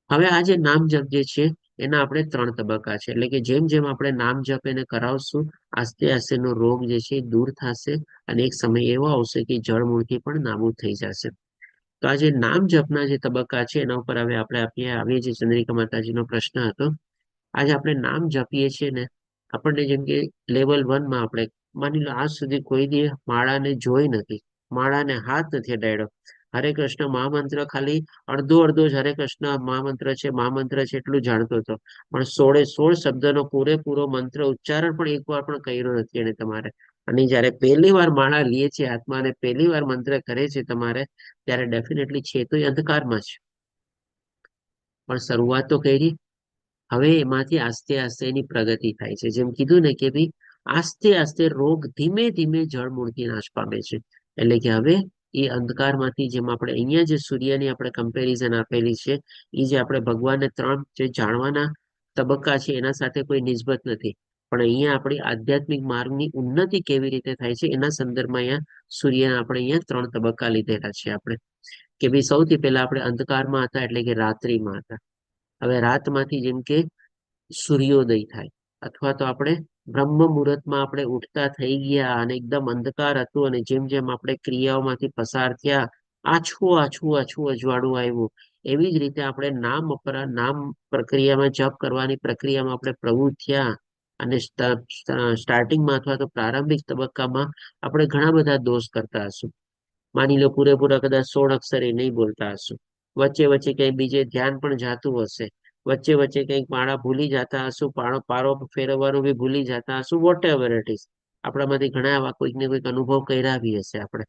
હવે આ જે નામ જપ જે છે એના આપણે 3 તબક્કા છે. એટલે કે જેમ જેમ આપણે નામ જપ એને કરાવશું, આસ્તે આસ્તે નો રોગ જે છે એ દૂર થશે, અને એક સમય એવો આવશે કે જળમૂળથી પણ નાબૂદ થઈ જશે. તો આ જે નામ જપના જે તબક્કા છે એના ઉપર હવે આપણે આવીએ છીએ. ચંદ્રિકા માતાજીનો પ્રશ્ન હતો. આજે આપણે નામ જપીએ છીએ ને, આપણને જેમ કે લેવલ 1માં આપણે માની લો આજ સુધી કોઈ દી માળાને જોઈ નથી, માળાને હાથ નથી અડાડ્યો, હરે કૃષ્ણ મહામંત્ર ખાલી અડધો જ હરે કૃષ્ણ મહામંત્ર છે મહામંત્ર છે એટલું જાણતો હતો, પણ 16 શબ્દનો પૂરેપૂરો મંત્ર ઉચ્ચારણ પણ એકવાર પણ કર્યો નથી એને તમારે. અને જયારે પહેલી વાર માળા લે છે આત્માને, પહેલી વાર મંત્ર કરે છે તમારે, ત્યારે ડેફિનેટલી છે તો એ અંધકારમાં છે, પણ શરૂઆત તો કરી. હવે એમાંથી આસ્તે આસ્તે એની પ્રગતિ થાય છે. જેમ કીધું ને કે ભાઈ આસ્તે આસ્તે રોગ ધીમે ધીમે જળમૂળથી નાશ પામે છે. એટલે કે હવે એ અંધકારમાંથી, જેમ આપણે અહીંયા જે સૂર્યની આપણે કમ્પેરિઝન આપેલી છે, એ જે આપણે ભગવાનને 3 જે જાણવાના તબક્કા છે એના સાથે કોઈ નિસ્બત નથી, પણ અહીંયા આપણી આધ્યાત્મિક માર્ગની ઉન્નતિ કેવી રીતે થાય છે એના સંદર્ભમાં અહીંયા સૂર્યના આપણે અહીંયા 3 તબક્કા લીધેલા છે આપણે. કે ભાઈ સૌથી પહેલા આપણે અંધકારમાં હતા, એટલે કે રાત્રિમાં હતા. હવે રાતમાંથી જેમ કે સૂર્યોદય થાય, અથવા તો આપણે બ્રહ્મ મુહૂર્તમાં આપણે ઉઠતા થઈ ગયા અને એકદમ અંધકાર હતું, અને જેમ જેમ આપણે ક્રિયાઓમાંથી પસાર થયા, આછું આછું આછું અજવાળું આવ્યું. એવી જ રીતે આપણે નામ પ્રક્રિયામાં જપ કરવાની પ્રક્રિયામાં આપણે પ્રવૃત્ત થયા. અને સ્ટાર્ટિંગમાં અથવા તો પ્રારંભિક તબક્કામાં આપણે ઘણા બધા દોષ કરતા હશું. માની લો પૂરેપૂરા કદાચ 16 અક્ષરે નહીં બોલતા હશું, વચ્ચે વચ્ચે ક્યાંય બીજે ધ્યાન પણ જાતું હશે, વચ્ચે વચ્ચે કંઈક માળા ભૂલી જતા હશું, પારો ફેરવવાનું બી ભૂલી જતા હશું, વોટ એવર ઇટ ઇઝ. આપણામાંથી ઘણા એવા કોઈક ને કોઈક અનુભવ કર્યા બી હશે આપણે.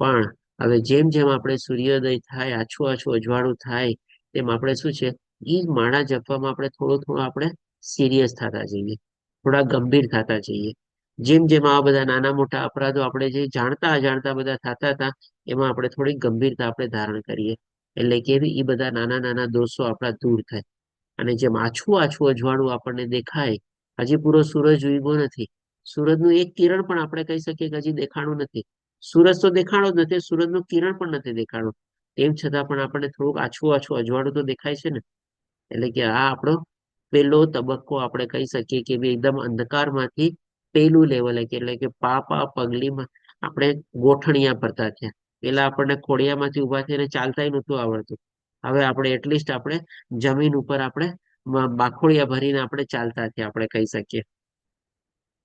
પણ હવે જેમ જેમ આપણે સૂર્યોદય થાય, આછું આછું અજવાળું થાય, તેમ આપણે શું છે, એ માળા જપવામાં આપણે થોડું થોડું આપણે સિરિયસ થતા જઈએ, થોડા ગંભીર થતા જઈએ. જેમ જેમ આવા બધા નાના મોટા અપરાધો આપણે જે જાણતા અજાણતા બધા થતા હતા, એમાં આપણે થોડી ગંભીરતા આપણે ધારણ કરીએ. એટલે કે એ બધા નાના નાના દોષો આપણા દૂર થાય. અને જેમ આછું આછું અજવાળું આપણને દેખાય, હજી પૂરો સૂરજ ઉગ્યો નથી, સૂરજનું એક કિરણ પણ આપણે કહી શકીએ કે હજી દેખાણું નથી. સૂરજ તો દેખાણો જ નથી, સૂરજનું કિરણ પણ નથી દેખાણું. તેમ છતાં પણ આપણને થોડુંક આછું આછું અજવાળું તો દેખાય છે ને. એટલે કે આ આપણો પેલો તબક્કો આપણે કહી શકીએ કે એકદમ અંધકારમાંથી પેલું લેવલ, એટલે કે પા પગલીમાં આપણે ગોઠણિયા ભરતા થયા. પેલા આપણને ખોડિયામાંથી ઉભા થઈને ચાલતાય નહોતું આવડતું. હવે આપણે એટલીસ્ટ આપણે જમીન ઉપર આપણે બાખોડિયા ભરીને આપણે ચાલતા થયા, આપણે કહી શકીએ.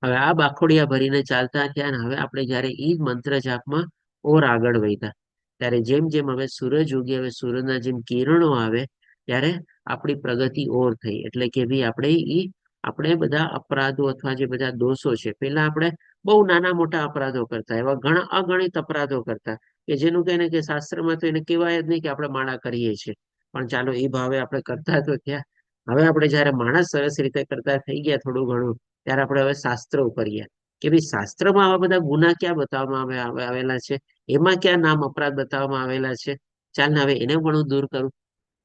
હવે આ બાખોડિયા ભરીને ચાલતા થયા ને હવે આપણે જયારે ઈ મંત્ર જાપમાં ઓર આગળ વધ્યા, ત્યારે જેમ જેમ હવે સૂરજ ઉગે, હવે સૂરજના જેમ કિરણો આવે, ત્યારે આપણી પ્રગતિ ઓર થઈ. એટલે કે ભાઈ આપણે બધા અપરાધો અથવા જે બધા દોષો છે, પેલા આપણે બહુ નાના મોટા અપરાધો કરતા, એવા ઘણા અગણિત અપરાધો કરતા કે જેનું કહીને કે શાસ્ત્રમાં તો એને કહેવાય જ નહીં કે આપણે માણા કરીએ છીએ. પણ ચાલો એ ભાવે આપણે કરતા તો થયા. હવે આપણે જયારે માણસ સરસ રીતે કરતા થઈ ગયા થોડું ઘણું, ત્યારે આપણે હવે શાસ્ત્રો ઉપર ગયા કે ભાઈ શાસ્ત્રમાં આવા બધા ગુના ક્યાં બતાવવામાં આવેલા છે, એમાં ક્યાં નામ અપરાધ બતાવવામાં આવેલા છે. ચાલ ને હવે એને પણ હું દૂર કરું.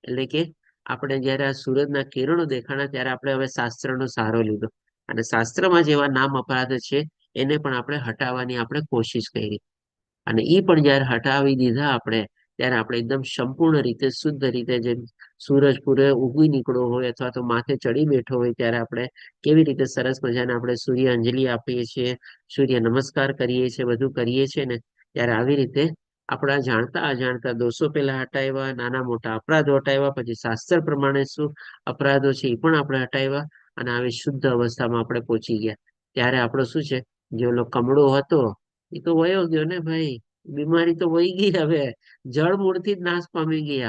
એટલે કે આપણે જયારે આ સૂરજના કિરણો દેખાણા, ત્યારે આપણે હવે શાસ્ત્રનો સહારો લીધો અને શાસ્ત્રમાં જેવા નામ અપરાધ છે એને પણ આપણે હટાવવાની આપણે કોશિશ કરી. અને એ પણ જયારે હટાવી દીધા આપણે, ત્યારે આપણે એકદમ સંપૂર્ણ રીતે શુદ્ધ રીતે, જેમ સૂરજ પૂરે ઉગી નીકળ્યો હોય અથવા તો માથે ચડી બેઠો હોય, ત્યારે આપણે કેવી રીતે સરસ મજાને આપણે સૂર્ય અંજલિ આપીએ છીએ, સૂર્ય નમસ્કાર કરીએ છીએ, બધું કરીએ છીએ ને, ત્યારે આવી રીતે આપણા જાણતા અજાણતા દોષો પેલા હટાવ્યા, નાના મોટા અપરાધો હટાવ્યા, પછી શાસ્ત્ર પ્રમાણે શું અપરાધો છે એ પણ આપણે હટાવ્યા, અને આવી શુદ્ધ અવસ્થામાં આપણે પહોંચી ગયા. ત્યારે આપણો શું છે, જે ઓલો કમળો હતો એ તો વયો ગયો ને ભાઈ, બીમારી તો વહી ગઈ. હવે જળ મૂળથી જ નાશ પામી ગઈ.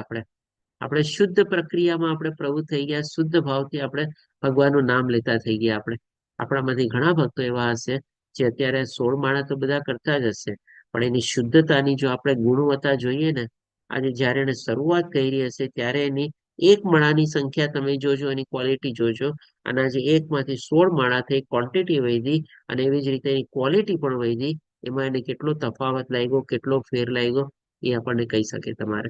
આપણે શુદ્ધ પ્રક્રિયામાં આપણે પ્રવૃત્ત થઈ ગયા, શુદ્ધ ભાવથી આપણે ભગવાનનું નામ લેતા થઈ ગયા. આપણામાંથી ઘણા ભક્તો એવા હશે જે અત્યારે 16 માળા તો બધા કરતા જ હશે, પણ એની શુદ્ધતાની જો આપણે ગુણવત્તા જોઈએ ને, આજે જયારે એને શરૂઆત કરી હશે ત્યારે એની એક માળાની સંખ્યા તમે જોજો, એની ક્વોલિટી જોજો, અને આજે 1 માંથી 16 માળા થઈ ક્વોન્ટિટી વધી, અને એવી જ રીતે એની ક્વોલિટી પણ વધી. એમાં એને કેટલો તફાવત લાગ્યો, કેટલો ફેર લાગ્યો, એ આપણને કહી શકે. તમારે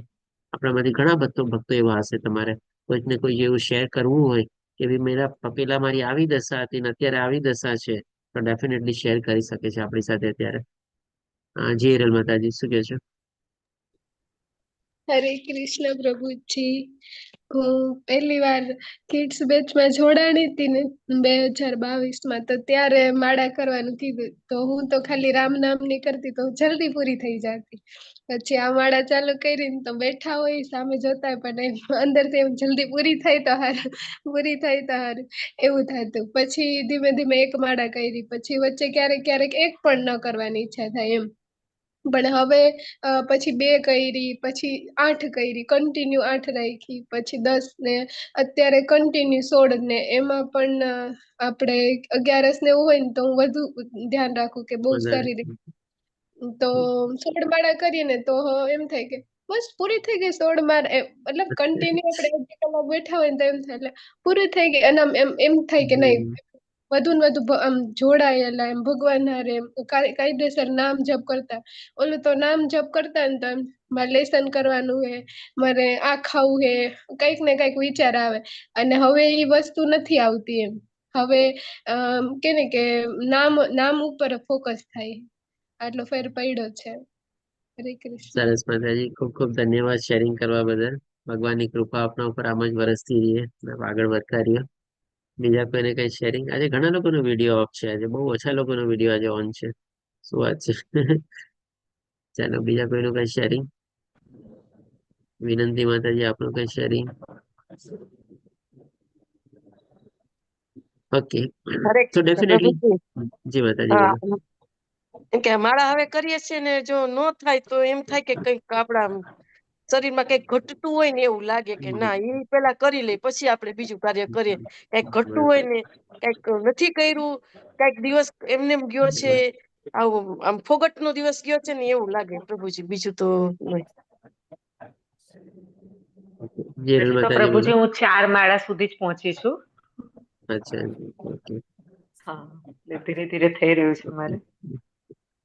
આપણામાંથી ઘણા ભક્તો એવા હશે, તમારે કોઈક ને કોઈ એવું શેર કરવું હોય કે ભાઈ પેલા મારી આવી દશા હતી ને અત્યારે આવી દશા છે, તો ડેફિનેટલી શેર કરી શકે છે આપણી સાથે અત્યારે. જી હિરલ માતાજી, શું કહે છો? હરે કૃષ્ણ પ્રભુજી. હું પહેલી વાર કિડ્સ બેચમાં જોડાણી હતી ને 2022માં, તો ત્યારે માળા કરવાનું કીધું, તો હું તો ખાલી રામ નામની કરતી તો જલ્દી પૂરી થઈ જતી. પછી આ માળા ચાલુ કરીને તો બેઠા હોય સામે જોતા, પણ અંદરથી એમ જલ્દી પૂરી થઈ તો હારું, પૂરી થઈ તો હારું એવું થતું. પછી ધીમે ધીમે એક માળા કરી, પછી વચ્ચે ક્યારેક ક્યારેક એક પણ ન કરવાની ઈચ્છા થાય એમ. પણ હવે પછી 2 કરી, પછી 8 કરી, કન્ટિન્યુ 8 રાખી, પછી 10 ને અત્યારે કન્ટિન્યુ 16 ને. એમાં પણ આપણે 11 ને એવું હોય ને તો હું વધુ ધ્યાન રાખું કે બહુ સારી રીતે. તો 16 માળા કરીએ ને તો એમ થાય કે બસ પૂરી થઈ ગઈ 16 માળા, મતલબ કન્ટિન્યુ આપણે 1 કલાક બેઠા હોય ને તો એમ થાય એટલે પૂરી થઈ ગઈ. અને એમ થાય કે નહીં, વધુ ને વધુ આમ જોડાયેલા એમ ભગવાન હારે કાયદેસર નામ જપ કરતા. ઓલું તો નામ જપ કરતા ને તો એમ મારે લેસન કરવાનું હે, મારે આ ખાવું હે, કઈક ને કઈક વિચાર આવે. અને હવે એ વસ્તુ નથી આવતી એમ. હવે કે ને કે નામ ઉપર ફોકસ થાય. આટલો ફેર પડ્યો છે. હરે કૃષ્ણ. સરસ માતાજી, ખૂબ ખૂબ ધન્યવાદ શેરિંગ કરવા બદલ. ભગવાનની કૃપા આપણા ઉપર આમ જ વરસતી રહીએ, આગળ વધતા રહીએ. બીજા કોઈને કઈ શેરિંગ? આજે ઘણા લોકોનો વિડીયો ઓફ છે, આજે બહુ ઓછા લોકોનો વિડીયો આજે ઓન છે. શું વાત છે? ચાલો, બીજા કોઈનું કઈ શેરિંગ? વિનંતી માતાજી, આપનું કઈ શેરિંગ? ઓકે, હરે તો ડેફિનેટલી. પ્રભુજી. જી માતાજી, હા, બોલો. એમ કે માળા હવે કરીએ છીએ ને, જો ન થાય તો એમ થાય કે કઈક આપણા શરીરમાં કઈક ઘટતું હોય ને એવું લાગે કે ના, એ પેલા કરી લે પછી આપણે બીજું કાર્ય કરીએ. કઈક ઘટતું હોય ને, કઈક નથી કર્યું, કઈક દિવસ એમને એમ ગયો છે, આવું આમ ફોગટ નો દિવસ ગયો છે ને એવું લાગે પ્રભુજી, બીજું તો નહીં. જીરલ હજી તો માતાજી બોલો. પ્રભુજી હું 4 માળા સુધી જ પહોંચી છું. અચ્છા, ઓકે. હા, એટલે ધીરે ધીરે થઈ રહ્યું છે મારે.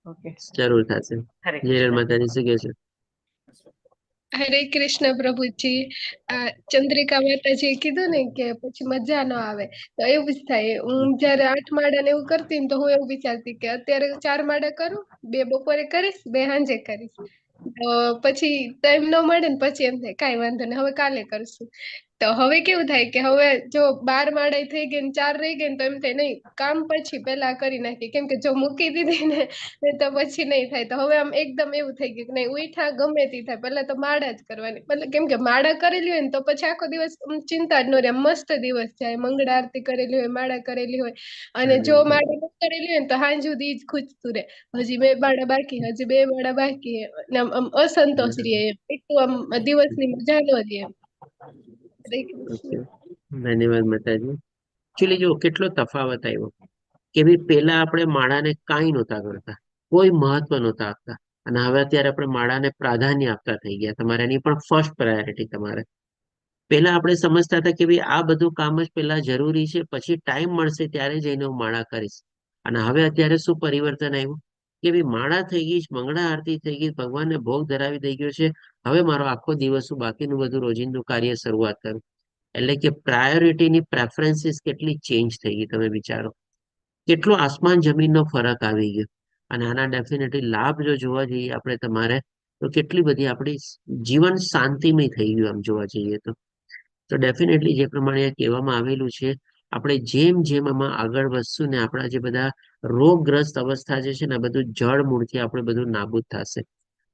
ઓકે, જરૂર થશે. હરે જીરલ કૃષ્ણ. માતાજી શું કહે છે? હરે કૃષ્ણ પ્રભુજી. આ ચંદ્રિકા માતાજીએ કીધું ને કે પછી મજા ન આવે, તો એવું જ થાય. હું જયારે 8 માળા ને એવું કરતી ને તો હું એવું વિચારતી કે અત્યારે 4 માળા કરું, 2 બપોરે કરીશ, 2 સાંજે કરીશ. તો પછી ટાઈમ ન મળે ને પછી એમ થાય કાંઈ વાંધો નહીં, હવે કાલે કરશું. તો હવે કેવું થાય કે હવે જો 12 માળા થઈ ગઈ ને 4 રહી ગઈ ને તો એમ થાય નહીં, કામ પછી પેલા કરી નાખી, કેમ કે જો મૂકી દીધી ને તો પછી નહીં થાય. તો હવે આમ એકદમ એવું થઈ ગયું કે નહીં, ઉઠા ગમે તે થાય પેલા તો માળા જ કરવાની. એટલે કેમ કે માળા કરેલી હોય ને તો પછી આખો દિવસ ચિંતા જ ન રહે, મસ્ત દિવસ જાય. મંગળા આરતી કરેલી હોય, માળા કરેલી હોય, અને જો માળા ન કરેલી હોય ને તો સાંજ સુધી ઈ જ ખૂજતું રહે, હજી 2 માળા બાકી, હજી 2 માળા બાકી. ને આમ અસંતોષ રહે એમ, એટલું આમ દિવસની મજા ન રહે એમ. હરે ઓકે, કૃષ્ણ. ધન્યવાદ માતાજી. એકચ્યુઅલી જો કેટલો તફાવત આવ્યો કે ભાઈ પેલા આપણે માળાને કાંઈ નહોતા કરતા, કોઈ મહત્વ નહોતા આપતા, અને હવે અત્યારે આપણે માળાને પ્રાધાન્ય આપતા થઈ ગયા. તમારે એની પણ ફર્સ્ટ પ્રાયોરિટી તમારે. પેલા આપણે સમજતા હતા કે ભાઈ આ બધું કામ જ પેલા જરૂરી છે, પછી ટાઈમ મળશે ત્યારે જઈને હું માળા કરીશ. અને હવે અત્યારે શું પરિવર્તન આવ્યું કે ભાઈ માળા થઈ ગઈ, મંગળા આરતી થઈ ગઈ, ભગવાનને ભોગ ધરાવી દઈ ગયો છે, હવે મારો આખો દિવસ બાકીનું બધું રોજિંદું કાર્ય શરૂઆત કરું. એટલે કે પ્રાયોરિટીની પ્રેફરન્સીસ કેટલી ચેન્જ થઈ ગઈ, તમે વિચારો. કેટલો આસમાન જમીનનો ફરક આવી ગયો. અને આના ડેફિનેટલી લાભ જો જોવા જઈએ આપણે તમારે, તો કેટલી બધી આપણી જીવન શાંતિમય થઈ ગયું આમ જોવા જઈએ તો. તો ડેફિનેટલી જે પ્રમાણે કહેવામાં આવેલું છે, આપણે જેમ જેમ આમાં આગળ વધશું ને આપણા જે બધા રોગગ્રસ્ત અવસ્થા જે છે ને બધું જળ મૂળથી આપણે બધું નાબૂદ થશે.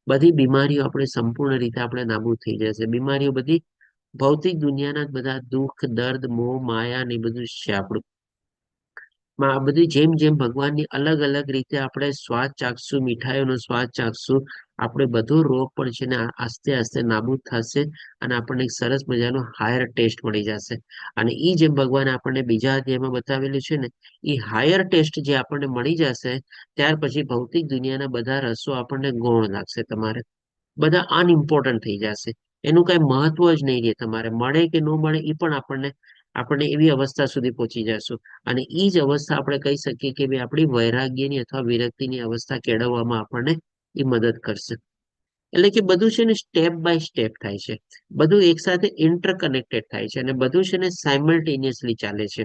બધી બીમારીઓ આપણે સંપૂર્ણ રીતે આપણે નાબૂદ થઈ જશે. બીમારીઓ બધી ભૌતિક દુનિયાના જ બધા દુઃખ, દર્દ, મોહ, માયા ને એ બધું જ છે આપણું. માં આ બધી જેમ જેમ ભગવાનની અલગ અલગ રીતે આપણે સ્વાદ ચાખશું, મીઠાઈઓનો સ્વાદ ચાખશું, આપણે બધો રોગ પણ છે ને આસ્તે આસ્તે નાબૂદ થશે, અને આપણને એક સરસ મજાનો હાયર ટેસ્ટ મળી જશે. અને એ જેમ ભગવાને આપણને બીજા અધ્યાયમાં બતાવેલું છે ને, એ હાયર ટેસ્ટ જે આપણને મળી જશે, ત્યાર પછી ભૌતિક દુનિયાના બધા રસો આપણને ગૌણ લાગશે. તમારે બધા અનઇમ્પોર્ટન્ટ થઈ જશે. એનું કઈ મહત્વ જ નહીં રહે. તમારે મળે કે ન મળે એ પણ આપણને એવી અવસ્થા સુધી પહોંચી જશું. અને એ જ અવસ્થા આપણે કહી શકીએ કે ભાઈ આપણી વૈરાગ્યની અથવા વિરક્તિની અવસ્થા કેળવવામાં આપણને એ મદદ કરશે. એટલે કે બધું છે ને સ્ટેપ બાય સ્ટેપ થાય છે, બધું એકસાથે ઇન્ટરકનેક્ટેડ થાય છે, અને બધું છે ને સાયમલ્ટેનિયસલી ચાલે છે.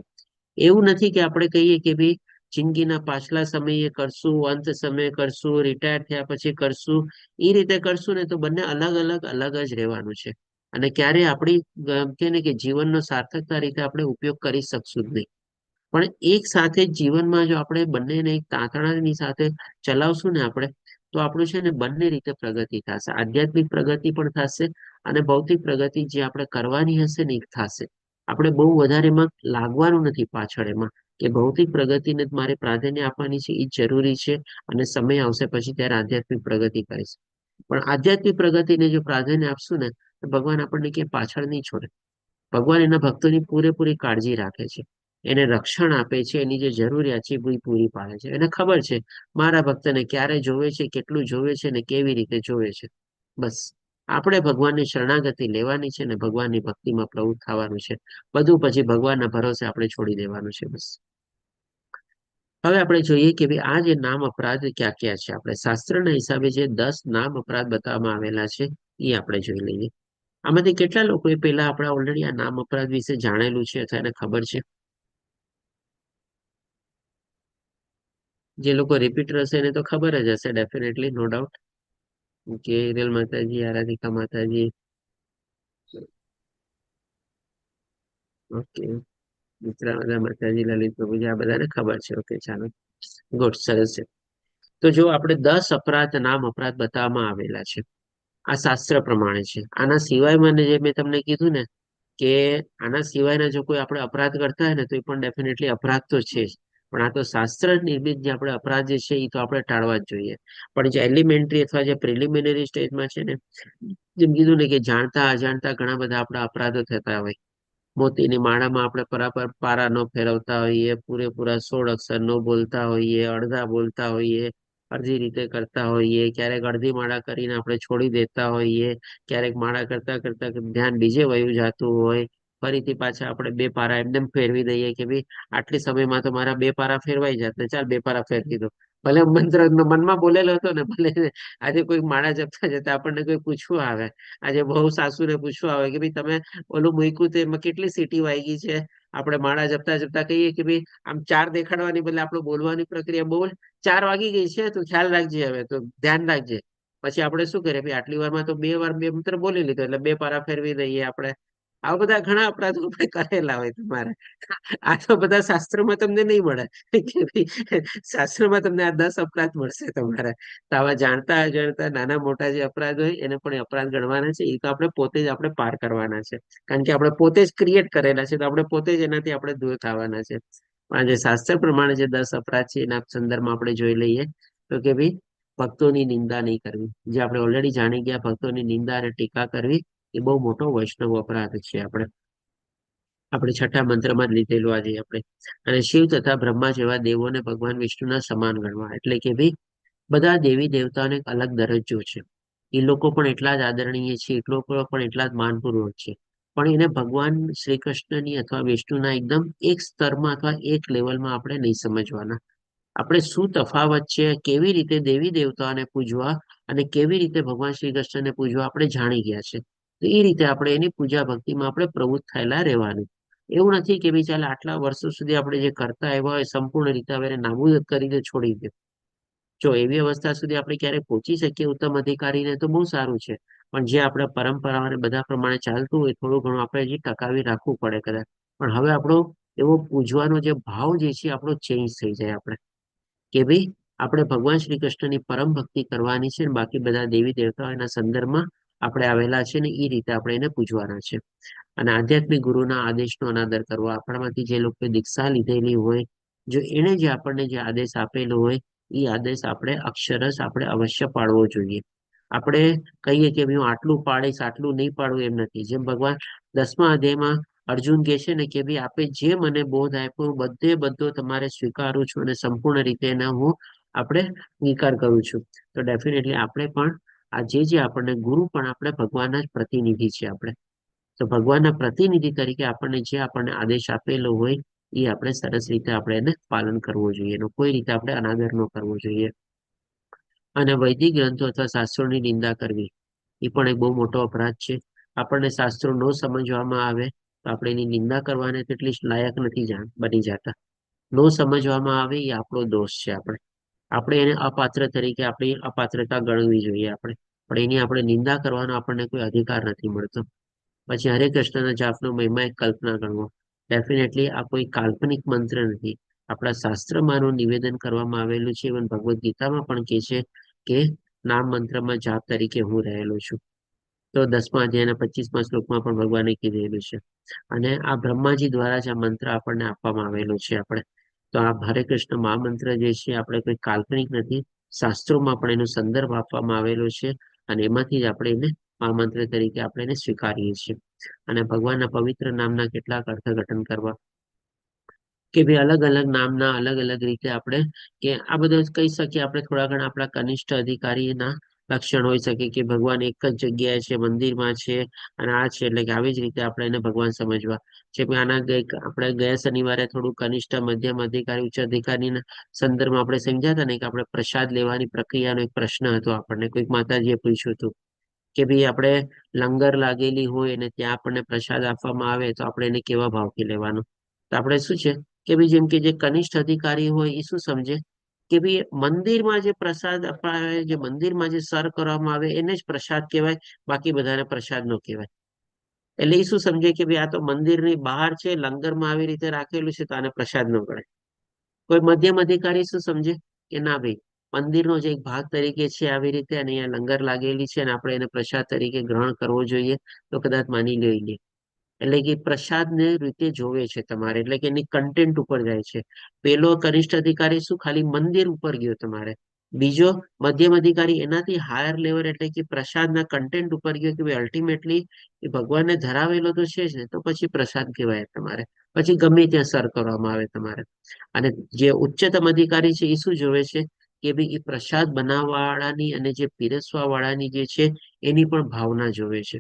એવું નથી કે આપણે કહીએ કે ભાઈ જિંદગીના પાછલા સમયે કરશું, અંત સમયે કરશું, રિટાયર થયા પછી કરશું, એ રીતે કરશું ને તો બંને અલગ અલગ અલગ જ રહેવાનું છે. અને ક્યારે આપણી કે ને કે જીવનનો સાર્થકતા રીતે આપણે ઉપયોગ કરી શકશું જ નહીં. પણ એક સાથે જ જીવનમાં જો આપણે બંનેને એક તાંતણાની સાથે ચલાવશું ને આપણે, તો આપણું છે ને બંને રીતે પ્રગતિ થશે. આધ્યાત્મિક પ્રગતિ પણ થશે, અને ભૌતિક પ્રગતિ જે આપણે કરવાની હશે ને એ થશે. આપણે બહુ વધારે એમાં લાગવાનું નથી પાછળ એમાં, કે ભૌતિક પ્રગતિને જ મારે પ્રાધાન્ય આપવાની છે એ જરૂરી છે, અને સમય આવશે પછી ત્યારે આધ્યાત્મિક પ્રગતિ કરીશ. પણ આધ્યાત્મિક પ્રગતિને જો પ્રાધાન્ય આપશું ને, તો ભગવાન આપણને ક્યાંય પાછળ નહીં છોડે. ભગવાન એના ભક્તોની પૂરેપૂરી કાળજી રાખે છે, એને રક્ષણ આપે છે, એની જે જરૂરિયાત છે એ પૂરી પાડે છે. એને ખબર છે મારા ભક્તને ક્યારે જોવે છે, કેટલું જોવે છે ને કેવી રીતે જોવે છે. બસ આપણે ભગવાનની શરણાગતિ લેવાની છે ને ભગવાનની ભક્તિમાં પ્રવૃત્ત થવાનું છે. બધું પછી ભગવાનના ભરોસે આપણે છોડી દેવાનું છે બસ. હવે આપણે જોઈએ કે ભાઈ આ જે નામ અપરાધ ક્યાં ક્યાં છે. આપણે શાસ્ત્રના હિસાબે જે 10 નામ અપરાધ બતાવવામાં આવેલા છે એ આપણે જોઈ લઈએ. આમાંથી કેટલા લોકોએ પહેલા આપણા ઓલરેડી આ નામ અપરાધ વિશે જાણેલું છે અથવા એને ખબર છે? જે લોકો રિપીટર હશે એને તો ખબર જ હશે ડેફિનેટલી, નો ડાઉટ. કે હિરલ માતાજી, આરાધિકા માતાજી, ઓકે, મિત્રા માતાજી, લલિત પ્રભુજી, આ બધાને ખબર છે. ઓકે, ચાલો, ગુડ, સરસ છે. તો જો આપણે 10 અપરાધ નામ અપરાધ બતાવવામાં આવેલા છે, આ શાસ્ત્ર પ્રમાણે છે. આના સિવાય મને જે મેં તમને કીધું ને કે આના સિવાયના જો કોઈ આપણે અપરાધ કરતા હોય ને તો એ પણ ડેફિનેટલી અપરાધ તો છે જ. પણ આ તો શાસ્ત્ર નિર્મિત જે આપણે અપરાધ જે છે એ તો આપણે ટાળવા જ જોઈએ. પણ જે એલિમેન્ટરી અથવા જે પ્રિલિમિનરી સ્ટેજમાં છે ને, જેમ કીધું ને કે જાણતા અજાણતા ઘણા બધા આપણા અપરાધો થતા હોય. મોતીની માળામાં આપણે બરાબર પારા ન ફેરવતા હોઈએ, પૂરેપૂરા 16 અક્ષર ન બોલતા હોઈએ, અડધા બોલતા હોઈએ, અડધી રીતે કરતા હોઈએ, ક્યારેક અડધી માળા કરીને આપણે છોડી દેતા હોઈએ, ક્યારેક માળા કરતા કરતા ધ્યાન બીજે વયું જતું હોય, ફરીથી પાછા આપણે 2 પારા એમને ફેરવી દઈએ કે ભાઈ આટલી સમયમાં તો મારા 2 પારા ફેરવાઈ જતા, ચાલ 2 પારા ફેરવી દો. ભલે મંત્ર મનમાં બોલેલો હતો ને, ભલે આજે કોઈ માળા જપતા જતા આપણને કોઈ પૂછવું આવે, આજે બહુ સાસુને પૂછવું આવે કે ભાઈ તમે ઓલું મૂક્યું તો એમાં કેટલી સીટી વાગી છે, આપણે માળા જપતા જપતા કહીએ કે ભાઈ આમ 4 દેખાડવાની બદલે આપણે બોલવાની પ્રક્રિયા બોલ 4 વાગી ગઈ છે, તું ખ્યાલ રાખજે, હવે તો ધ્યાન રાખજે. પછી આપણે શું કરીએ ભાઈ આટલી વારમાં તો 2 વાર 2 મંત્ર બોલી લીધો એટલે 2 પારા ફેરવી દઈએ આપણે. આવા બધા ઘણા અપરાધો આપણે કરેલા હોય તમારે. આ તો બધા શાસ્ત્રોમાં તમને નહીં મળે કે ભાઈ શાસ્ત્રોમાં તમને આ 10 અપરાધ મળશે તમારે. તો આવા જાણતા અજાણતા નાના મોટા જે અપરાધ હોય એને પણ અપરાધ ગણવાના છે. એ તો આપણે પોતે જ આપણે પાર કરવાના છે, કારણ કે આપણે પોતે જ ક્રિએટ કરેલા છે, તો આપણે પોતે જ એનાથી આપણે દૂર થવાના છે. પણ જે શાસ્ત્ર પ્રમાણે જે 10 અપરાધ છે એના સંદર્ભમાં આપણે જોઈ લઈએ તો કે ભાઈ ભક્તોની નિંદા નહીં કરવી, જે આપણે ઓલરેડી જાણી ગયા, ભક્તોની નિંદા અને ટીકા કરવી એ બહુ મોટો વૈષ્ણવ અપરાધ છે. આપણે 6ઠા મંત્રમાં જ લીધેલું આજે આપણે. અને શિવ તથા બ્રહ્મા જેવા દેવોને ભગવાન વિષ્ણુના સમાન ગણવા, એટલે કે ભાઈ બધા દેવી દેવતાઓને એક અલગ દરજ્જો છે. એ લોકો પણ એટલા જ આદરણીય છે, એ લોકો પણ એટલા જ માનપૂર્વક છે. પણ એને ભગવાન શ્રી કૃષ્ણની અથવા વિષ્ણુના એકદમ એક સ્તરમાં અથવા એક લેવલમાં આપણે નહીં સમજવાના. આપણે શું તફાવત છે, કેવી રીતે દેવી દેવતાઓને પૂજવા અને કેવી રીતે ભગવાન શ્રી કૃષ્ણને પૂજવા આપણે જાણી ગયા છે. તો એ રીતે આપણે એની પૂજા ભક્તિમાં આપણે પ્રવૃત્ત થયેલા રહેવાનું. એવું નથી કે ભાઈ ચાલ આટલા વર્ષો સુધી આપણે જે કરતા આવ્યા હોય સંપૂર્ણ રીતે હવે એને નાબૂદ કરીને છોડી દે. જો એવી અવસ્થા સુધી આપણે ક્યારેક પહોંચી શકીએ ઉત્તમ અધિકારીને તો બહુ સારું છે. પણ જે આપણે પરંપરા અને બધા પ્રમાણે ચાલતું હોય થોડું ઘણું આપણે હજી ટકાવી રાખવું પડે કદાચ. પણ હવે આપણો એવો પૂજવાનો જે ભાવ જે છે આપણો ચેન્જ થઈ જાય. આપણે કે ભાઈ આપણે ભગવાન શ્રી કૃષ્ણની પરમ ભક્તિ કરવાની છે, બાકી બધા દેવી દેવતાઓ એના સંદર્ભમાં આપણે આવેલા છે ને એ રીતે આપણે એને પૂજવાના છે. અને આધ્યાત્મિક ગુરુના આદેશનો અનાદર કરવો, આપણામાંથી જે લોકો દીક્ષા લીધેલી હોય, જો એને જે આપણને જે આદેશ આપેલો હોય એ આદેશ આપણે અક્ષરશ આપણે અવશ્ય પાળવો જોઈએ. આપણે કહીએ કે હું આટલું પાડીશ આટલું નહીં પાડવું એમ નથી. જેમ ભગવાન 10મા અધ્યાયમાં અર્જુન કહે છે ને કે ભાઈ આપે જે મને બોધ આપ્યો બધે બધો તમારે સ્વીકારું છું અને સંપૂર્ણ રીતે એના હું આપણે સ્વીકાર કરું છું. તો ડેફિનેટલી આપણે પણ આ જે આપણને ગુરુ પણ આપણે ભગવાનના જ પ્રતિનિધિ છે. આપણે તો ભગવાનના પ્રતિનિધિ તરીકે આપણને જે આપણને આદેશ આપેલો હોય એ આપણે સરસ રીતે આપણે એને પાલન કરવું જોઈએ, એનો કોઈ રીતે આપણે અનાદર ન કરવો જોઈએ. અને વૈદિક ગ્રંથો અથવા શાસ્ત્રોની નિંદા કરવી એ પણ એક બહુ મોટો અપરાધ છે. આપણને શાસ્ત્રો ન સમજવામાં આવે તો આપણે એની નિંદા કરવાને તેટલી લાયક નથી બની જતા. ન સમજવામાં આવે એ આપણો દોષ છે. આપણે એને અપાત્ર તરીકે આપણી અપાત્રતા ગણવી જોઈએ. પણ એની આપણે નિંદા કરવાનો આપણને કોઈ અધિકાર નથી મળતો. પછી હરે કૃષ્ણના જાપનો મહિમા એક કલ્પના ગણવો. ડેફિનેટલી આ કોઈ કાલ્પનિક મંત્ર નથી. આપણા શાસ્ત્રમાંનું નિવેદન કરવામાં આવેલું છે. ઇવન ભગવદ્ ગીતામાં પણ કહે છે કે નામ મંત્રમાં જાપ તરીકે હું રહેલો છું. તો 10મા અધ્યાયના 25મા શ્લોકમાં પણ ભગવાને કીધેલું છે. અને આ બ્રહ્માજી દ્વારા જ આ મંત્ર આપણને આપવામાં આવેલો છે. તો આ હરે કૃષ્ણ મહામંત્ર જે છે આપણે કોઈ કાલ્પનિક નથી, શાસ્ત્રોમાં પણ એનો સંદર્ભ આપવામાં આવેલો છે. અને એમાંથી જ આપણે એને મહામંત્ર તરીકે આપણે એને સ્વીકારીએ છીએ. અને ભગવાનના પવિત્ર નામના કેટલાક અર્થઘટન કરવા કે ભાઈ અલગ અલગ નામના અલગ અલગ રીતે આપણે કે આ બધું કહી શકીએ. આપણે થોડા ઘણા આપણા કનિષ્ઠ અધિકારીના લક્ષણ હોઈ શકે કે ભગવાન એક જ જગ્યાએ છે, મંદિરમાં છે અને આ છે, એટલે કે આવી જ રીતે આપણે એને ભગવાન સમજવા. જેમ આપણે ગયા શનિવારે થોડું કનિષ્ઠ મધ્યમ અધિકારી ઉચ્ચ અધિકારીના સંદર્ભમાં આપણે સમજ્યા ને કે આપણે પ્રસાદ લેવાની પ્રક્રિયાનો એક પ્રશ્ન હતો. આપણને કોઈક માતાજીએ પૂછ્યું હતું કે ભાઈ આપણે લંગર લાગેલી હોય અને ત્યાં આપણને પ્રસાદ આપવામાં આવે તો આપણે એને કેવા ભાવથી લેવાનો. તો આપણે શું છે કે ભાઈ જેમ કે જે કનિષ્ઠ અધિકારી હોય એ શું સમજે કે ભાઈ મંદિરમાં જે પ્રસાદ અપાવે, જે મંદિરમાં જે સર્વ કરવામાં આવે એને જ પ્રસાદ કહેવાય, બાકી બધાને પ્રસાદ નો કહેવાય. એટલે એ શું સમજે કે ભાઈ આ તો મંદિરની બહાર છે, લંગરમાં આવી રીતે રાખેલું છે તો આને પ્રસાદ ન ગણાય. કોઈ મધ્યમ અધિકારી શું સમજે કે ના ભાઈ મંદિરનો જે એક ભાગ તરીકે છે આવી રીતે અને અહીંયા લંગર લાગેલી છે અને આપણે એને પ્રસાદ તરીકે ગ્રહણ કરવો જોઈએ તો કદાચ માની લઈએ. એટલે કે પ્રસાદને રીતે જોવે છે તમારે, એટલે કે એની કન્ટેન્ટ ઉપર જાય છે. પેલો કનિષ્ઠ અધિકારી શું ખાલી મંદિર ઉપર ગયો તમારે, બીજો મધ્યમ અધિકારી એનાથી હાયર લેવલ એટલે કે પ્રસાદના કન્ટેન્ટ ઉપર ગયો કે ભાઈ અલ્ટિમેટલી એ ભગવાનને ધરાવેલો તો છે જ ને, તો પછી પ્રસાદ કહેવાય તમારે. પછી ગમે ત્યાં સર કરવામાં આવે તમારે. અને જે ઉચ્ચતમ અધિકારી છે એ શું જોવે છે કે ભાઈ એ પ્રસાદ બનાવવાવાળાની અને જે પીરસવા વાળાની જે છે એની પણ ભાવના જોવે છે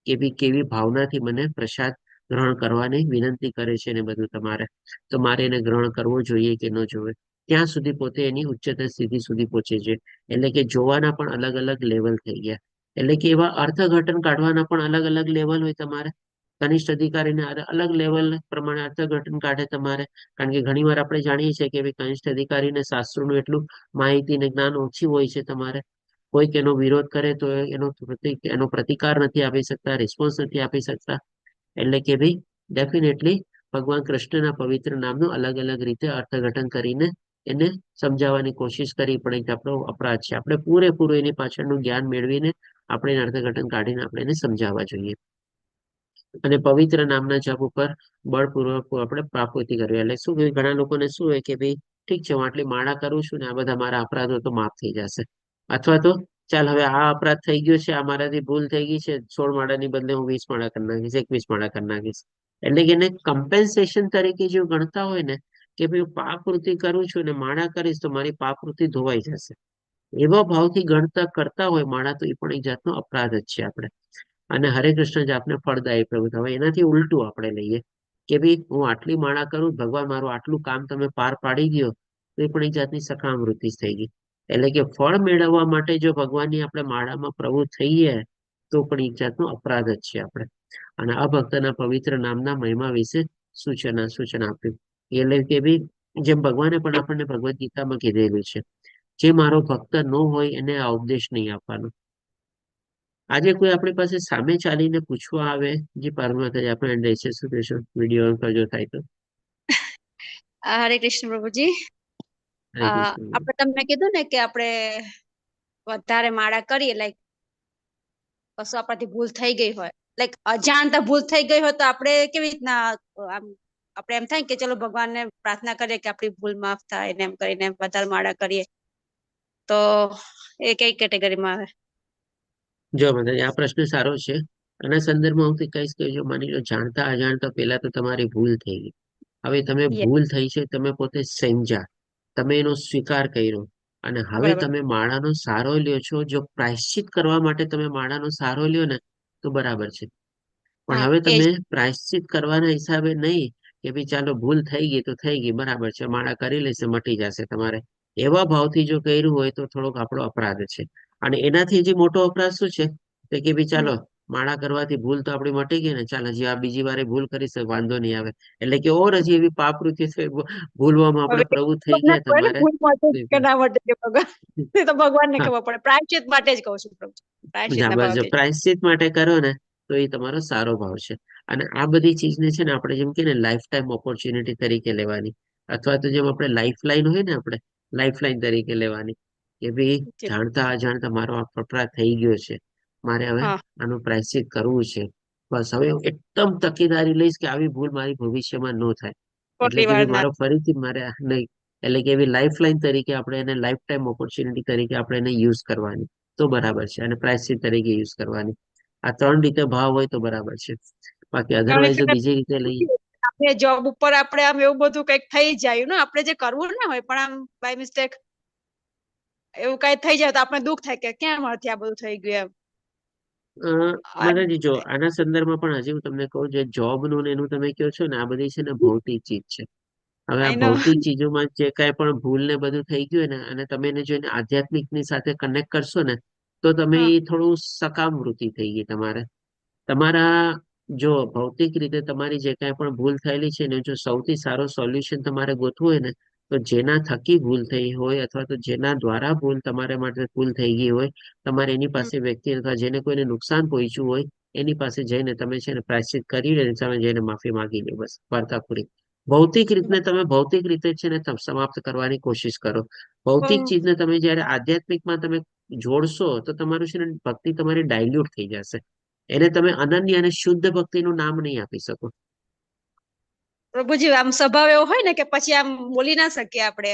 કે ભાઈ કેવી ભાવનાથી મને પ્રસાદ ગ્રહણ કરવાની વિનંતી કરે છે ને બધું તમારે, તો મારે એને ગ્રહણ કરવો જોઈએ કે ન જોવે, ત્યાં સુધી પોતે એની ઉચ્ચતર સ્થિતિ સુધી પહોંચે છે. એટલે કે જોવાના પણ અલગ અલગ લેવલ થઈ ગયા. એટલે કે એવા અર્થઘટન કાઢવાના પણ અલગ અલગ લેવલ હોય તમારે. કનિષ્ઠ અધિકારીને અલગ લેવલ પ્રમાણે અર્થઘટન કાઢે તમારે. કારણ કે ઘણી વાર આપણે જાણીએ છીએ કે ભાઈ કનિષ્ઠ અધિકારીને શાસ્ત્રોનું એટલું માહિતી ને જ્ઞાન ઓછી હોય છે તમારે. કોઈક એનો વિરોધ કરે તો એનો પ્રતિકાર નથી આપી શકતા, રિસ્પોન્સ નથી આપી શકતા. એટલે કે ભાઈ ડેફિનેટલી ભગવાન કૃષ્ણના પવિત્ર નામનું અલગ અલગ રીતે અર્થઘટન કરીને એને સમજાવવાની કોશિશ કરી, પણ એક આપણો અપરાધ છે. આપણે પૂરેપૂરું એની પાછળનું જ્ઞાન મેળવીને આપણે એને અર્થઘટન કાઢીને આપણે એને સમજાવવા જોઈએ. અને પવિત્ર નામના જપ ઉપર બળપૂર્વક આપણે પ્રાપ્તિ કરવી. એટલે શું કે ઘણા લોકોને શું હોય કે ભાઈ ઠીક છે હું આટલી માળા કરું છું ને આ બધા મારા અપરાધો તો માફ થઈ જશે, અથવા તો ચાલ હવે આ અપરાધ થઈ ગયો છે, આ મારાથી ભૂલ થઈ ગઈ છે, 16 માળાની બદલે હું 20 માળા કરી નાખીશ, 21 માળા કરી નાખીશ. એટલે કે એને કમ્પેન્સેશન તરીકે જો ગણતા હોય ને કે ભાઈ હું પાપવૃત્તિ કરું છું ને માળા કરીશ તો મારી પાપવૃત્તિ ધોવાઈ જશે, એવા ભાવથી ગણતા કરતા હોય માળા, તો એ પણ એક જાતનો અપરાધ જ છે આપણે. અને હરે કૃષ્ણ જ આપને ફળદાયી પ્રભુ. હવે એનાથી ઉલટું આપણે લઈએ કે ભાઈ હું આટલી માળા કરું, ભગવાન મારું આટલું કામ તમે પાર પાડી ગયો, તો એ પણ એક જાતની સકામવૃત્તિ થઈ ગઈ. એટલે કે ફળ મેળવવા માટે જો ભગવાનની આપણે માળામાં પ્રવૃત્ત થઈએ તો પણ એક જાતનો અપરાધ જ છે આપણે. અને આ ભક્તના પવિત્ર નામના મહિમા વિશે સૂચન આપ્યું. એટલે કે ભાઈ જેમ ભગવાને પણ આપણને ભગવદ્ ગીતામાં કીધેલું છે, જે મારો ભક્ત ન હોય એને આ ઉપદેશ નહીં આપવાનો. આજે કોઈ આપણી પાસે સામે ચાલીને પૂછવા આવે, જે પારમાતાજી આપણે રહેશે શું કહેશો? વિડીયો કરજો થાય તો. હરે કૃષ્ણ પ્રભુજી. હરે કૃષ્ણ. આપણે તમને કીધું ને કે આપણે વધારે માળા કરીએ, લાઈક કશું આપણાથી ભૂલ થઈ ગઈ હોય, લાઈક અજાણતા ભૂલ થઈ ગઈ હોય, તો આપણે કેવી રીતના આમ આપણે એમ થાય કે ચલો ભગવાનને પ્રાર્થના કરીએ કે આપણી ભૂલ માફ થાય ને, એમ કરીને વધારે માળા કરીએ, તો એ કઈ કેટેગરીમાં આવે? જો માતાજી આ પ્રશ્ન સારો છે. આના સંદર્ભમાં હું કહીશ કે જો માની લો જાણતા અજાણતા પહેલા તો તમારી ભૂલ થઈ ગઈ. હવે તમે ભૂલ થઈ છે, તમે પોતે સમજ્યા, તમે એનો સ્વીકાર કર્યો, અને હવે બરાબર. તમે માળાનો સહારો લ્યો છો. જો પ્રાયશ્ચિત કરવા માટે તમે માળાનો સહારો લ્યો ને તો બરાબર છે, પણ હવે એજ. તમે પ્રાયશ્ચિત કરવાના હિસાબે નહીં કે ભાઈ ચાલો ભૂલ થઈ ગઈ તો થઈ ગઈ, બરાબર છે, માળા કરી લેશે મટી જશે તમારે, એવા ભાવથી જો કર્યું હોય તો થોડોક આપણો અપરાધ છે. અને એનાથી જે મોટો અપરાધ શું છે તો કે ભાઈ ચાલો માળા કરવાથી ભૂલ તો આપણી મટી ગઈ ને, ચાલ હજી આ બીજી વારે ભૂલ કરીશ વાંધો નહીં આવે. એટલે કે ઓર હજી એવી પાપવૃત્તિ ભૂલવામાં આપણે પ્રવૃત્ત થઈ ગયા તમારે. ભૂલ માટે કે ના માટે કે ભગવાન, એ તો ભગવાનને હા, ખબર પડે. પ્રાયશ્ચિત માટે જ કહું છું પ્રભુ, પ્રાયશ્ચિતના બસ જો ભાવથી. પ્રાયશ્ચિત માટે કરો ને તો એ તમારો સારો ભાવ છે. અને આ બધી ચીજને છે ને આપણે જેમ કે ને લાઈફ ટાઈમ ઓપોર્ચ્યુનિટી તરીકે લેવાની, અથવા તો જેમ આપણે લાઈફ લાઈન હોય ને આપણે લાઈફ લાઈન તરીકે લેવાની કે ભાઈ જાણતા અજાણતા મારો આ અપરાધ થઈ ગયો છે, મારે હવે હા, આનું પ્રાયશ્ચિત કરવું છે. બસ હવે હું એકદમ તકેદારી લઈશ કે આવી ભૂલ મારી ભવિષ્યમાં ન થાય. એટલે કેટલી કે વાર ભાઈ ના. મારો ફરીથી મારે નહીં, એટલે કે એવી લાઈફ લાઈન તરીકે આપણે એને લાઈફ ટાઈમ ઓપોર્ચ્યુનિટી તરીકે આપણે એને યુઝ કરવાની તો બરાબર છે, અને પ્રાયશ્ચિત તરીકે યુઝ કરવાની. આ 3 રીતે ભાવ હોય તો બરાબર છે. બાકી ઘણી અધરવાઇઝ જો બીજી રીતે લઈએ. આપણે જોબ ઉપર આપણે આમ એવું બધું કંઈક થઈ જાય ને, આપણે જે કરવું ના હોય પણ આમ બાય મિસ્ટેક એવું કઈ થઈ જાય તો આપણે દુઃખ થાય કે કેમ મારાથી આ બધું થઈ ગયું માતાજી જો આના સંદર્ભમાં પણ હજી હું તમને કહું, જે જોબ નું ને એનું તમે કહો છો ને, આ બધી છે ને ભૌતિક ચીજ છે. હવે આ આઈ નો. ભૌતિક ચીજોમાં જે કાંઈ પણ ભૂલ ને બધું થઈ ગયું ને, અને તમે એને જો એને આધ્યાત્મિક ની સાથે કનેક્ટ કરશો ને તો તમે એ થોડું સકામ વૃત્તિ થઈ ગઈ તમારે. તમારા જો ભૌતિક રીતે તમારી જે કાંઈ પણ ભૂલ થયેલી છે ને, જો સૌથી સારો સોલ્યુશન તમારે ગોતવું હોય ને, તો જેના થકી ભૂલ થઈ હોય અથવા તો જેના દ્વારા ભૂલ તમારા માટે ભૂલ થઈ ગઈ હોય, તમારે એની પાસે વ્યક્તિ અથવા જેને કોઈને નુકસાન પહોંચ્યું હોય એની પાસે જઈને તમે છે ને પ્રાયશ્ચિત કરી લે, તમે જઈને માફી માંગી લો, બસ વાર્તા પૂરી. ભૌતિક રીતને તમે ભૌતિક રીતે છે ને સમાપ્ત કરવાની કોશિશ કરો. ભૌતિક ચીજને તમે જયારે આધ્યાત્મિકમાં તમે જોડશો તો તમારું છે ને ભક્તિ તમારી ડાયલ્યુટ થઈ જશે. એને તમે અનન્ય અને શુદ્ધ ભક્તિનું નામ નહીં આપી શકો. પ્રભુજી આમ સ્વભાવ એવો હોય ને કે પછી આમ બોલી ના શકીએ આપણે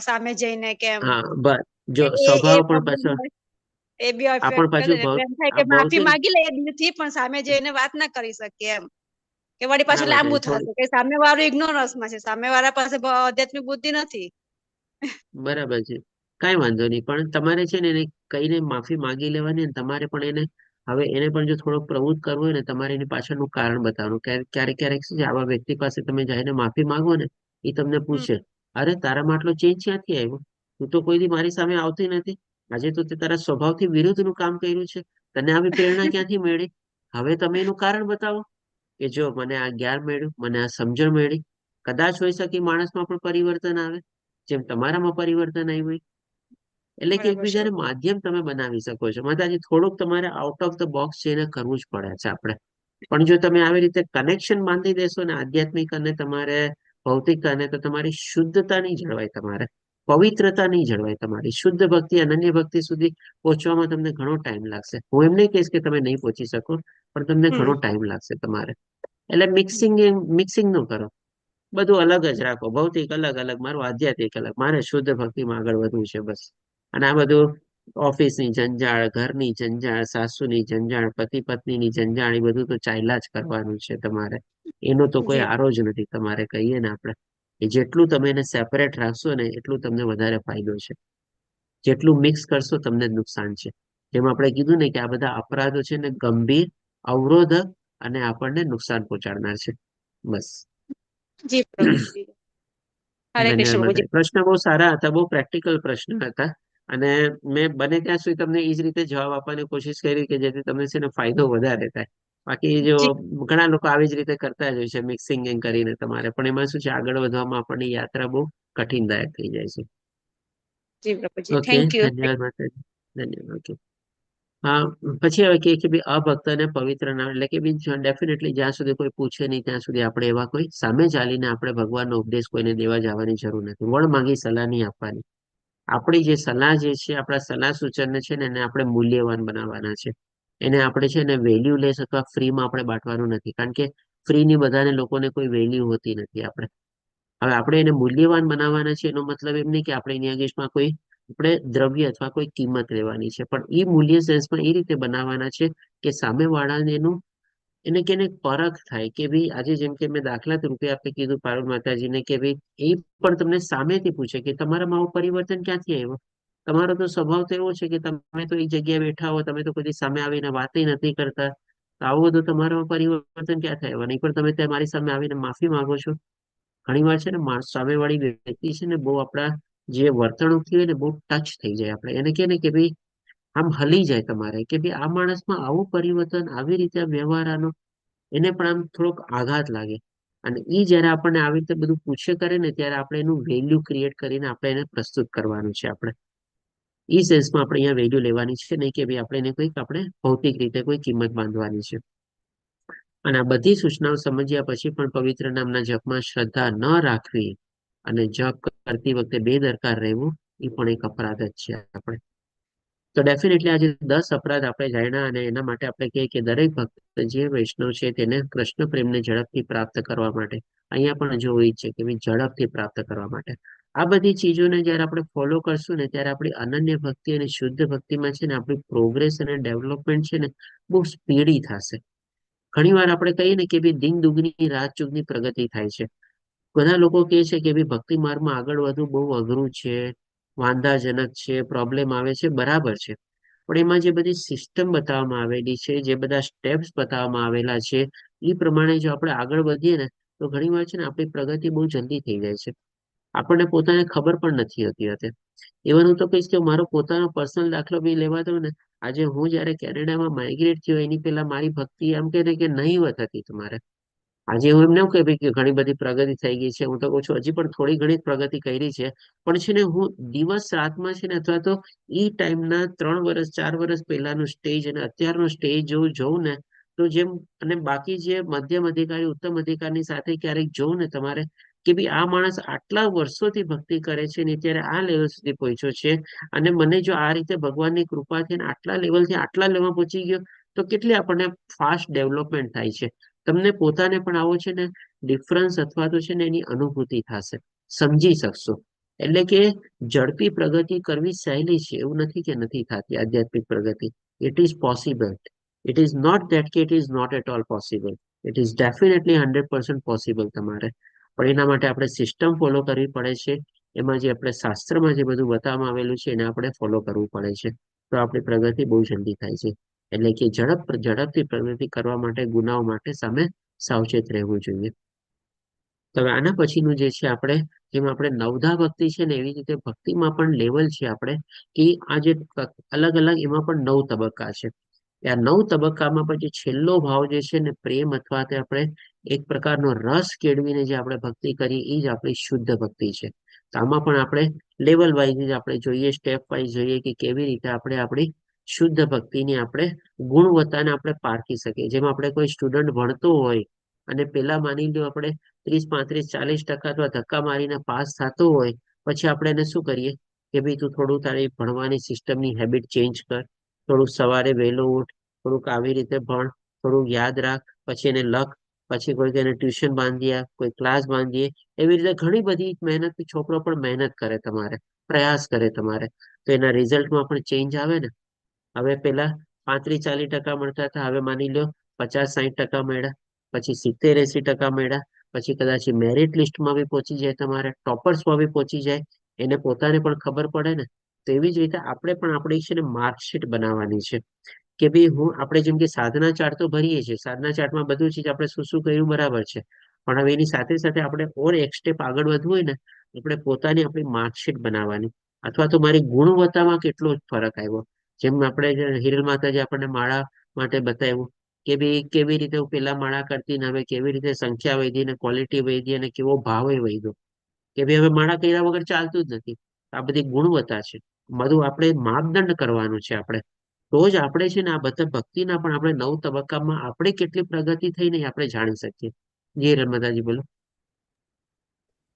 સામે જઈને કેમ, હા બસ જો એ સ્વભાવ પણ પ્રોબ્લેમ પાછો હોય, એ બી આ પણ ઇફેક્ટ કરે પાછું ને, એટલે એમ થાય આ કે માફી ભૌતિક માંગી લે દિલથી, પણ સામે જઈને વાત ના કરી શકીએ એમ, કે વળી ના પાછું લાંબુ માતાજી થોડી થશે કે સામે વાળું ઇગ્નોરન્સમાં છે, સામે વાળા પાસે આધ્યાત્મિક બુદ્ધિ નથી. બરાબર છે, કાંઈ વાંધો નહીં. પણ તમારે છે ને એને કહીને માફી માંગી લેવાની, અને તમારે પણ એને હવે એને પણ જો થોડોક પ્રવૃત્ત કરવું હોય ને, તમારે એની પાછળનું કારણ બતાવવાનું. ક્યારેક ક્યારેક શું છે, આવા વ્યક્તિ પાસે તમે જઈને માફી માંગો ને, એ તમને પૂછે, અરે તારામાં આટલો ચેન્જ ક્યાંથી આવ્યો? તું તો કોઈ દી મારી સામે આવતી નથી. આજે તો તે તારા સ્વભાવથી વિરુદ્ધનું કામ કર્યું છે. તને આવી પ્રેરણા ક્યાંથી મળી? હવે તમે એનું કારણ બતાવો કે જો મને આ જ્ઞાન મળ્યું, મને આ સમજણ મળી. કદાચ હોઈ શકે માણસમાં પણ પરિવર્તન આવે, જેમ તમારામાં પરિવર્તન આવ્યું હોય. એટલે કે બરાબર છે. એકબીજાને માધ્યમ તમે બનાવી શકો છો. માતાજી થોડુંક તમારે આઉટ ઓફ ધ બોક્સ જઈને કરવું જ પડે છે આપણે. પણ જો તમે આવી રીતે કનેક્શન બાંધી દેશો ને આધ્યાત્મિક અને તમારે ભૌતિક, અને તો તમારી શુદ્ધતા નહીં જળવાય, તમારે પવિત્રતા નહીં જળવાય. તમારી શુદ્ધ ભક્તિ, અનન્ય ભક્તિ સુધી પહોંચવામાં તમને ઘણો ટાઈમ લાગશે. હું એમ નહીં કહીશ કે તમે નહીં પહોંચી શકો, પણ તમને ઘણો ટાઈમ લાગશે તમારે. એટલે મિક્સિંગ નું કરો, બધું અલગ જ રાખો. ભૌતિક અલગ અલગ, મારું આધ્યાત્મિક અલગ, મારે શુદ્ધ ભક્તિમાં આગળ વધવું છે બસ. અને આ બધું ઓફિસની જંજાળ, ઘરની જંજાળ, સાસુની જંજાળ, પતિ પત્નીની જંજાળ, એ બધું તો ચાલ્યા જ કરવાનું છે તમારે. એનો તો કોઈ જી આરો જ નથી. તમારે કહીએ ને આપણે કે જેટલું તમે એને સેપરેટ રાખશો ને, એટલું તમને વધારે ફાયદો છે. જેટલું મિક્સ કરશો તમને જ નુકસાન છે. જેમ આપણે કીધું ને કે આ બધા અપરાધો છે ને ગંભીર, અવરોધક અને આપણને નુકસાન પહોંચાડનાર છે. બસ. જી પ્રભુજી. હરે કૃષ્ણ ધન્યવાદ. પ્રભુજી. પ્રશ્ન બહુ સારા હતા, બહુ પ્રેક્ટિકલ પ્રશ્ન હતા. અને મેં બને ત્યાં સુધી તમને એ જ રીતે જવાબ આપવાની કોશિશ કરી કે જેથી તમને છે ને ફાયદો વધારે થાય. બાકી જો જી ઘણા લોકો આવી જ રીતે કરતા જ હોય છે, મિક્સિંગ કરીને તમારે. પણ એમાં શું છે, આગળ વધવામાં આપણને યાત્રા બહુ કઠિનદાયક થઈ જાય છે. જી પ્રભુજી. Okay, thank you. ધન્યવાદ માતાજી. ધન્યવાદ. ઓકે. હા, પછી હવે કે ભાઈ અભક્ત અને પવિત્ર નામ, એટલે કે ડેફિનેટલી જ્યાં સુધી કોઈ પૂછે નહીં ત્યાં સુધી આપણે એવા કોઈ સામે ચાલીને આપણે ભગવાનનો ઉપદેશ કોઈને દેવા જવાની જરૂર નથી. વણ માંગી સલાહ નહીં આપવાની. આપણી જે સલાહ જે છે, આપણા સલાહ સૂચનને છે ને એને આપણે મૂલ્યવાન બનાવવાના છે. એને આપણે છે ને વેલ્યુલેસ અથવા ફ્રીમાં આપણે બાંટવાનું નથી. કારણ કે ફ્રીની બધાને લોકોને કોઈ વેલ્યુ હોતી નથી. હવે આપણે એને મૂલ્યવાન બનાવવાના છે. એનો મતલબ એમ નહીં કે આપણે એની અગેન્સ્ટમાં કોઈ આપણે દ્રવ્ય અથવા કોઈ કિંમત લેવાની છે, પણ એ મૂલ્ય સેન્સમાં એ રીતે બનાવવાના છે કે સામે વાળાને એને કે પરખ થાય કે ભાઈ આજે જેમ કે મેં દાખલા તરીકે આપણે કીધું પારુલ માતાજીને કે ભાઈ એ પણ તમને સામેથી પૂછે કે તમારામાં આવું પરિવર્તન ક્યાંથી આવ્યું? તમારો તો સ્વભાવ તો એવો છે કે તમે તો એક જગ્યાએ બેઠા હો, તમે તો કોઈ સામે આવીને વાત નથી કરતા. તો આવું બધું તમારામાં પરિવર્તન ક્યાં થાય? નહીં પણ તમે ત્યાં મારી સામે આવીને માફી માંગો છો. ઘણી વાર છે ને સામેવાળી વ્યક્તિ છે ને બહુ આપણા જે વર્તણૂકથી હોય ને બહુ ટચ થઈ જાય. આપણે એને કે ને કે ભાઈ આમ હલી જાય તમારે કે ભાઈ આ માણસમાં આવું પરિવર્તન, આવી રીતે વ્યવહાર આનો, એને પણ આમ થોડોક આઘાત લાગે. અને એ જયારે આપણને આવી રીતે બધું પૂછે કરે ને, ત્યારે આપણે એનું વેલ્યુ ક્રિએટ કરીને આપણે એને પ્રસ્તુત કરવાનું છે. આપણે એ સેન્સમાં આપણે અહીંયા વેલ્યુ લેવાની છે, નહીં કે ભાઈ આપણે એને કોઈક આપણે ભૌતિક રીતે કોઈ કિંમત બાંધવાની છે. અને આ બધી સૂચનાઓ સમજ્યા પછી પણ પવિત્ર નામના જપમાં શ્રદ્ધા ન રાખવી અને જપ કરતી વખતે બેદરકાર રહેવું, એ પણ એક અપરાધ જ છે આપણે. તો ડેફિનેટલી આજે 10 અપરાધ આપણે જાણ્યા, અને એના માટે આપણે કહીએ કે દરેક ભક્ત જે વૈષ્ણવ છે તેને કૃષ્ણ પ્રેમને ઝડપથી પ્રાપ્ત કરવા માટે અહીંયા પણ જોવું છે કે ઝડપથી પ્રાપ્ત કરવા માટે આ બધી ચીજોને જયારે આપણે ફોલો કરશું ને, ત્યારે આપણી અનન્ય ભક્તિ અને શુદ્ધ ભક્તિમાં છે ને આપણી પ્રોગ્રેસ અને ડેવલપમેન્ટ છે ને બહુ સ્પીડી થશે. ઘણી વાર આપણે કહીએ ને કે ભાઈ દિન દુગની રાત ચુગની પ્રગતિ થાય છે. ઘણા લોકો કહે છે કે ભાઈ ભક્તિ માર્ગમાં આગળ વધવું બહુ અઘરું છે, વાંધાજનક છે, પ્રોબ્લેમ આવે છે. બરાબર છે, પણ એમાં જે બધી સિસ્ટમ બતાવવામાં આવેલી છે, જે બધા સ્ટેપ્સ બતાવવામાં આવેલા છે, એ પ્રમાણે જો આપણે આગળ વધીએ ને તો ઘણી વાર છે ને આપણી પ્રગતિ બહુ જલ્દી થઈ જાય છે. આપણને પોતાને ખબર પણ નથી હોતી હતી. ઇવન હું તો કહીશ કે મારો પોતાનો પર્સનલ દાખલો બી લેવા દઉં ને, આજે હું જયારે કેનેડામાં માઇગ્રેટ થયો એની પહેલા મારી ભક્તિ એમ કે નહીવત હતી તમારે. આજે હું એમ ન કહું કે ઘણી બધી પ્રગતિ થઈ ગઈ છે, હું તો કહું છું હજી પણ થોડી ઘણી પ્રગતિ કરી છે. પણ છે ને હું દિવસ રાતમાં છે ને, અથવા તો ઈ ટાઈમના 3 વર્ષ 4 વર્ષ પહેલાનું સ્ટેજ અને અત્યારનો સ્ટેજ જોઉં ને, તો જેમ અને બાકી જે મધ્યમ અધિકારી ઉત્તમ અધિકારીની સાથે ક્યારેક જોઉં ને તમારે કે ભાઈ આ માણસ આટલા વર્ષોથી ભક્તિ કરે છે ને ત્યારે આ લેવલ સુધી પહોંચ્યો છે, અને મને જો આ રીતે ભગવાનની કૃપાથી આટલા લેવલથી આટલા લેવલ પહોંચી ગયો, તો કેટલી આપણને ફાસ્ટ ડેવલપમેન્ટ થાય છે. તમને પોતાને પણ આવો છે ને ડિફરન્સ અથવા તો છે ને એની અનુભૂતિ થશે, સમજી શકશો. એટલે કે ઝડપી પ્રગતિ કરવી સહેલી છે એવું નથી કે નથી થતી આધ્યાત્મિક પ્રગતિ. It is possible. It is not that કે it is not at all possible. It is definitely 100% possible તમારે. પણ એના માટે આપણે સિસ્ટમ ફોલો કરવી પડે છે. એમાં જે આપણે શાસ્ત્રમાં જે બધું બતાવવામાં આવેલું છે એને આપણે ફોલો કરવું પડે છે. તો આપણી પ્રગતિ બહુ જલ્દી થાય છે. એટલે કે ઝડપથી પ્રગતિ કરવા માટે ગુનાઓ માટે સામે સાવચેત રહેવું જોઈએ. તો હવે આના પછીનું જે છે આપણે જેમ આપણે નવધા ભક્તિ છે ને એવી રીતે ભક્તિમાં પણ લેવલ છે આપણે કે આ જે અલગ અલગ એમાં પણ 9 તબક્કા છે. આ 9 તબક્કામાં પછી છેલ્લો ભાવ જે છે ને પ્રેમ અથવા તે આપણે એક પ્રકારનો રસ કેળવીને જે આપણે ભક્તિ કરીએ એ જ આપણી શુદ્ધ ભક્તિ છે. તો આમાં પણ આપણે લેવલ વાઇઝ આપણે જોઈએ, સ્ટેપ વાઇઝ જોઈએ કે કેવી રીતે આપણે આપણી શુદ્ધ ભક્તિની આપણે ગુણવત્તાને આપણે પારખી શકીએ. જેમ આપણે કોઈ સ્ટુડન્ટ ભણતો હોય અને પેલા માની લો આપણે 30, 35, 40% અથવા ધક્કા મારીને પાસ થતો હોય, પછી આપણે એને શું કરીએ કે ભાઈ તું થોડું તારી ભણવાની સિસ્ટમની હેબિટ ચેન્જ કર, થોડુંક સવારે વહેલો ઉઠ, થોડુંક આવી રીતે ભણ, થોડુંક યાદ રાખ, પછી એને લખ, પછી કોઈક એને ટ્યુશન બાંધીએ, કોઈ ક્લાસ બાંધીએ. એવી રીતે ઘણી બધી મહેનત, છોકરો પણ મહેનત કરે તમારે, પ્રયાસ કરે તમારે, તો એના રિઝલ્ટમાં પણ ચેન્જ આવે ને. હવે પેલા 35-40% મળતા હતા, હવે માની લો 50-60% મળ્યા, પછી 70-80% મળ્યા, પછી કદાચ મેરિટ લિસ્ટમાં બી પહોંચી જાય, તમારે ટોપર્સમાં બી પહોંચી જાય, એને પોતાને પણ ખબર પડે ને. તો એવી જ રીતે આપણે પણ આપણી છે ને માર્કશીટ બનાવવાની છે કે ભાઈ આપણે જેમ કે સાધના ચાર્ટ તો ભરીએ છીએ, સાધના ચાર્ટમાં બધું ચીજ આપણે શું શું કર્યું બરાબર છે, પણ હવે એની સાથે સાથે આપણે ઓર એક સ્ટેપ આગળ વધવું હોય ને, આપણે પોતાની આપણી માર્કશીટ બનાવવાની, અથવા તો મારી ગુણવત્તામાં કેટલો ફરક આવ્યો. જેમ આપણે હિરલ માતાજી આપણને માળા માટે બતાવ્યું કે ભાઈ કેવી રીતે હું પેલા માળા કરતી ને હવે કેવી રીતે સંખ્યા વધી ને ક્વોલિટી વધી અને કેવો ભાવ વધ્યો, કે ભાઈ હવે માળા કર્યા વગર ચાલતું જ નથી. આ બધી ગુણવત્તા છે, બધું આપણે માપદંડ કરવાનું છે. આપણે તો જ આપણે છે ને આ બધા ભક્તિના પણ આપણે 9 તબક્કામાં આપણે કેટલી પ્રગતિ થઈ ને આપણે જાણી શકીએ. જી હિરલ માતાજી બોલો.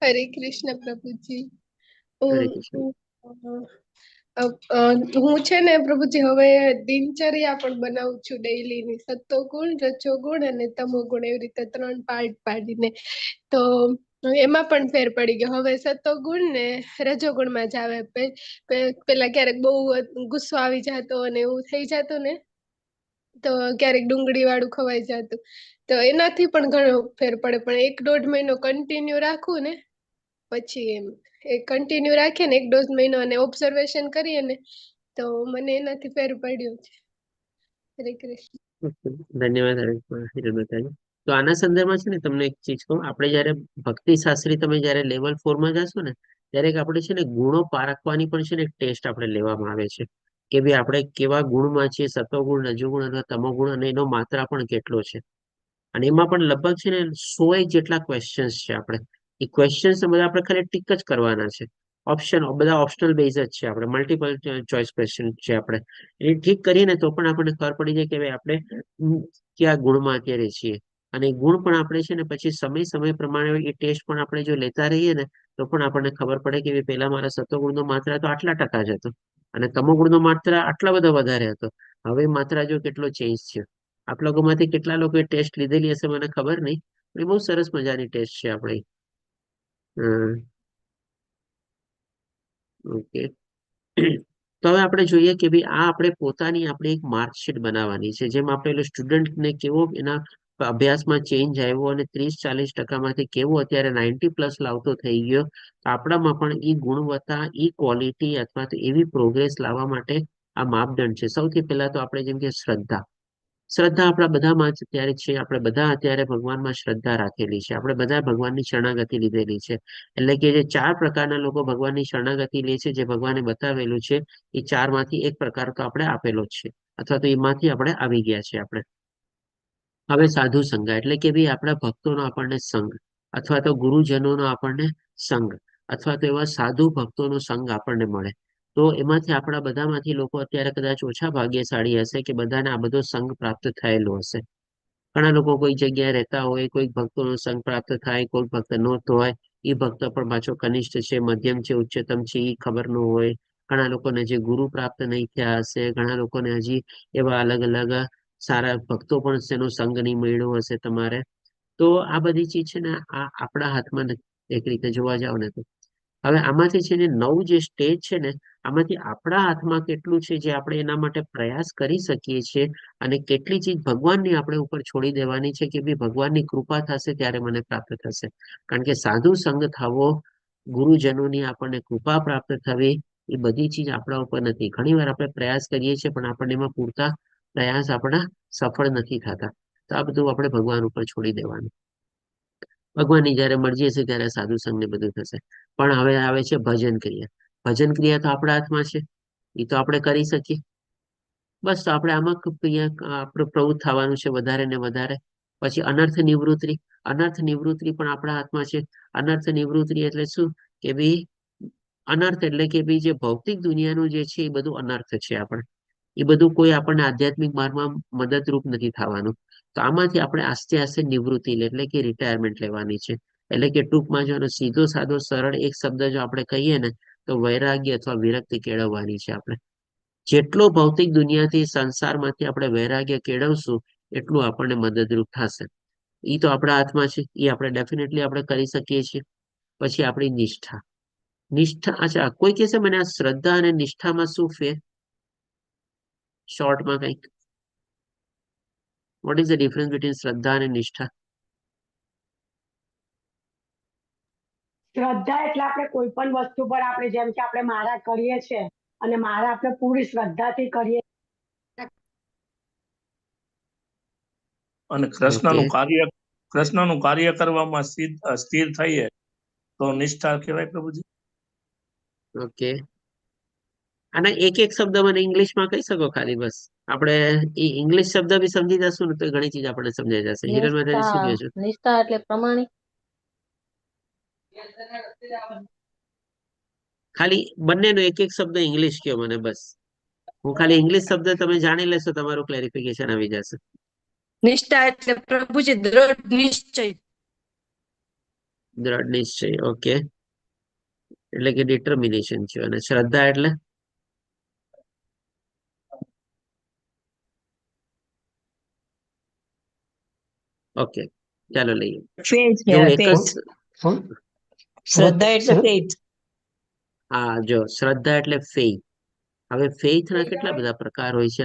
હરે કૃષ્ણ પ્રભુજી. હરે હું કૃષ્ણ. હું છે ને પ્રભુજી હવે દિનચર્યા પણ બનાવું છું ડેઈલીની, સત્વગુણ, રજોગુણ અને તમોગુણ, એવી રીતે 3 પાર્ટ પાડીને. તો એમાં પણ ફેર પડી ગયો. હવે સત્વગુણ ને રજોગુણમાં જ આવે. પેલા ક્યારેક બહુ ગુસ્સો આવી જતો અને એવું થઈ જતું ને, તો ક્યારેક ડુંગળી વાળું ખવાઈ જતું, તો એનાથી પણ ઘણો ફેર પડે. પણ 1-1.5 મહિનો કન્ટિન્યુ રાખવું ને, પછી એમ એ કન્ટિન્યુ રાખીએ ને 1-1.5 મહિનો અને ઓબ્ઝર્વેશન કરીએ ને, તો મને એનાથી ફેર પડ્યો છે. હરે કૃષ્ણ. ધન્યવાદ હિરલ માતાજી. તો આના સંદર્ભમાં છે ને તમને એક ચીજ કહું, આપણે જયારે ભક્તિ શાસ્ત્રી તમે જયારે લેવલ 4માં જશો ને, ત્યારે આપણે છે ને ગુણો પારખવાની પણ છે ને એક ટેસ્ટ આપણે લેવામાં આવે છે કે ભાઈ આપણે કેવા ગુણમાં છીએ, સત્વગુણ, રજોગુણ અથવા તમોગુણ, અને એનો માત્રા પણ કેટલો છે. અને એમાં પણ લગભગ છે ને 100 જેટલા ક્વેશ્ચન્સ છે. આપણે એ ક્વેશ્ચન્સ બધા આપણે ખાલી ટીક જ કરવાના છે. ઓપ્શન બધા ઓપ્શનલ બેઝ જ છે, આપણે મલ્ટિપલ ચોઇસ ક્વેશ્ચન છે. આપણે એ ઠીક કરીએ ને તો પણ આપણને ખબર પડી જાય કે ભાઈ આપણે કયા ગુણમાં અત્યારે છીએ. અને ગુણ પણ આપણે છે ને પછી સમય પ્રમાણે એ ટેસ્ટ પણ આપણે જો લેતા રહીએ ને, તો પણ આપણને ખબર પડે કે ભાઈ પહેલા મારા સત્વગુણનો માત્રા તો આટલા ટકા જ હતો અને તમોગુણનો માત્રા આટલા બધા વધારે હતો. હવે માત્રા જો કેટલો ચેન્જ છે. આપ લોકોમાંથી કેટલા લોકોએ ટેસ્ટ લીધેલી હશે મને ખબર નહીં, પણ એ બહુ સરસ મજાની ટેસ્ટ છે આપણે. ઓકે. તો હવે આપણે જોઈએ કે ભાઈ આ આપણે પોતાની આપણી એક માર્કશીટ બનાવવાની છે. જેમ આપણે સ્ટુડન્ટને કેવો એના અભ્યાસમાં ચેન્જ આવ્યો અને 30-40%માંથી કેવો અત્યારે 90+ લાવતો થઈ ગયો, તો આપણામાં પણ એ ગુણવત્તા, એ ક્વોલિટી અથવા તો એવી પ્રોગ્રેસ લાવવા માટે આ માપદંડ છે. સૌથી પહેલા તો આપણે જેમ કે શ્રદ્ધા આપણા બધામાં જ અત્યારે છે. આપણે બધા અત્યારે ભગવાનમાં શ્રદ્ધા રાખેલી છે. આપણે બધા ભગવાનની શરણાગતિ લીધેલી છે. એટલે કે જે 4 પ્રકારના લોકો ભગવાનની શરણાગતિ લે છે, જે ભગવાને બતાવેલું છે, એ 4માંથી એક પ્રકાર તો આપણે આપેલો જ છે, અથવા તો એમાંથી આપણે આવી ગયા છે. આપણે હવે સાધુ સંઘ એટલે કે ભાઈ આપણા ભક્તોનો આપણને સંઘ, અથવા તો ગુરુજનોનો આપણને સંઘ, અથવા તો એવા સાધુ ભક્તોનો સંઘ આપણને મળે. તો એમાંથી આપણા બધામાંથી લોકો અત્યારે કદાચ ઓછા ભાગ્યશાળી હશે કે બધાને આ બધો સંઘ પ્રાપ્ત થયેલો હશે. ઘણા લોકો કોઈ જગ્યાએ રહેતા હોય, કોઈ ભક્તોનો સંઘ પ્રાપ્ત થાય, કોઈ ભક્ત ન હોય, એ ભક્ત પણ પાછો કનિષ્ઠ છે, મધ્યમ છે, ઉચ્ચતમ છે, એ ખબર ન હોય. ઘણા લોકોને જે ગુરુ પ્રાપ્ત નહીં થયા હશે, ઘણા લોકોને હજી એવા અલગ અલગ સારા ભક્તો પણ તેનો સંગ નહીં મળ્યો હશે તમારે. તો આ બધી ચીજ છે ને આ આપણા હાથમાં એક રીતે જોવા જાવ ને તો. હવે આમાંથી છે ને 9 જે સ્ટેજ છે ને, આમાંથી આપણા હાથમાં કેટલું છે જે આપણે એના માટે પ્રયાસ કરી શકીએ છીએ, અને કેટલી ચીજ ભગવાનની આપણે ઉપર છોડી દેવાની છે કે ભાઈ ભગવાનની કૃપા થશે ત્યારે મને પ્રાપ્ત થશે. કારણ કે સાધુ સંગ થવો ગુરુજનોની આપણને કૃપા પ્રાપ્ત થવી, એ બધી ચીજ આપણા ઉપર નથી. ઘણીવાર આપણે પ્રયાસ કરીએ છીએ પણ આપણને એમાં પૂરતા પ્રયાસ આપણા સફળ નથી થતા. તો આ બધું આપણે ભગવાન ઉપર છોડી દેવાનું. ભગવાનની જયારે મરજી હશે ત્યારે સાધુ સંગ ને બધું થશે. પણ હવે આવે છે ભજન ક્રિયા. ભજન ક્રિયા તો આપણા હાથમાં છે, એ તો આપણે કરી શકીએ. બસ તો આપણે આમાં આપણે પ્રવૃત્ત થવાનું છે વધારે ને વધારે. પછી અનર્થ નિવૃત્તિ. અનર્થ નિવૃત્તિ પણ આપણા હાથમાં છે. અનર્થ નિવૃત્તિ એટલે શું? કે ભાઈ અનર્થ એટલે કે ભાઈ જે ભૌતિક દુનિયાનું જે છે એ બધું અનર્થ છે આપણે. એ બધું કોઈ આપણને આધ્યાત્મિક માર્ગમાં મદદરૂપ નથી થવાનું. તો આમાંથી આપણે આસ્તે આસ્તે નિવૃત્તિ એટલે કે રિટાયરમેન્ટ લેવાની છે. એટલે કે ટૂંકમાં જો સીધો સાદો સરળ એક શબ્દ જો આપણે કહીએ ને, તો વૈરાગ્ય અથવા વિરક્તિ કેળવવાની છે આપણે. જેટલો ભૌતિક દુનિયાથી સંસારમાંથી આપણે વૈરાગ્ય કેળવશું એટલું આપણને મદદરૂપ થશે. એ તો આપણા હાથમાં છે, એ આપણે ડેફિનેટલી આપણે કરી શકીએ છીએ. પછી આપણી નિષ્ઠા. નિષ્ઠા, અચ્છા કોઈ કહેશે મને આ શ્રદ્ધા અને નિષ્ઠામાં શું ફેર? શોર્ટમાં કંઈક what is the difference between શ્રદ્ધા અને નિષ્ઠા? શ્રદ્ધા એટલે આપણે કોઈ પણ વસ્તુ પર આપણે જેમ કે આપણે મારા કરીએ છીએ અને મારા આપણે પૂરી શ્રદ્ધાથી કરીએ. અને કૃષ્ણનું કાર્ય કરવામાં સ્થિર થઈએ તો નિષ્ઠા કહેવાય પ્રભુજી. ઓકે, અને એક એક શબ્દ મને ઇંગ્લિશમાં કહી શકો ખાલી? બસ આપણે ઇંગ્લિશ શબ્દ બી સમજી જશું ને તો ઘણી ચીજ આપણને સમજાઈ જશે. હિરલ માતાજી શું કહે છે? નિષ્ઠા એટલે પ્રમાણિક. ખાલી બંનેનો એક એક શબ્દ ઇંગ્લિશ કયો મને બસ. હું ખાલી ઇંગ્લિશ શબ્દ તમે જાણી લેશો તમારું ક્લેરિફિકેશન આવી જશે. નિષ્ઠા એટલે પ્રભુજી દ્રઢ નિશ્ચય. દ્રઢ નિશ્ચય, ઓકે. એટલે કે ડિટર્મિનેશન છે. અને શ્રદ્ધા એટલે? ઓકે, ચાલો લઈએ. શ્રદ્ધા એટલે ફેથ. હા, જો શ્રદ્ધા એટલે ફેથ. હવે ફેથ ના કેટલા બધા પ્રકાર હોય છે.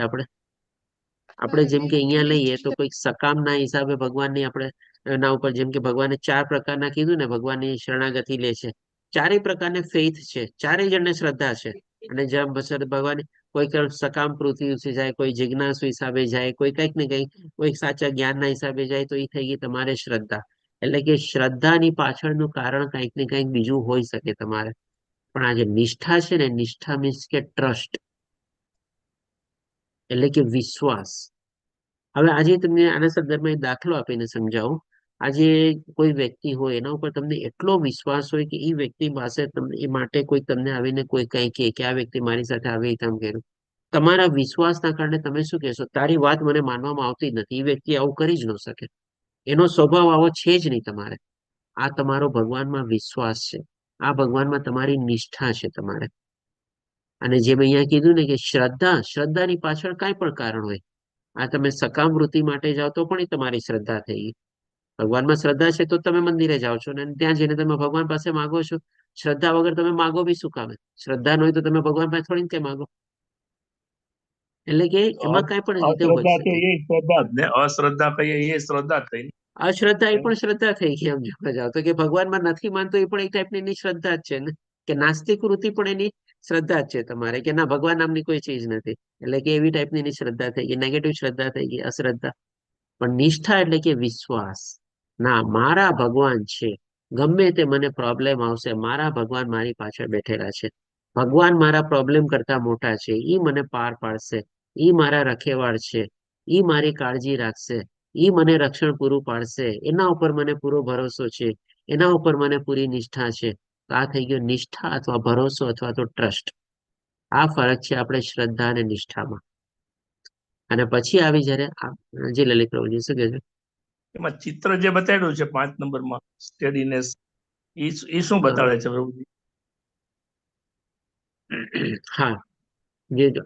આપણે જેમ કે અહીંયા લઈએ તો કોઈક સકામના હિસાબે ભગવાનની આપણે એના ઉપર જેમ કે ભગવાને 4 પ્રકારના કીધું ને, ભગવાનની શરણાગતિ લે છે. ચારેય પ્રકારની ફેથ છે, ચારેય જણને શ્રદ્ધા છે. અને જેમ ભગવાન કોઈ સકામ પૃથ્વી જાય, કોઈ જિજ્ઞાસુ હિસાબે જાય, કોઈ કંઈક ને કંઈક, કોઈ સાચા જ્ઞાનના હિસાબે જાય, તો એ થઈ ગઈ તમારે શ્રદ્ધા. એટલે કે શ્રદ્ધાની પાછળનું કારણ કંઈક ને કંઈક બીજું હોઈ શકે તમારે. પણ આ જે નિષ્ઠા છે ને, નિષ્ઠા મીન્સ કે ટ્રસ્ટ, એટલે કે વિશ્વાસ. હવે આજે તમને આના સંદર્ભમાં એક દાખલો આપીને સમજાવું. આજે કોઈ વ્યક્તિ હોય એના ઉપર તમને એટલો વિશ્વાસ હોય કે એ વ્યક્તિ પાસે તમને એ માટે કોઈ તમને આવીને કોઈ કંઈ કે આ વ્યક્તિ મારી સાથે આવી કામ કર્યું. તમારા વિશ્વાસના કારણે તમે શું કહેશો? તારી વાત મને માનવામાં આવતી જ નથી, એ વ્યક્તિ આવું કરી જ ન શકે, એનો સ્વભાવ આવો છે જ નહીં તમારે. આ તમારો ભગવાનમાં વિશ્વાસ છે, આ ભગવાનમાં તમારી નિષ્ઠા છે તમારે. અને જેમ અહીંયા કીધું ને કે શ્રદ્ધાની પાછળ કાંઈ પણ કારણ હોય. આ તમે સકામ વૃત્તિ માટે જાઓ તો પણ એ તમારી શ્રદ્ધા થઈ ગઈ. ભગવાનમાં શ્રદ્ધા છે તો તમે મંદિરે જાઓ છો અને ત્યાં જઈને તમે ભગવાન પાસે માગો છો. શ્રદ્ધા વગર તમે માગો બી શું કામે? શ્રદ્ધા ન હોય તો તમે ભગવાન પાસે થોડી કે માગો. એટલે કે એમાં કાંઈ પણ રીતે હોય શકે. અશ્રદ્ધા કહીએ એ શ્રદ્ધા થઈ. અશ્રદ્ધા એ પણ શ્રદ્ધા થઈ ગઈ. એમ જોવા જાવ તો કે ભગવાનમાં નથી માનતો એ પણ એક ટાઈપની એની શ્રદ્ધા જ છે ને. કે નાસ્તિક વૃત્તિ પણ એની શ્રદ્ધા જ છે તમારે, કે ના ભગવાન નામની કોઈ ચીજ નથી. એટલે કે એવી ટાઈપની એની શ્રદ્ધા થઈ ગઈ, નેગેટિવ શ્રદ્ધા થઈ ગઈ, અશ્રદ્ધા. પણ નિષ્ઠા એટલે કે વિશ્વાસ. ના, મારા ભગવાન છે, ગમે તે મને પ્રોબ્લેમ આવશે, મારા ભગવાન મારી પાછળ બેઠેલા છે. ભગવાન મારા પ્રોબ્લેમ કરતા મોટા છે, ઈ મને પાર પાડશે, ઈ મારા રખેવાળ છે, ઈ મારી કાળજી રાખશે, ઈ મને રક્ષણ પૂરું પાડશે. એના ઉપર મને પૂરો ભરોસો છે, એના ઉપર મને પૂરી નિષ્ઠા છે. તો આ થઈ ગયો નિષ્ઠા અથવા ભરોસો અથવા તો ટ્રસ્ટ. આ ફરક છે આપણે શ્રદ્ધા અને નિષ્ઠામાં. અને પછી આવી જયારે જે લલિત પ્રભુજી શું કહે છે? એમાં ચિત્ર જે બતાડ્યું છે 5 નંબરમાં સ્ટેડીનેસ, એ શું બતાડે છે પ્રભુજી? હા,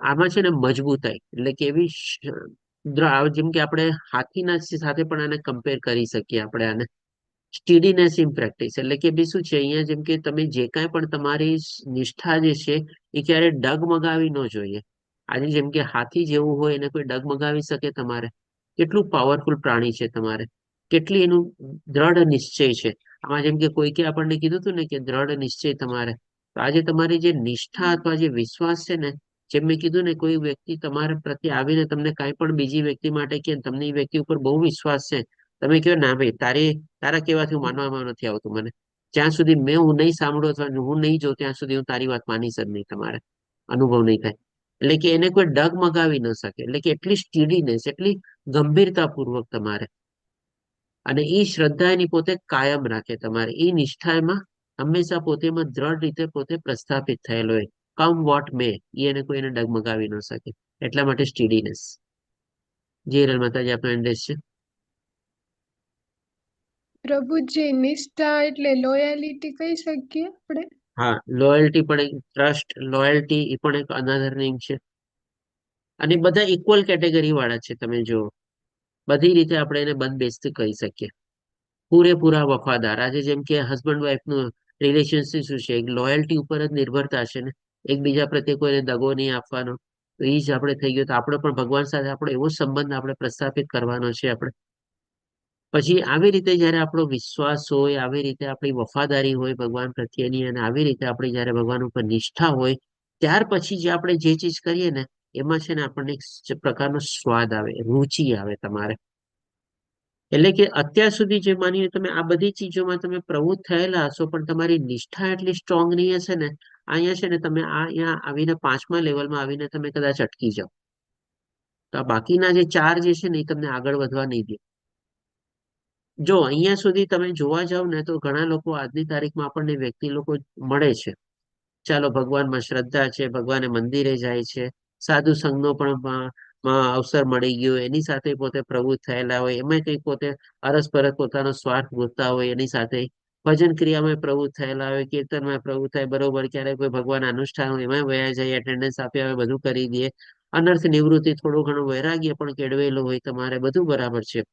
આમાં છે ને મજબૂતાઈ, એટલે કે એવી જેમ કે આપણે હાથીના સાથે પણ આને કમ્પેર કરી શકીએ આપણે આને. સ્ટીડીનેસ ઇન પ્રેક્ટિસ, એટલે કે બી શું છે અહીંયા જેમ કે તમે જે કાંઈ પણ તમારી નિષ્ઠા જે છે એ ક્યારે ડગમગાવી ન જોઈએ. આજે જેમ કે હાથી જેવું હોય એને કોઈ ડગમગાવી શકે તમારે? કેટલું પાવરફુલ પ્રાણી છે તમારે, કેટલી એનું દ્રઢ નિશ્ચય છે. આમાં જેમ કે કોઈકે આપણને કીધું હતું ને કે દ્રઢ નિશ્ચય તમારે, તો આજે તમારી જે નિષ્ઠા અથવા જે વિશ્વાસ છે ને, જેમ મેં કીધું ને, કોઈ વ્યક્તિ તમારા પ્રત્યે આવીને તમને કાંઈ પણ બીજી વ્યક્તિ માટે કે તમને એ વ્યક્તિ ઉપર બહુ વિશ્વાસ છે, તમે કહો ના ભાઈ તારા કહેવાથી હું માનવામાં નથી આવતું મને, જ્યાં સુધી હું નહીં સાંભળું અથવા હું નહીં જોઉં ત્યાં સુધી હું તારી વાત માનીશ જ નહીં, તમારે અનુભવ નહીં થાય. એટલે કે એને કોઈ ડગ મગાવી ન શકે. એટલે કે એટલી સ્ટીડીનેસ, એટલી ગંભીરતાપૂર્વક તમારે, અને એ શ્રદ્ધા એની પોતે કાયમ રાખે તમારે, એ નિષ્ઠા એમાં હંમેશા પોતે એમાં દ્રઢ રીતે પોતે પ્રસ્થાપિત થયેલો હોય. કમ વોટ મે, એને કોઈ એને ડગમગાવી ન શકે. એટલા માટે સ્ટીડીનેસ. જી હિરલ માતાજી, આપનો એન્ડ્રેસ છે. પ્રભુજી, નિષ્ઠા એટલે લોયાલિટી કહી શકીએ આપણે? હા, લોયલ્ટી પણ એક, ટ્રસ્ટ, લોયલ્ટી એ પણ એક અનધર નેમ છે. અને બધા ઇક્વલ કેટેગરી વાળા છે. તમે જો બધી રીતે આપણે એને બંધ બેસતું કહી શકીએ. પૂરેપૂરા વફાદાર. આજે જેમ કે હસબન્ડ વાઈફ નું રિલેશનશિપ શું છે? એક લોયલ્ટી ઉપર જ નિર્ભરતા છે ને, એકબીજા પ્રત્યે કોઈને દગો નહીં આપવાનો. તો એ જ આપણે થઈ ગયું. તો આપણે પણ ભગવાન સાથે આપણો એવો સંબંધ આપણે પ્રસ્થાપિત કરવાનો છે આપણે. પછી આવી રીતે જયારે આપણો વિશ્વાસ હોય, આવી રીતે આપણી વફાદારી હોય ભગવાન પ્રત્યેની, અને આવી રીતે આપણી જયારે ભગવાન ઉપર નિષ્ઠા હોય, ત્યાર પછી જે આપણે જે ચીજ કરીએ ને, એમાં છે ને આપણને એક પ્રકારનો સ્વાદ આવે, રુચિ આવે તમારે. એટલે કે અત્યાર સુધી જે માની તમે આ બધી ચીજોમાં તમે પ્રવૃત્ત થયેલા હશો, પણ તમારી નિષ્ઠા એટલી સ્ટ્રોંગ નહીં હશે ને, અહીંયા છે ને તમે અહીંયા આવીને 5મા લેવલમાં આવીને તમે કદાચ અટકી જાઓ, તો આ બાકીના જે 4 જે છે ને, એ તમને આગળ વધવા નહીં દે. જો અહીંયા સુધી તમે જોવા જાવ ને, તો ઘણા લોકો આજની તારીખમાં આપણને વ્યક્તિ લોકો મળે છે. ચાલો, ભગવાનમાં શ્રદ્ધા છે, ભગવાને મંદિરે જાય છે, સાધુ સંઘનો પણ અવસર મળી ગયો, એની સાથે પોતે પ્રવૃત્ત થયેલા હોય, એમાં કંઈક પોતે અરસપરસ પોતાનો સ્વાર્થ ગોતતા હોય, એની સાથે ભજન ક્રિયામાં પ્રવૃત્ત થયેલા હોય, કીર્તનમાં પ્રવૃત્ત થાય, બરોબર, ક્યારેક કોઈ ભગવાન અનુષ્ઠાન હોય એમાં વયા જાય, એટેન્ડન્સ આપી આવે, બધું કરી દે, અનર્થ નિવૃત્તિ, થોડું ઘણું વૈરાગ્ય પણ કેળવેલું હોય તમારે, બધું બરાબર છે.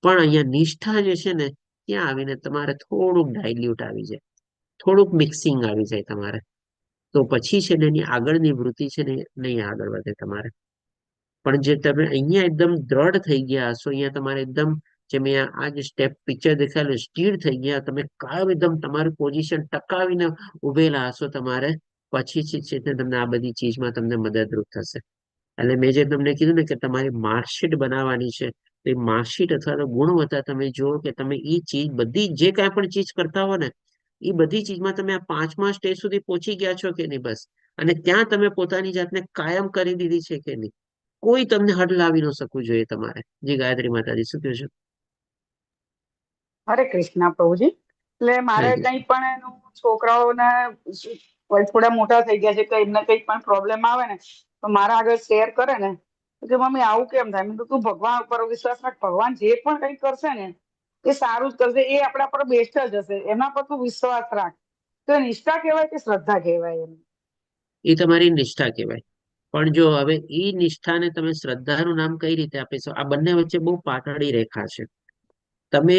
પણ અહીંયા નિષ્ઠા જે છે ને, ત્યાં આવીને તમારે થોડુંક ડાયલ્યુટ આવી જાય, થોડુંક મિક્સિંગ આવી જાય તમારે, તો પછી છે ને એની આગળની વૃત્તિ છે ને નહીં આગળ વધે તમારે. પણ જે તમે અહીંયા એકદમ દ્રઢ થઈ ગયા હશો, અહીંયા તમારે એકદમ, જે મેં આ જે સ્ટેપ પિક્ચર દેખાડેલું, સ્થિર થઈ ગયા, તમે કાયમ એકદમ તમારું પોઝિશન ટકાવીને ઉભેલા હશો તમારે, પછી છે તે તમને આ બધી ચીજમાં તમને મદદરૂપ થશે. એટલે મેં જે તમને કીધું ને કે તમારી માર્કશીટ બનાવવાની છે, એ માર્કશીટ અથવા તો ગુણવત્તા તમે જુઓ કે તમે એ ચીજ બધી જે કાંઈ પણ ચીજ કરતા હો ને, એ બધી ચીજમાં તમે આ 5મા સ્ટેજ સુધી પહોંચી ગયા છો કે નહીં, બસ. અને ત્યાં તમે પોતાની જાતને કાયમ કરી દીધી છે કે નહીં, કોઈ તમને હદ લાવી ન શકવું જોઈએ તમારે. જી ગાયત્રી માતાજી, શું કહો છો? હરે કૃષ્ણ પ્રભુજી. એટલે મારે કંઈ પણ એનું છોકરાઓને થોડા મોટા થઈ ગયા છે, તો એમને કંઈક પણ પ્રોબ્લેમ આવે ને, તો મારા આગળ શેર કરે ને, કે મમ્મી આવું કેમ થાય? મેં કીધું તું ભગવાન ઉપર વિશ્વાસ રાખ, ભગવાન જે પણ કંઈ કરશે ને એ સારું જ કરશે, એ આપણા પર બેસ્ટ જ હશે, એના પર તું વિશ્વાસ રાખ. તો એ નિષ્ઠા કહેવાય કે શ્રદ્ધા કહેવાય? એમ એ તમારી નિષ્ઠા કહેવાય. પણ જો હવે એ નિષ્ઠાને તમે શ્રદ્ધાનું નામ કઈ રીતે આપીશો? આ બંને વચ્ચે બહુ પાતળી રેખા છે. તમે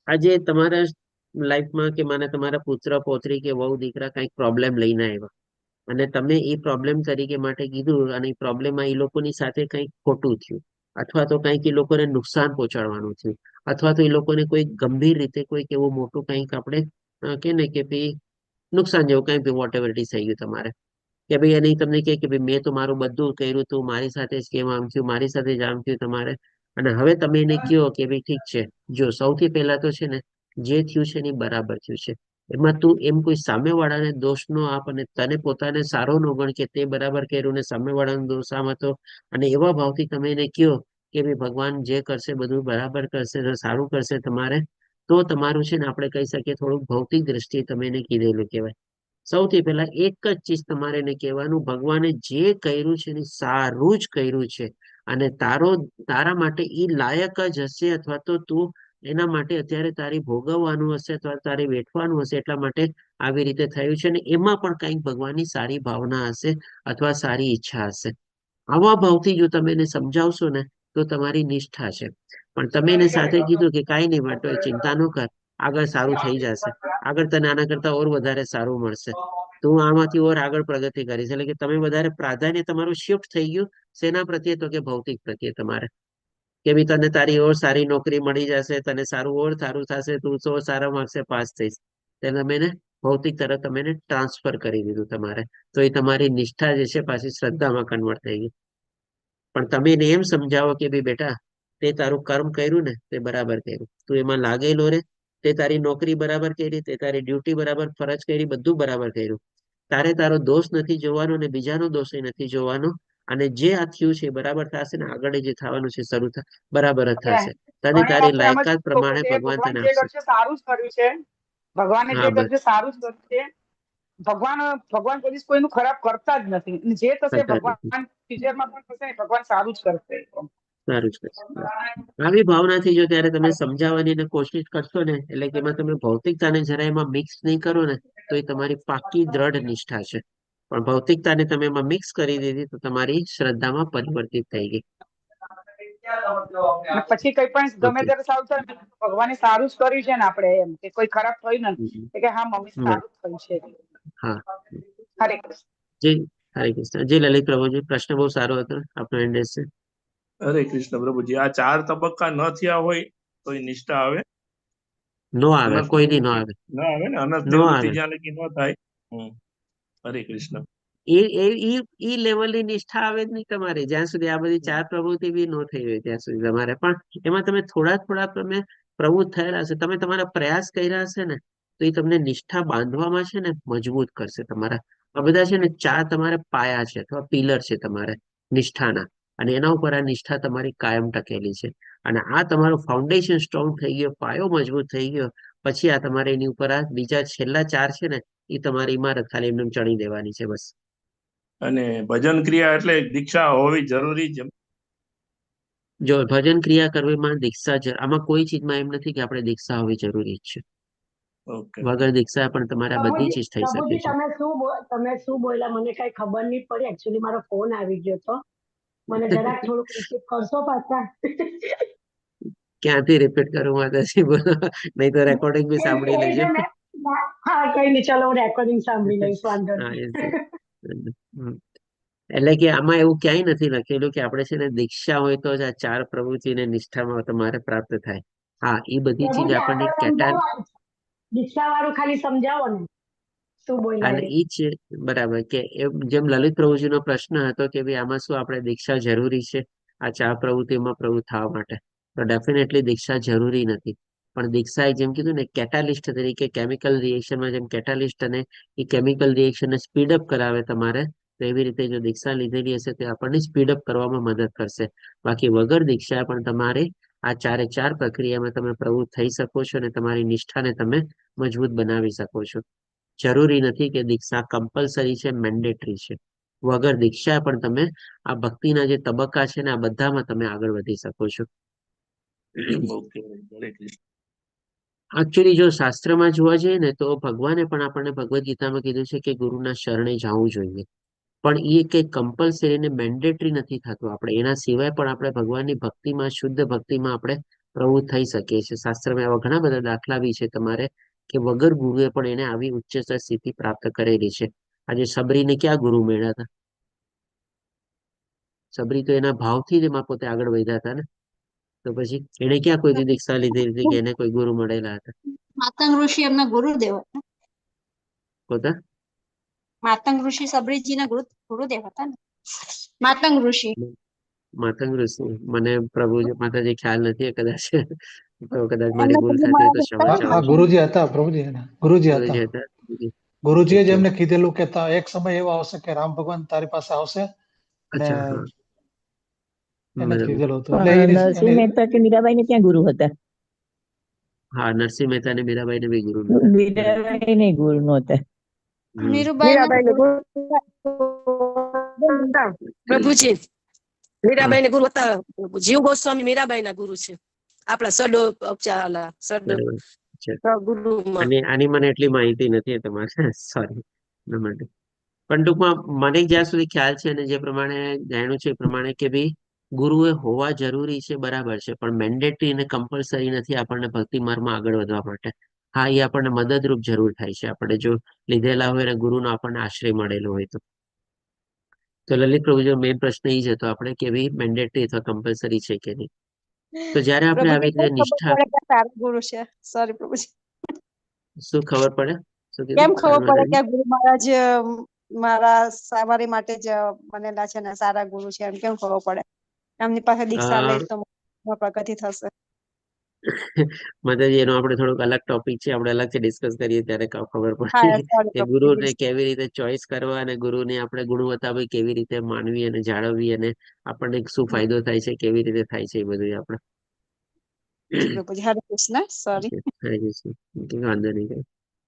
આજે તમારા લાઈફમાં કે માને તમારા પુત્ર પૌત્રી કે વહુ દીકરા કંઈક પ્રોબ્લેમ લઈને આવ્યા, અને તમે એ પ્રોબ્લેમ તરીકે માટે કીધું, અને એ પ્રોબ્લેમમાં એ લોકોની સાથે કંઈક ખોટું થયું, અથવા તો કંઈક એ લોકોને નુકસાન પહોંચાડવાનું થયું, અથવા તો એ લોકોને કોઈ ગંભીર રીતે કોઈક એવું મોટું કંઈક આપણે કે ને કે ભાઈ નુકસાન જેવું કંઈ વોટ એવર ઇટ ઇઝ થઈ ગયું તમારે, કે ભાઈ એને તમને કહે કે ભાઈ મેં તો મારું બધું કર્યું હતું, મારી સાથે જ કેમ આમ થયું, મારી સાથે જ આમ થયું તમારે, અને હવે તમે એને કહો કે ભાઈ ઠીક છે, જો સૌથી પહેલા તો છે ને જે થયું છે ને બરાબર થયું છે, એમાં તું એમ કોઈ સામેવાળાને દોષ નો આપ, અને તને પોતાને સારો નો ગણ કે તે બરાબર કર્યું ને સામેવાળાનો દોષ આમ હતો. અને એવા ભાવથી તમે એને કહો કે ભાઈ ભગવાન જે કરશે બધું બરાબર કરશે, સારું કરશે તમારે, તો તમારું છે ને આપણે કહી શકીએ થોડુંક ભૌતિક દ્રષ્ટિએ તમે એને કીધેલું કહેવાય. સૌથી પહેલા એક જ ચીજ તમારે એને કહેવાનું, ભગવાને જે કર્યું છે ને સારું જ કર્યું છે, અને તારા માટે એ લાયક જ હશે, અથવા તો તું એના માટે અત્યારે તારી ભોગવવાનું હશે અથવા તારે વેઠવાનું હશે, એટલા માટે આવી રીતે થયું છે, ને એમાં પણ કંઈક ભગવાનની સારી ભાવના હશે અથવા સારી ઈચ્છા હશે. આવા ભાવથી જો તમે એને સમજાવશો ને, તો તમારી નિષ્ઠા છે. પણ તમે એને સાથે કીધું કે કાંઈ નહીં માટે ચિંતા ન કર, આગળ સારું થઈ જશે, આગળ તને આના કરતા ઓર વધારે સારું મળશે, તું આમાંથી ઓર આગળ પ્રગતિ કરીશ. એટલે કે તમે વધારે પ્રાધાન્ય તમારું શિફ્ટ થઈ ગયું શેના પ્રત્યે? તો કે ભૌતિક પ્રત્યે તમારે. કે ભઈ તને તારી ઓર સારી નોકરી મળી જશે, તને સારું ઓર સારું થશે, તું તો સારા માર્ક્સે પાસ થઈશ. એટલે તમે એને ભૌતિક તરફ તમે એને ટ્રાન્સફર કરી દીધું તમારે. તો એ તમારી નિષ્ઠા જે છે પાછી શ્રદ્ધામાં કન્વર્ટ થઈ ગઈ. પણ તમે એને એમ સમજાવો કે ભાઈ બેટા તે તારું કર્મ કર્યું ને તે બરાબર કર્યું, તું એમાં લાગેલો રે, તે તારી નોકરી બરાબર કરી, તે તારી ડ્યુટી બરાબર ફરજ કરી, બધું બરાબર કર્યું. તારે તારો દોષ નથી જોવાનો ને બીજાનો દોષ નથી જોવાનો. અને જે આ થયું છે એ બરાબર થશે ને આગળ જે થવાનું છે શરૂ બરાબર જ થશે. તને ઘણી તારી વાર તો એમ જ લાયકાત કહું પ્રમાણે કે ભગવાન ભગવાન તને જે આપશે. કરશે સારું જ કર્યું છે. ભગવાને હા જે બસ કરશે સારું જ કર્યું છે. ભગવાન કોઈ દિવસ કોઈનું ખરાબ કરતા જ નથી. અને જે થશે કરતા જ નથી. ભગવાન ફ્યુચરમાં પણ થશે ભગવાન સારું જ કરશે. સારું જ કરશે. આવી ભાવનાથી જો ત્યારે તમે સમજાવવાની ને કોશિશ કરશો ને, એટલે કે એમાં તમે ભૌતિકતાને જરા એમાં મિક્સ નહીં કરો ને, તો એ તમારી પાકી દ્રઢ નિષ્ઠા છે. પણ ભૌતિકતાને તમે એમાં મિક્સ કરી દીધી તો તમારી શ્રદ્ધામાં પરિવર્તિત થઈ ગઈ. અને પછી કઈ પણ ગમે ઓકે. ત્યારે સારું થાય ને, ભગવાને સારું જ કર્યું છે ને આપણે એમ કે કોઈ ખરાબ થયું નથી કે હા મમ્મી બસ. સારું જ થયું છે. હા. હરે કૃષ્ણ. જી હરે કૃષ્ણ. જી લલિત પ્રભુજી, પ્રશ્ન બહુ સારો હતો આપનો એન્ડેસ છે. હરે કૃષ્ણ પ્રભુજી. આ 4 તબક્કા ન થયા હોય તો એ નિષ્ઠા આવે? નો આવે, અનર્થ કોઈ દી નો નિવૃત્તિ આવે. ન આવે ને? અનર્થ નો નિવૃત્તિ આવે. જ્યાં લગી ન થાય. હરે કૃષ્ણ. ઈ લેવલની નિષ્ઠા આવે જ નહીં તમારે જ્યાં સુધી આ બધી 4 પ્રવૃત્તિ બી નો થઈ હોય ત્યાં સુધી તમારે. પણ એમાં તમે થોડા તમે પ્રવૃત્ત થયેલા હશે, તમે તમારા પ્રયાસ કર્યા હશે ને, તો એ તમને નિષ્ઠા બાંધવામાં છે ને મજબૂત કરશે તમારા. આ બધા છે ને 4 તમારે પાયા છે અથવા પિલર છે તમારે નિષ્ઠાના. અને એના ઉપર આ નિષ્ઠા તમારી કાયમ ટકેલી છે. અને આ તમારો ફાઉન્ડેશન સ્ટ્રોંગ થઈ ગયો, પાયો મજબૂત થઈ ગયો, પછી આ તમારે એની ઉપર આ બીજા છેલ્લા 4 છે ને એ તમારી ઇમારત ખાલી એમને ચણી દેવાની છે બસ. અને ભજન ક્રિયા એટલે દીક્ષા હોવી જરૂરી છે? જો ભજન ક્રિયા કરવામાં દીક્ષા આમાં કોઈ ચીજમાં એમ નથી કે આપણે દીક્ષા હોવી જરૂરી જ છે. ઓકે. વગર દીક્ષા પણ તમારે આ બધી ચીજ થઈ શકે પ્રભુજી છે. તમે શું બોલ્યા મને કઈ ખબર નહીં પડી. એકચ્યુઅલી મારો ફોન આવી ગયો તો. મને જરાક થોડુંક રિપીટ કરશો પાછા? ક્યાંથી રિપીટ કરું માતાજી બોલો, નહીં તો રેકોર્ડિંગ બી સાંભળી લેજો. હા કઈ નહીં, ચલો હું રેકોર્ડિંગ સાંભળી લઈશ, વાંધો હા એ નહીં. એટલે કે આમાં એવું ક્યાંય નથી લખેલું કે આપણે છે ને દીક્ષા હોય તો જ આ 4 પ્રવૃત્તિને નિષ્ઠામાં તમારે પ્રાપ્ત થાય. હા એ બધી ચીજ પ્રભુજી આપણને આગળ સમજાવો, દીક્ષા વાળું ખાલી સમજાવો ને શું બોલ્યા અને એ. ઈ છે બરાબર કે જેમ લલિત પ્રભુજીનો પ્રશ્ન હતો કે ભાઈ આમાં શું આપણે દીક્ષા જરૂરી છે આ 4 પ્રવૃત્તિમાં પ્રવૃત્ત થવા માટે? તો ડેફિનેટલી દીક્ષા જરૂરી નથી. પણ દીક્ષા એ જેમ કીધું ને કેટાલિસ્ટ તરીકે કેમિકલ રિએક્શનમાં જેમ કેટાલિસ્ટ અને એ કેમિકલ રિએક્શનને સ્પીડઅપ કરાવે તમારે, તો એવી રીતે જો દીક્ષા લીધેલી હશે તો આપણને સ્પીડઅપ કરવામાં મદદ કરશે. બાકી વગર દીક્ષા પણ તમારે આ 4 પ્રક્રિયામાં તમે પ્રવૃત્ત થઈ શકો છો અને તમારી નિષ્ઠાને તમે મજબૂત બનાવી શકો છો. જરૂરી નથી કે દીક્ષા કમ્પલસરી છે, મેન્ડેટરી છે. વગર દીક્ષા પણ તમે આ ભક્તિના જે તબક્કા છે ને આ બધામાં તમે આગળ વધી શકો છો. ઓકે. હરે કૃષ્ણ. એકચ્યુઅલી જો શાસ્ત્રમાં જોવા જઈએ ને તો ભગવાને પણ આપણને ભગવદ્ ગીતામાં કીધું છે કે ગુરુના શરણે જવું જોઈએ. પણ એ કઈ કમ્પલસરી ને મેન્ડેટરી નથી થતું. આપણે એના સિવાય પણ આપણે ભગવાનની ભક્તિમાં, શુદ્ધ ભક્તિમાં આપણે પ્રવૃત્ત થઈ શકીએ છીએ. શાસ્ત્રમાં એવા ઘણા બધા દાખલા બી છે તમારે કે વગર ગુરુએ પણ એને આવી ઉચ્ચતર સ્થિતિ પ્રાપ્ત કરેલી છે. આજે સબરીને ક્યાં ગુરુ મળ્યા હતા? સબરી તો એના ભાવથી જ એમાં પોતે આગળ વધ્યા હતા ને. તો પછી એને ક્યાં કોઈ દીક્ષા લીધી હતી કે એને કોઈ ગુરુ મળેલા હતા? માતંગ ઋષિ એમના ગુરુદેવ હતા. પોતા માતંગ ઋષિ સબરીજીના ગુરુદેવ હતા ને. માતંગ ઋષિ. માતંગ ઋષિ મને પ્રભુ માતાજી ખ્યાલ નથી કદાચ. તો કદાચ મારી એમના ભૂલ ગુરુ થતી હોય તો મહારાજ ક્ષમા હતા હા ચાહું છું. ગુરુજી હતા પ્રભુજી, ગુરુજી હતા. ગુરુજી હતા. ગુરુજીએ જ ઓકે. એમને કીધેલું કે એક સમય એવો આવશે કે રામ ભગવાન તારી પાસે આવશે અને અચ્છા હા એને જ બરાબર. કીધેલું હતું. એટલે પણ એની નરસિંહ એની મહેતા કે મીરાબાઈ ને ક્યાં ગુરુ હતા? હા નરસિંહ મહેતા અને મીરાબાઈ ને બી ગુરુ નહોતા. બરાબર. મીરાબાઈ ને ગુરુ નહોતા. મીરુબાઈ ના મીરાબાઈ ને ગુરુ હતા. પ્રભુજી હા મીરાબાઈ ને ગુરુ હતા. જીવ ગોસ્વામી મીરાબાઈ ના ગુરુ છે. આપણા સડો બરાબર છે. ગુરુમાં. અને આની મને એટલી માહિતી નથી તમારે સોરી એના માટે. પણ ટૂંકમાં મને જ્યાં સુધી ખ્યાલ છે અને જે પ્રમાણે જાણ્યું છે એ પ્રમાણે કે ભાઈ ગુરુએ હોવા જરૂરી છે બરાબર છે, પણ મેન્ડેટરી અને કમ્પલસરી નથી આપણને ભક્તિ માર્ગમાં આગળ વધવા માટે. હા એ આપણને મદદરૂપ જરૂર થાય છે આપણે જો લીધેલા હોય અને ગુરુનો આપણને આશ્રય મળેલો હોય તો. તો લલિત પ્રભુજીનો મેઇન પ્રશ્ન એ જ હતો આપણે કે ભાઈ મેન્ડેટરી અથવા કમ્પલસરી છે કે નહીં. તો જ્યારે આપણે આવી પ્રભુજી રીતે કેમ ખબર નિષ્ઠા, પડે કે આ સારા ગુરુ છે? સોરી પ્રભુજી, શું ખબર પડે? શું કેમ કીધું? ખબર પડે માતાજી કે આ ગુરુ મહારાજ મારી માટે જ બનેલા છે ને સારા ગુરુ છે? એમ કેમ ખબર પડે? એમની પાસે દીક્ષા લઈ તો પ્રગતિ થશે. માતાજી એનો આપણે થોડોક અલગ ટોપિક છે, આપણે અલગથી ડિસ્કસ કરીએ ત્યારે ખબર હા પડે સોરી કે પ્રભુજી ગુરુને please. કેવી રીતે ચોઈસ કરવા અને ગુરુને આપણે ગુણવત્તા ભાઈ કેવી રીતે માનવી અને જાળવવી અને આપણને શું ફાયદો થાય છે, કેવી રીતે થાય છે, એ બધું આપણે જી પ્રભુજી, હરે કૃષ્ણ, સોરી. વાંધો નહીં કઈ.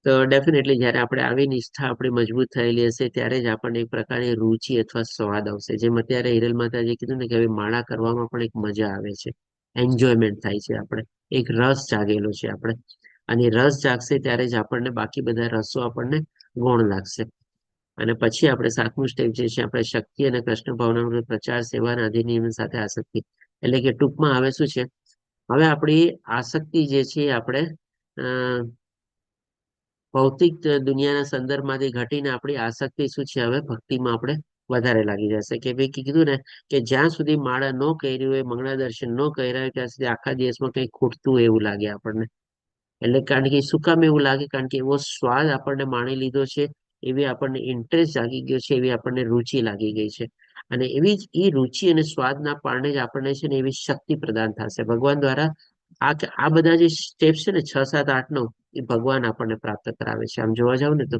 તો ડેફિનેટલી જયારે આપણે આવી નિષ્ઠા આપણી મજબૂત થયેલી હશે ત્યારે જ આપણને એક પ્રકારની રુચિ અથવા સ્વાદ આવશે. જેમ અત્યારે હિરલ માતાજી કીધું ને કે હવે માળા કરવામાં પણ એક મજા આવે છે, એન્જોયમેન્ટ થાય છે, આપણે એક રસ જાગેલો છે આપણે, અને રસ જાગશે ત્યારે જ આપણને બાકી બધા રસો આપણને ગૌણ લાગશે. અને પછી આપણે 7મું સ્ટેપ જે છે આપણે શક્તિ અને કૃષ્ણ ભાવનાનો પ્રચાર, સેવા અને અધિનિયમ સાથે આસક્તિ. એટલે કે ટૂંકમાં હવે શું છે, હવે આપણી આસક્તિ જે છે આપણે ભૌતિક દુનિયાના સંદર્ભમાંથી ઘટીને આપણી આસક્તિ શું છે હવે ભક્તિમાં આપણે વધારે લાગી જશે. કે ભાઈ કીધું ને કે જ્યાં સુધી માળા ન કર્યું હોય, મંગળા દર્શન ન કર્યા હોય, ત્યાં સુધી આખા દિવસમાં કંઈ ખૂટતું હોય એવું લાગે આપણને. એટલે કારણ કે શું કામ એવું લાગે? કારણ કે એવો સ્વાદ આપણને માણી લીધો છે, એવી આપણને ઇન્ટરેસ્ટ જાગી ગયો છે, એવી આપણને રુચિ લાગી ગઈ છે. અને એવી જ એ રુચિ અને સ્વાદના કારણે જ આપણને છે ને એવી શક્તિ પ્રદાન થશે ભગવાન દ્વારા. આ બધા જે સ્ટેપ છે ને 6, 7, 8, 9 એ ભગવાન આપણને પ્રાપ્ત કરાવે છે. આમ જોવા જાવ ને તો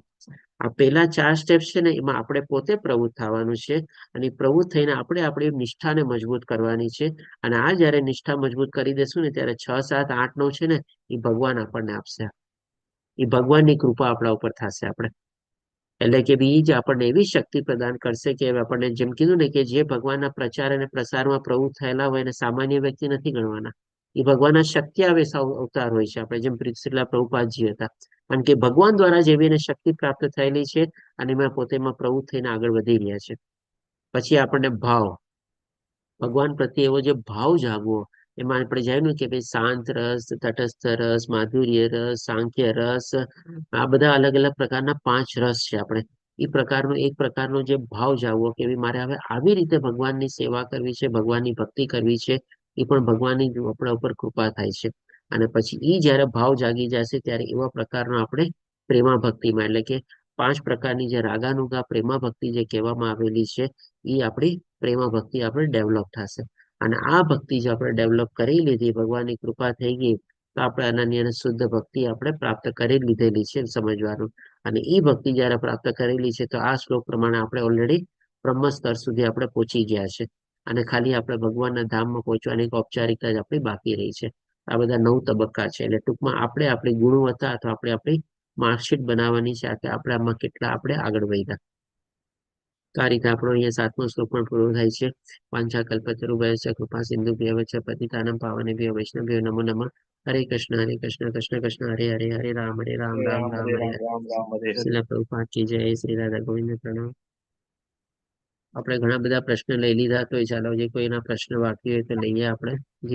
આ પેલા 4 સ્ટેપ છે ને એમાં આપણે પોતે પ્રવૃત્ત થવાનું છે, અને પ્રવૃત્ત થઈને આપણે આપણી નિષ્ઠાને મજબૂત કરવાની છે. અને આ જયારે નિષ્ઠા મજબૂત કરી દેશું ને ત્યારે 6, 7, 8, 9 છે ને એ ભગવાન આપણને આપશે. એ ભગવાનની કૃપા આપણા ઉપર થશે. આપણે એટલે કે બીજ આપણને એવી શક્તિ પ્રદાન કરશે કે આપણને જેમ કીધું ને કે જે ભગવાનના પ્રચાર અને પ્રસારમાં પ્રવૃત્ત થયેલા હોય એને સામાન્ય વ્યક્તિ નથી ગણવાના. એ ભગવાનના શક્તિ આવે અવતાર હોય છે. આપણે જેમ શ્રીલા પ્રભુપાદજી હતા, કારણ કે ભગવાન દ્વારા જેવી એને શક્તિ પ્રાપ્ત થયેલી છે અને એમાં પોતે પ્રવૃત્ત થઈને આગળ વધી રહ્યા છે. પછી આપણને ભાવ, ભગવાન પ્રત્યે એવો જે ભાવ જાગવો, એમાં આપણે જાણ્યું કે ભાઈ શાંત રસ, તટસ્થ રસ, માધુર્ય રસ, સાંખ્ય રસ, આ બધા અલગ અલગ પ્રકારના 5 રસ છે. આપણે એ પ્રકારનો એક પ્રકારનો જે ભાવ જાગવો કે મારે હવે આવી રીતે ભગવાનની સેવા કરવી છે, ભગવાનની ભક્તિ કરવી છે, એ પણ ભગવાનની આપણા ઉપર કૃપા થાય છે. અને પછી એ જયારે ભાવ જાગી જશે ત્યારે એવા પ્રકારનો આપણે પ્રેમા ભક્તિમાં, એટલે કે 5 પ્રકારની જે રાગાનુગા પ્રેમા ભક્તિ જે કહેવામાં આવેલી છે, એ આપણી પ્રેમા ભક્તિ આપણે ડેવલપ થશે. અને આ ભક્તિ જો આપણે ડેવલપ કરી લીધી, ભગવાનની કૃપા થઈ ગઈ, તો આપણે અનન્ય અને શુદ્ધ ભક્તિ આપણે પ્રાપ્ત કરી લીધેલી છે સમજવાનું. અને એ ભક્તિ જયારે પ્રાપ્ત કરેલી છે તો આ શ્લોક પ્રમાણે આપણે ઓલરેડી બ્રહ્મ સ્તર સુધી આપણે પહોંચી ગયા છે. અને ખાલી આપણે ભગવાનના ધામમાં પહોંચવાની એક ઔપચારિકતા જ આપણી બાકી રહી છે. આ બધા 9 તબક્કા છે. એટલે ટૂંકમાં આપણે આપણી ગુણવત્તા અથવા આપણે આપણી માર્કશીટ બનાવવાની છે કે આપણે આમાં કેટલા આપણે આગળ વધ્યા. તો આ રીતે આપણો અહીંયા 7મો શ્લોક પણ પૂરો થાય છે. પાંચા કલ્પતરુભ્યશ્ચ કૃપા સિંધુભ્યઃ ચ પતિતાનાં પાવનેભ્યો વૈષ્ણવેભ્યો નમો નમઃ. હરે કૃષ્ણ કૃષ્ણ કૃષ્ણ હરે હરે, હરે રામ રામ રામ હરે હરે. શ્રીલ પ્રભુપાદ કી જય. શ્રી રાધા ગોવિંદ પ્રણામ. આપણે ઘણા બધા પ્રશ્ન લઈ લીધા, તો ચાલો જે કોઈના પ્રશ્ન બાકી હોય તો લઈએ આપણે.